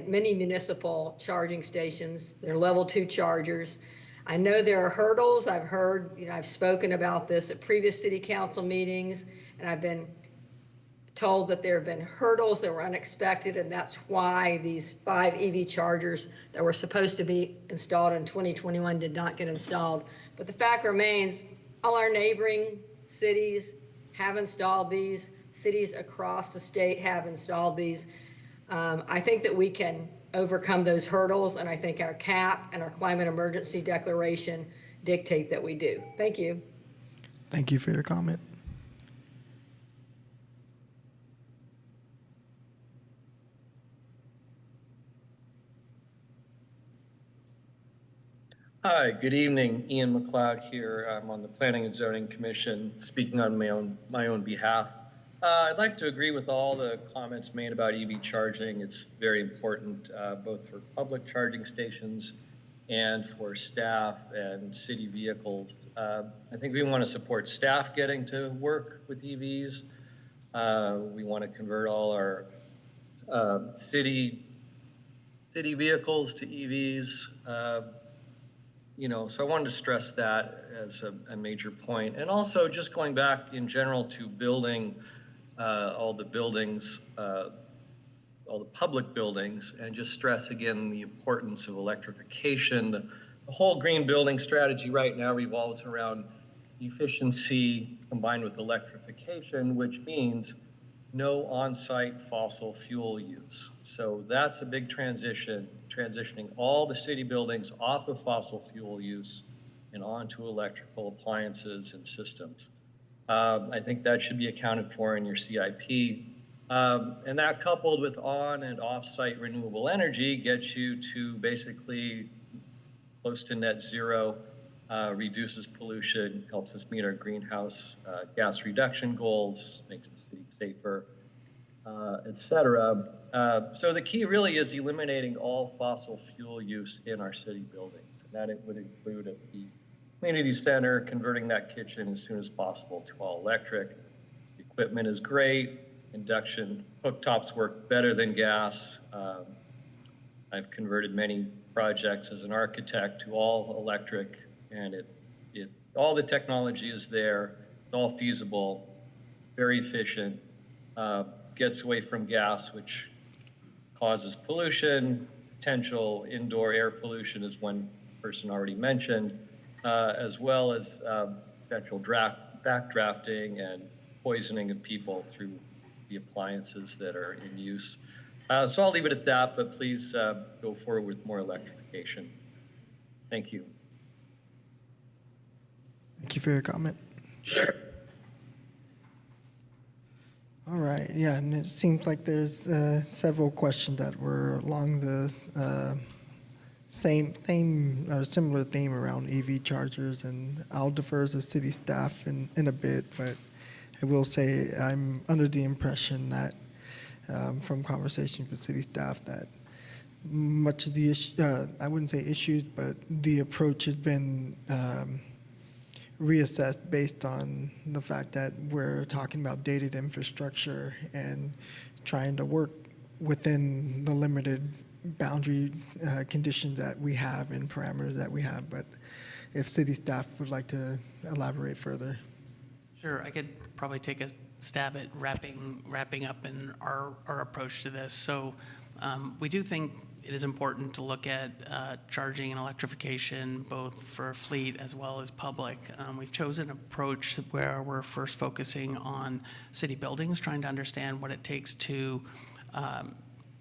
municipal charging stations. They're level 2 chargers. I know there are hurdles. I've heard, I've spoken about this at previous city council meetings, and I've been told that there have been hurdles that were unexpected, and that's why these 5 EV chargers that were supposed to be installed in 2021 did not get installed. But the fact remains, all our neighboring cities have installed these. Cities across the state have installed these. I think that we can overcome those hurdles, and I think our CAP and our climate emergency declaration dictate that we do. Thank you. Thank you for your comment. Hi, good evening. Ian McLeod here. I'm on the Planning and Zoning Commission, speaking on my own behalf. I'd like to agree with all the comments made about EV charging. It's very important, both for public charging stations and for staff and city vehicles. I think we want to support staff getting to work with EVs. We want to convert all our city vehicles to EVs. So I wanted to stress that as a major point. And also just going back in general to building all the buildings, all the public buildings, and just stress again the importance of electrification. The whole green building strategy right now revolves around efficiency combined with electrification, which means no on-site fossil fuel use. So that's a big transition, transitioning all the city buildings off of fossil fuel use and onto electrical appliances and systems. I think that should be accounted for in your CIP. And that coupled with on and off-site renewable energy gets you to basically close to net zero, reduces pollution, helps us meet our greenhouse gas reduction goals, makes the city safer, et cetera. So the key really is eliminating all fossil fuel use in our city buildings. And that it would include at the community center, converting that kitchen as soon as possible to all electric. The equipment is great. Induction cooktops work better than gas. I've converted many projects as an architect to all electric, and all the technology is there. It's all feasible, very efficient, gets away from gas, which causes pollution, potential indoor air pollution, as one person already mentioned, as well as potential backdrafting and poisoning of people through the appliances that are in use. So I'll leave it at that, but please go forward with more electrification. Thank you. Thank you for your comment. Sure. All right, yeah, and it seems like there's several questions that were along the same theme or similar theme around EV chargers, and I'll defer to city staff in a bit, but I will say I'm under the impression that from conversations with city staff that much of the I wouldn't say issues, but the approach has been reassessed based on the fact that we're talking about dated infrastructure and trying to work within the limited boundary conditions that we have and parameters that we have. But if city staff would like to elaborate further. Sure, I could probably take a stab at wrapping up in our approach to this. So we do think it is important to look at charging and electrification both for fleet as well as public. We've chosen an approach where we're first focusing on city buildings, trying to understand what it takes to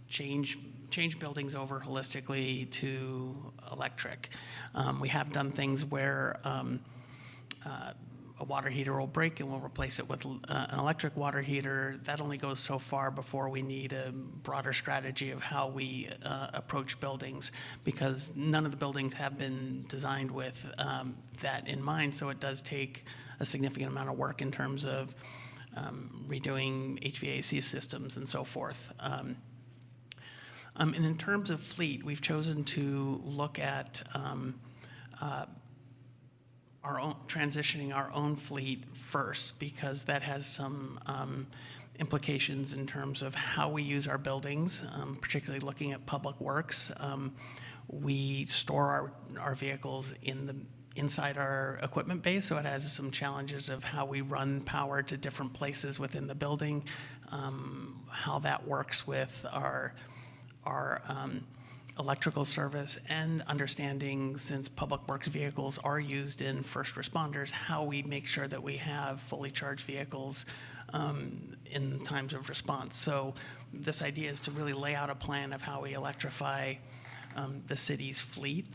change buildings over holistically to electric. We have done things where a water heater will break and we'll replace it with an electric water heater. That only goes so far before we need a broader strategy of how we approach buildings, because none of the buildings have been designed with that in mind. So it does take a significant amount of work in terms of redoing HVAC systems and so forth. And in terms of fleet, we've chosen to look at our own, transitioning our own fleet first, because that has some implications in terms of how we use our buildings, particularly looking at public works. We store our vehicles inside our equipment base, so it has some challenges of how we run power to different places within the building, how that works with our electrical service, and understanding, since public works vehicles are used in first responders, how we make sure that we have fully charged vehicles in times of response. So this idea is to really lay out a plan of how we electrify the city's fleet.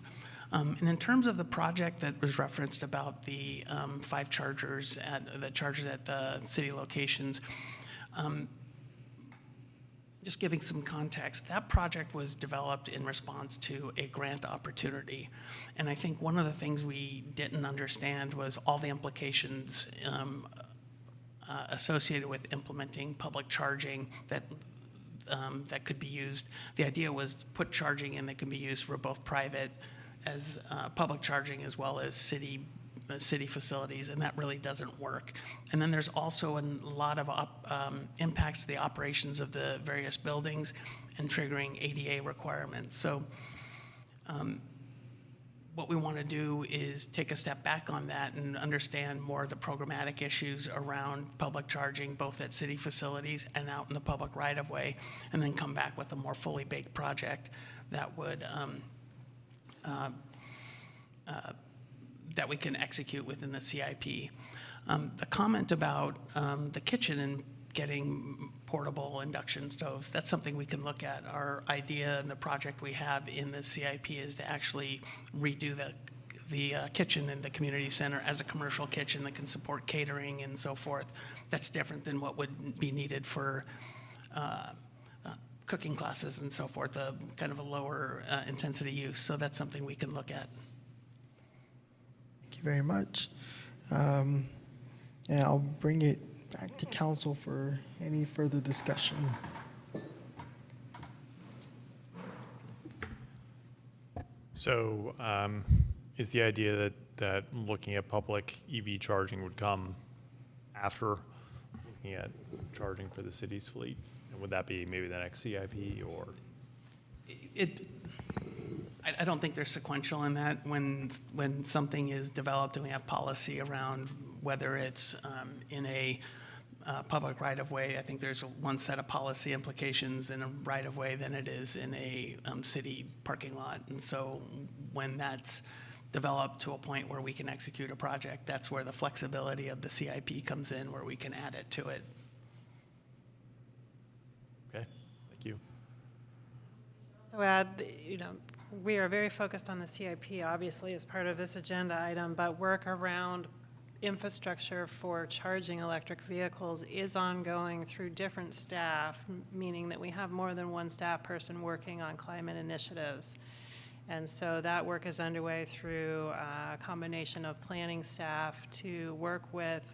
And in terms of the project that was referenced about the 5 chargers that charge at the city locations, just giving some context, that project was developed in response to a grant opportunity. And I think one of the things we didn't understand was all the implications associated with implementing public charging that could be used. The idea was to put charging in that can be used for both private as public charging as well as city facilities, and that really doesn't work. And then there's also a lot of impacts to the operations of the various buildings and triggering ADA requirements. So what we want to do is take a step back on that and understand more of the programmatic issues around public charging, both at city facilities and out in the public right-of-way, and then come back with a more fully baked project that would that we can execute within the CIP. The comment about the kitchen and getting portable induction stoves, that's something we can look at. Our idea and the project we have in the CIP is to actually redo the kitchen in the community center as a commercial kitchen that can support catering and so forth. That's different than what would be needed for cooking classes and so forth, kind of a lower intensity use. So that's something we can look at. Thank you very much. And I'll bring it back to council for any further discussion. So is the idea that looking at public EV charging would come after looking at charging for the city's fleet? And would that be maybe the next CIP, or? I don't think there's sequential in that. When something is developed and we have policy around whether it's in a public right-of-way, I think there's one set of policy implications in a right-of-way than it is in a city parking lot. And so when that's developed to a point where we can execute a project, that's where the flexibility of the CIP comes in, where we can add it to it. Okay, thank you. So add, we are very focused on the CIP, obviously, as part of this agenda item, but work around infrastructure for charging electric vehicles is ongoing through different staff, meaning that we have more than one staff person working on climate initiatives. And so that work is underway through a combination of planning staff to work with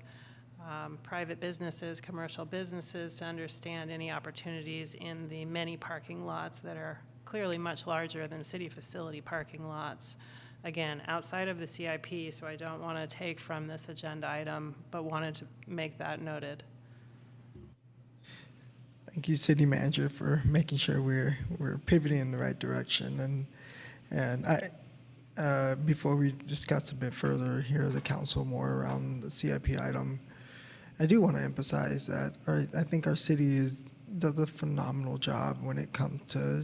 private businesses, commercial businesses, to understand any opportunities in the many parking lots that are clearly much larger than city facility parking lots. Again, outside of the CIP, so I don't want to take from this agenda item, but wanted to make that noted. Thank you, City Manager, for making sure we're pivoting in the right direction. And I, before we discuss a bit further here, the council more around the CIP item, I do want to emphasize that I think our city does a phenomenal job when it comes to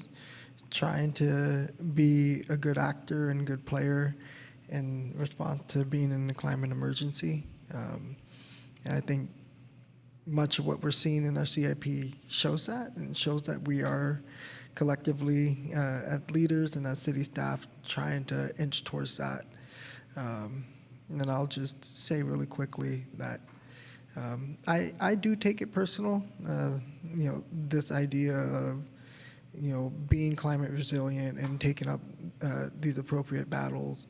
trying to be a good actor and good player in response to being in the climate emergency. And I think much of what we're seeing in our CIP shows that, and shows that we are collectively, as leaders and as city staff, trying to inch towards that. And I'll just say really quickly that I do take it personal, this idea of being climate resilient and taking up these appropriate battles.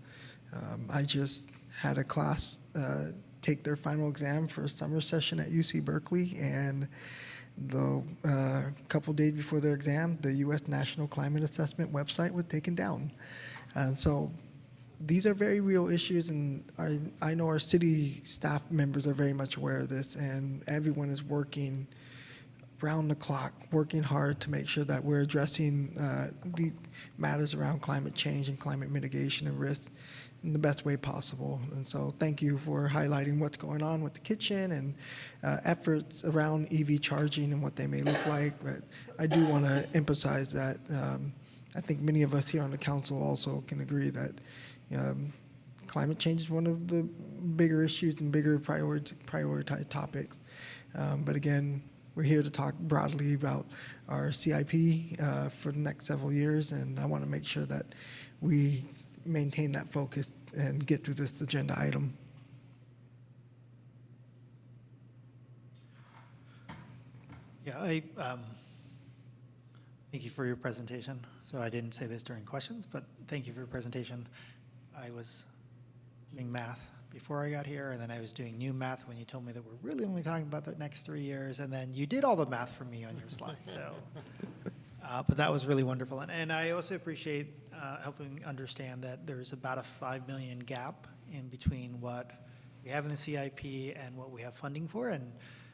I just had a class take their final exam for a summer session at UC Berkeley, and Though a couple days before their exam, the U.S. National Climate Assessment website was taken down. And so these are very real issues, and I know our city staff members are very much aware of this, and everyone is working round the clock, working hard to make sure that we're addressing the matters around climate change and climate mitigation and risk in the best way possible. And so thank you for highlighting what's going on with the kitchen and efforts around EV charging and what they may look like. But I do want to emphasize that I think many of us here on the council also can agree that climate change is one of the bigger issues and bigger prioritized topics. But again, we're here to talk broadly about our CIP for the next several years, and I want to make sure that we maintain that focus and get through this agenda item. Yeah, thank you for your presentation. So I didn't say this during questions, but thank you for your presentation. I was doing math before I got here, and then I was doing new math when you told me that we're really only talking about the next 3 years, and then you did all the math for me on your slide. So, but that was really wonderful. And I also appreciate helping understand that there's about a $5 million gap in between what we have in the CIP and what we have funding for. And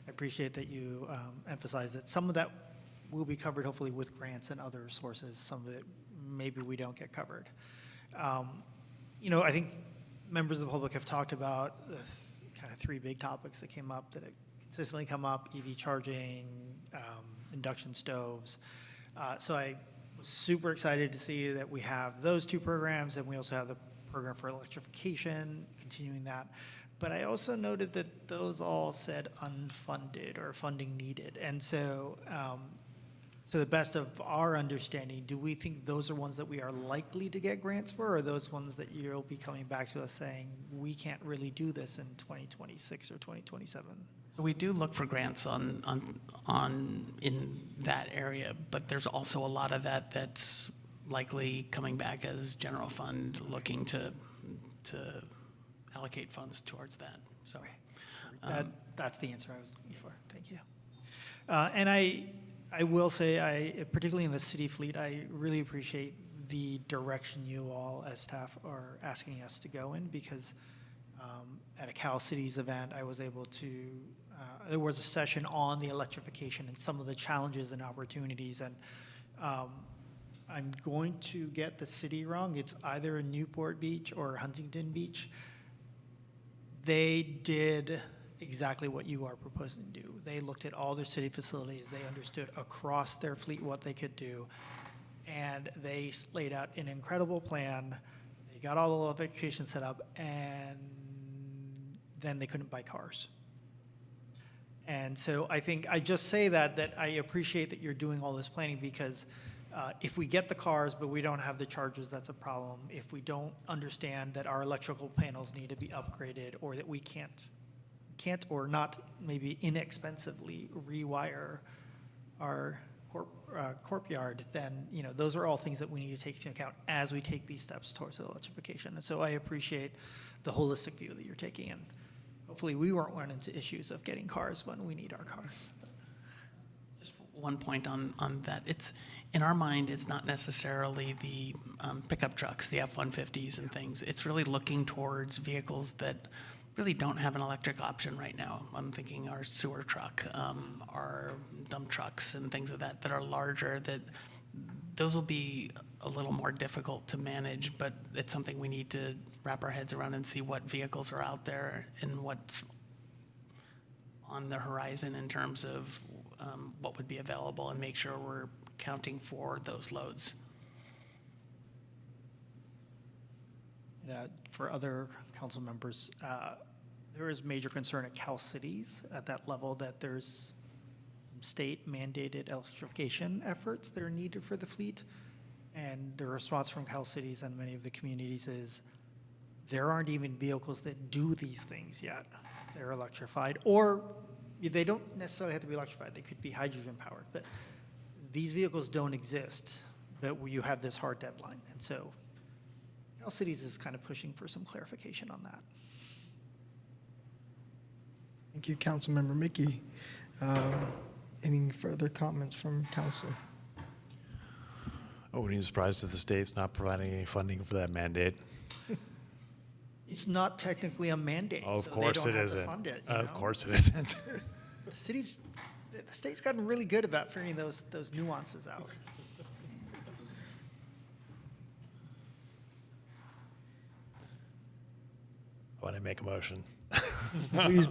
I appreciate that you emphasize that some of that will be covered hopefully with grants and other sources. Some of it maybe we don't get covered. You know, I think members of the public have talked about the kind of three big topics that came up that consistently come up: EV charging, induction stoves. So I was super excited to see that we have those two programs, and we also have the program for electrification, continuing that. But I also noted that those all said unfunded or funding needed. And so, to the best of our understanding, do we think those are ones that we are likely to get grants for, or are those ones that you'll be coming back to us saying, we can't really do this in 2026 or 2027? So we do look for grants on in that area, but there's also a lot of that that's likely coming back as general fund, looking to allocate funds towards that. So that's the answer I was looking for. Thank you. And I will say, particularly in the city fleet, I really appreciate the direction you all as staff are asking us to go in, because at a Cal Cities event, I was able to, there was a session on the electrification and some of the challenges and opportunities. And I'm going to get the city wrong. It's either Newport Beach or Huntington Beach. They did exactly what you are proposing to do. They looked at all their city facilities. They understood across their fleet what they could do. And they laid out an incredible plan. They got all the electrification set up, and then they couldn't buy cars. And so I think I just say that I appreciate that you're doing all this planning, because if we get the cars but we don't have the chargers, that's a problem. If we don't understand that our electrical panels need to be upgraded, or that we can't or not maybe inexpensively rewire our courtyard, then those are all things that we need to take into account as we take these steps towards the electrification. And so I appreciate the holistic view that you're taking, and hopefully we won't run into issues of getting cars when we need our cars. just one point on that. It's in our mind, it's not necessarily the pickup trucks, the F-150s and things. It's really looking towards vehicles that really don't have an electric option right now. I'm thinking our sewer truck, our dump trucks and things of that are larger, that those will be a little more difficult to manage, but it's something we need to wrap our heads around and see what vehicles are out there and what's on the horizon in terms of what would be available, and make sure we're counting for those loads. For other council members, there is major concern at Cal Cities at that level that there's some state mandated electrification efforts that are needed for the fleet. And the response from Cal Cities and many of the communities is there aren't even vehicles that do these things yet. They're electrified, or they don't necessarily have to be electrified. They could be hydrogen powered, but these vehicles don't exist, but you have this hard deadline. And so Cal Cities is kind of pushing for some clarification on that. Thank you, Councilmember Mickey. Any further comments from council? I wouldn't be surprised if the state's not providing any funding for that mandate. It's not technically a mandate. Oh, of so course they it don't have to isn't. fund it, Of course it isn't. The state's gotten really good about figuring those nuances out. I want to make a motion.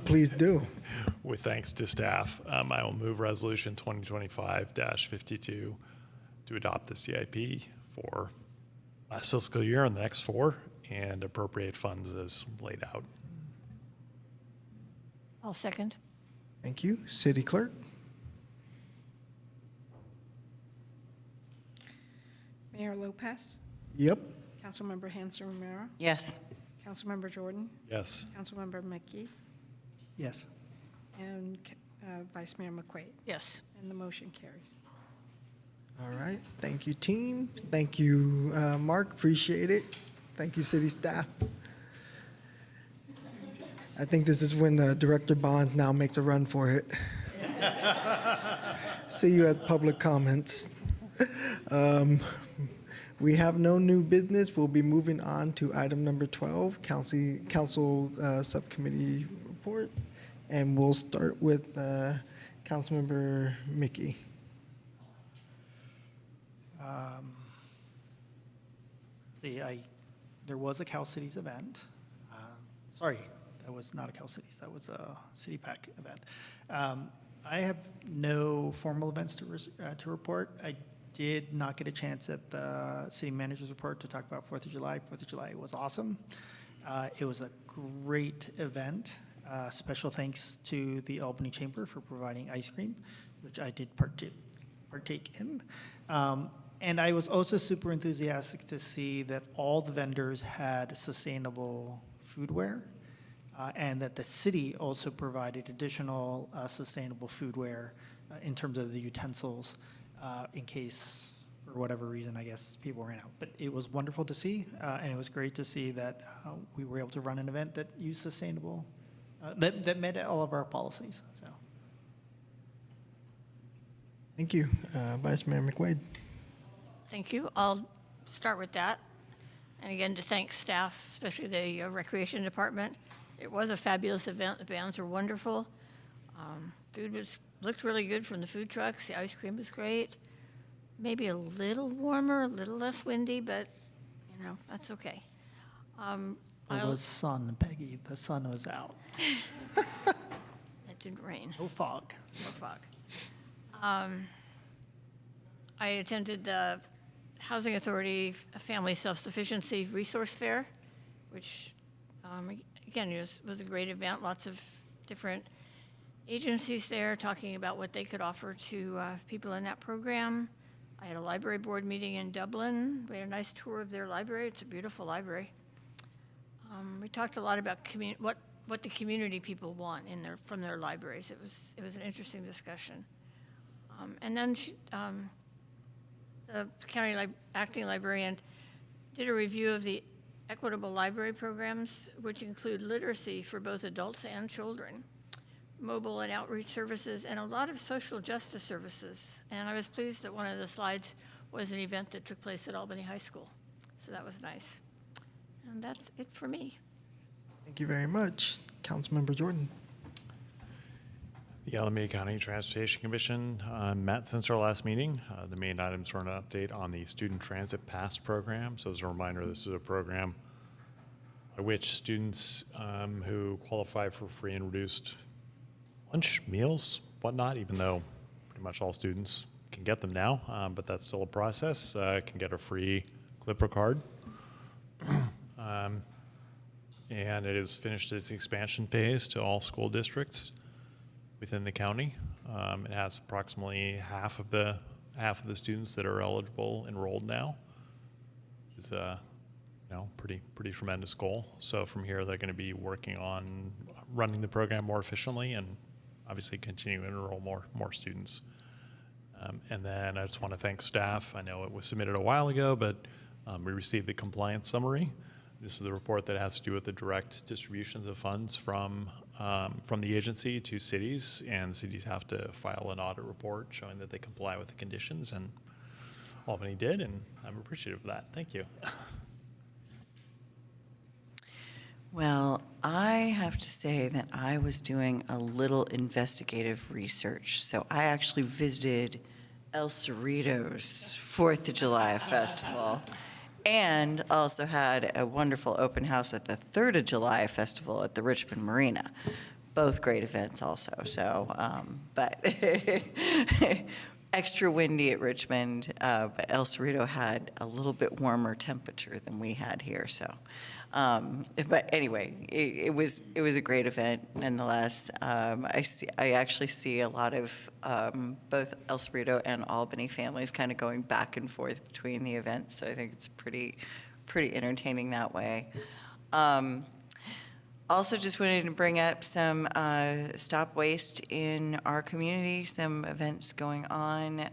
Please do. With thanks to staff, I will move resolution 2025-52 to adopt the CIP for last fiscal year and the next 4 and appropriate funds as laid out. I'll second. Thank you. City Clerk? Mayor Lopez, Yep. Councilmember Hanson Romero, Yes. Councilmember Jordan, Yes. Councilmember Mickey, Yes. and Vice Mayor McQuaid. Yes. And the motion carries. All right. Thank you, team. Thank you, Mark. Appreciate it. Thank you, city staff. I think this is when Director Bond now makes a run for it. See you at public comments. We have no new business. We'll be moving on to item number 12, council subcommittee report. And we'll start with Councilmember Mickey. There was a Cal Cities event. Sorry, that was not a Cal Cities. That was a City Pack event. I have no formal events to report. I did not get a chance at the city manager's report to talk about 4th of July. 4th of July was awesome. It was a great event. Special thanks to the Albany Chamber for providing ice cream, which I did partake in. And I was also super enthusiastic to see that all the vendors had sustainable foodware, and that the city also provided additional sustainable foodware in terms of the utensils, in case, for whatever reason, I guess people ran out. But it was wonderful to see, and it was great to see that we were able to run an event that used sustainable, that met all of our policies. So, Thank you. Vice Mayor McQuaid. Thank you. I'll start with that. And again, to thank staff, especially the Recreation Department. It was a fabulous event. The bands were wonderful. Food looked really good from the food trucks. The ice cream was great. Maybe a little warmer, a little less windy, but, that's okay. it was sun, Peggy. The sun was out. It didn't rain. No fog. No fog. I attended the Housing Authority Family Self-Sufficiency Resource Fair, which, again, was a great event. Lots of different agencies there talking about what they could offer to people in that program. I had a library board meeting in Dublin. We had a nice tour of their library. It's a beautiful library. We talked a lot about what the community people want from their libraries. It was an interesting discussion. And then the county acting librarian did a review of the equitable library programs, which include literacy for both adults and children, mobile and outreach services, and a lot of social justice services. And I was pleased that one of the slides was an event that took place at Albany High School. So that was nice. And that's it for me. Thank you very much. Councilmember Jordan. The Alameda County Transportation Commission met since our last meeting. The main items were an update on the Student Transit Pass program. So as a reminder, this is a program by which students who qualify for free and reduced lunch, meals, whatnot, even though pretty much all students can get them now, but that's still a process, can get a free Clipper card. And it has finished its expansion phase to all school districts within the county. It has approximately half of the students that are eligible enrolled now. It's a pretty tremendous goal. So from here, they're going to be working on running the program more efficiently and obviously continue to enroll more students. And then I just want to thank staff. I know it was submitted a while ago, but we received the compliance summary This is the report that has to do with the direct distribution of the funds from the agency to cities, and cities have to file an audit report showing that they comply with the conditions, and Albany did, and I'm appreciative of that. Thank you. Well, I have to say that I was doing a little investigative research. So I actually visited El Cerrito's 4th of July Festival and also had a wonderful open house at the 3rd of July Festival at the Richmond Marina. Both great events also. So, but extra windy at Richmond, but El Cerrito had a little bit warmer temperature than we had here. So. But anyway, it was a great event nonetheless. I actually see a lot of both El Cerrito and Albany families kind of going back and forth between the events, so I think it's pretty entertaining that way. Also, just wanted to bring up some Stop Waste in our community, some events going on.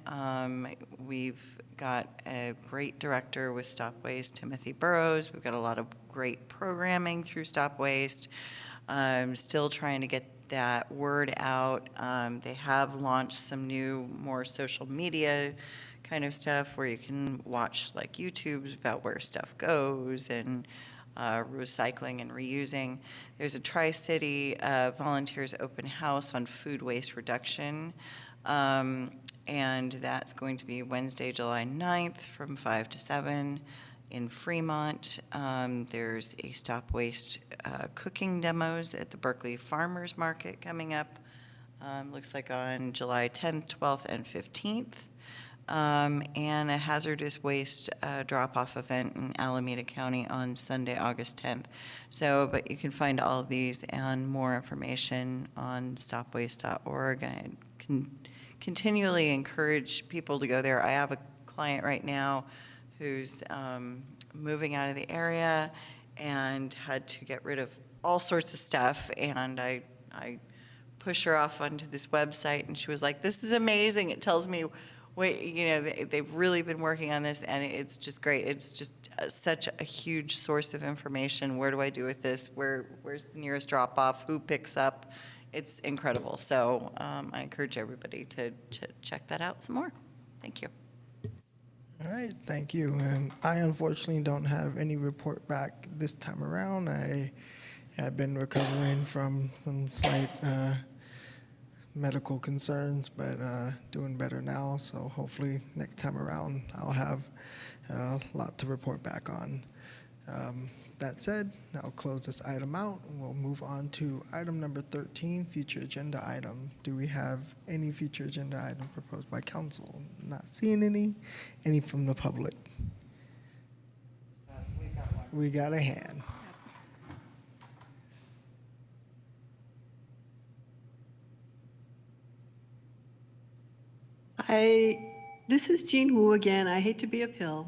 We've got a great director with Stop Waste, Timothy Burrows. We've got a lot of great programming through Stop Waste. Still trying to get that word out. They have launched some new, more social media kind of stuff where you can watch like YouTubes about where stuff goes and recycling and reusing. There's a Tri-City Volunteers Open House on food waste reduction. And that's going to be Wednesday, July 9th from 5 to 7 in Fremont. There's a Stop Waste cooking demos at the Berkeley Farmers Market coming up. Looks like on July 10th, 12th, and 15th. And a hazardous waste drop-off event in Alameda County on Sunday, August 10th. So, but you can find all of these and more information on stopwaste.org. I can continually encourage people to go there. I have a client right now who's moving out of the area and had to get rid of all sorts of stuff, and I pushed her off onto this website, and she was like, "This is amazing. It tells me, they've really been working on this, and it's just great. It's just such a huge source of information. Where do I do with this? Where's the nearest drop-off? Who picks up?" It's incredible. So I encourage everybody to check that out some more. Thank you. All right, thank you. And I unfortunately don't have any report back this time around. I have been recovering from some slight medical concerns, but doing better now. So hopefully next time around I'll have a lot to report back on. That said, I'll close this item out. We'll move on to item number 13, future agenda item. Do we have any future agenda item proposed by council? Not seeing any. Any from the public? We got a hand. This is Jean Wu again. I hate to be a pill,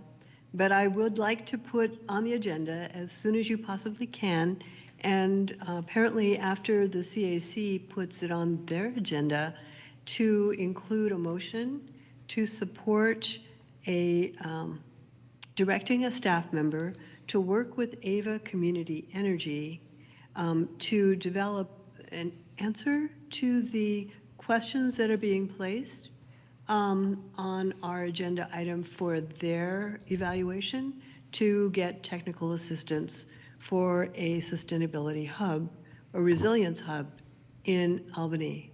but I would like to put on the agenda as soon as you possibly can. And apparently after the CAC puts it on their agenda, to include a motion to support directing a staff member to work with Ava Community Energy to develop an answer to the questions that are being placed on our agenda item for their evaluation to get technical assistance for a sustainability hub, a resilience hub in Albany.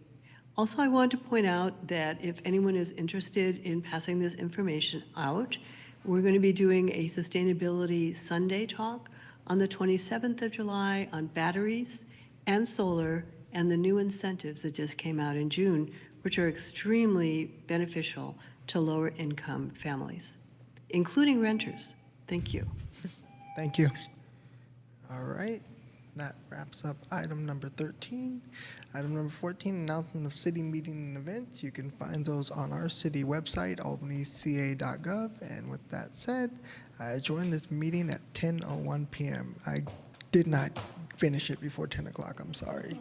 Also, I want to point out that if anyone is interested in passing this information out, we're going to be doing a Sustainability Sunday talk on the 27th of July on batteries and solar and the new incentives that just came out in June, which are extremely beneficial to lower income families, including renters. Thank you. Thank you. All right, that wraps up item number 13. Item number 14, announcement of city meeting and events. You can find those on our city website, albanyca.gov. And with that said, I adjourn this meeting at 10:01 p.m. I did not finish it before 10 o'clock, I'm sorry.